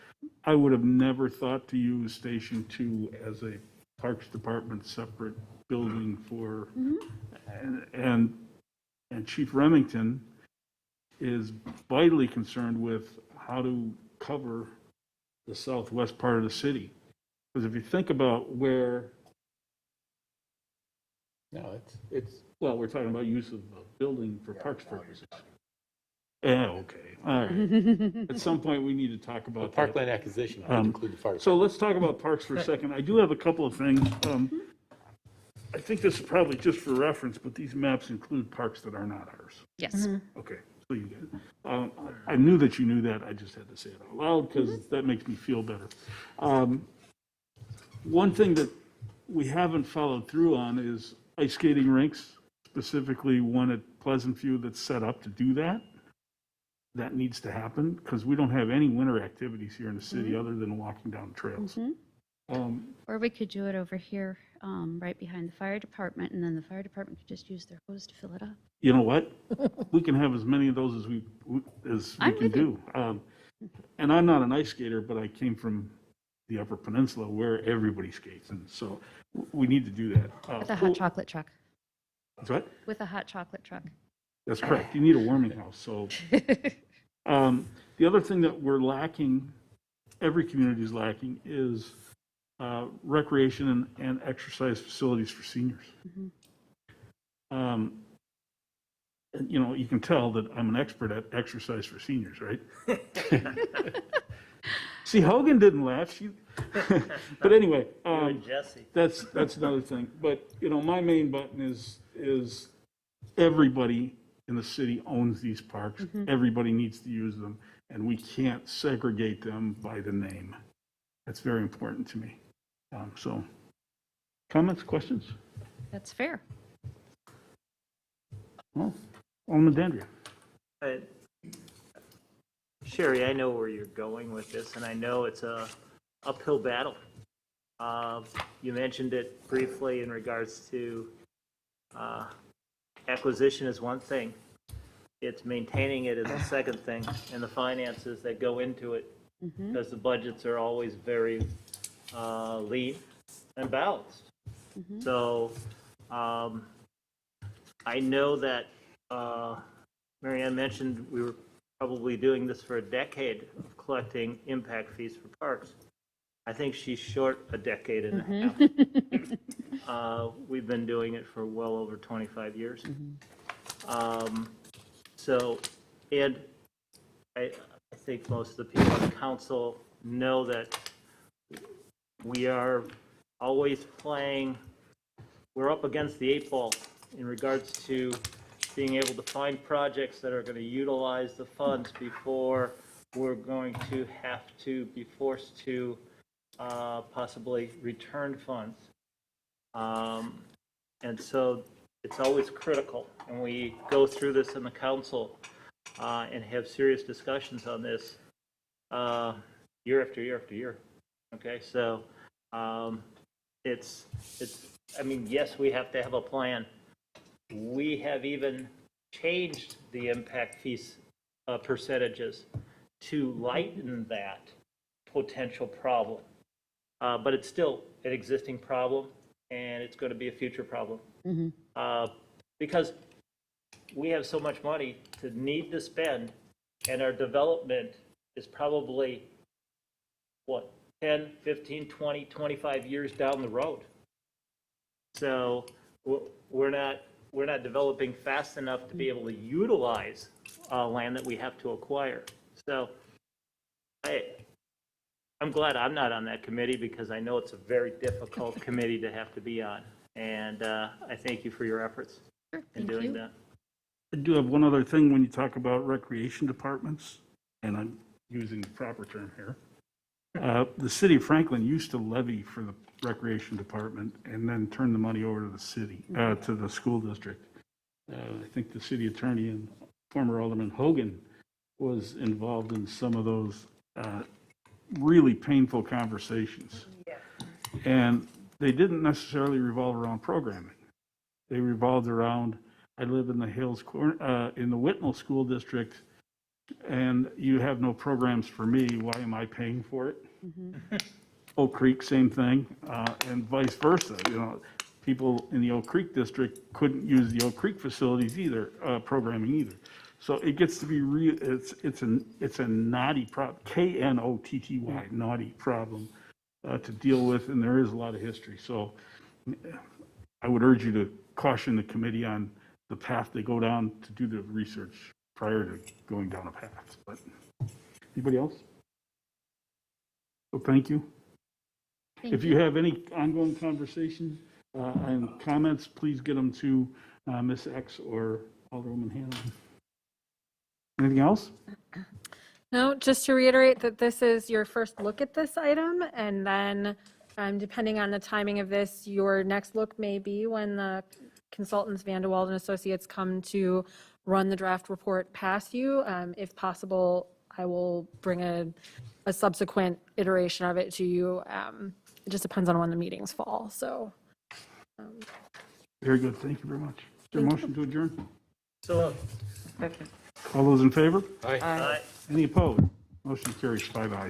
I would have never thought to use Station 2 as a Parks Department separate building for, and Chief Remington is vitally concerned with how to cover the southwest part of the city. Because if you think about where, No, it's well, we're talking about use of a building for parks purposes. Yeah, okay, all right. At some point, we need to talk about that. Parkland acquisition would include the fire. So let's talk about parks for a second. I do have a couple of things. I think this is probably just for reference, but these maps include parks that are not ours. Yes. Okay, so you get it. I knew that you knew that. I just had to say it out loud because that makes me feel better. One thing that we haven't followed through on is ice skating rinks, specifically one at Pleasant View that's set up to do that. That needs to happen because we don't have any winter activities here in the city other than walking down trails. Or we could do it over here, right behind the fire department, and then the fire department could just use their hose to fill it up. You know what? We can have as many of those as we can do. And I'm not an ice skater, but I came from the Upper Peninsula where everybody skates, and so we need to do that. With a hot chocolate truck. That's what? With a hot chocolate truck. That's correct. You need a warming house. So the other thing that we're lacking, every community is lacking, is recreation and exercise facilities for seniors. And, you know, you can tell that I'm an expert at exercise for seniors, right? See, Hogan didn't laugh. But anyway, Jesse. that's another thing. But, you know, my main button is everybody in the city owns these parks. Everybody needs to use them, and we can't segregate them by the name. That's very important to me. So, comments, questions? That's fair. Well, Alderman Dandria. Sherry, I know where you're going with this, and I know it's a uphill battle. You mentioned it briefly in regards to acquisition is one thing. It's maintaining it is the second thing, and the finances that go into it, because the budgets are always very lean. and balanced. So I know that Mary Ann mentioned we were probably doing this for a decade of collecting impact fees for parks. I think she's short a decade and a half. We've been doing it for well over 25 years. So, and I think most of the people on the council know that we are always playing, we're up against the 8 ball in regards to being able to find projects that are going to utilize the funds before we're going to have to be forced to possibly return funds. And so it's always critical, and we go through this in the council and have serious discussions on this year after year after year. Okay, so it's, I mean, yes, we have to have a plan. We have even changed the impact fees percentages to lighten that potential problem. But it's still an existing problem, and it's going to be a future problem. Because we have so much money to need to spend, and our development is probably, what, 10, 15, 20, 25 years down the road. So we're not developing fast enough to be able to utilize land that we have to acquire. So I'm glad I'm not on that committee, because I know it's a very difficult committee to have to be on. And I thank you for your efforts in doing that. I do have one other thing when you talk about recreation departments, and I'm using the proper term here. The city of Franklin used to levy for the recreation department and then turn the money over to the city, to the school district. I think the city attorney and former Alderman Hogan was involved in some of those really painful conversations. And they didn't necessarily revolve around programming. They revolved around, I live in the Hills, in the Whitnell School District, and you have no programs for me. Why am I paying for it? Oak Creek, same thing, and vice versa. You know, people in the Oak Creek district couldn't use the Oak Creek facilities either, programming either. So it gets to be real. It's a knotty problem, Knotty, knotty problem to deal with, and there is a lot of history. So I would urge you to caution the committee on the path they go down to do the research prior to going down a path. But anybody else? So thank you. If you have any ongoing conversation and comments, please get them to Ms. X or Alderwoman Hanneman. Anything else? No, just to reiterate that this is your first look at this item, and then depending on the timing of this, your next look may be when the consultants Van de Wald and Associates come to run the draft report past you. If possible, I will bring a subsequent iteration of it to you. It just depends on when the meetings fall. So, Very good. Thank you very much. Is there a motion to adjourn? So, All those in favor? Aye. Any opposed? Motion carries 5 ayes.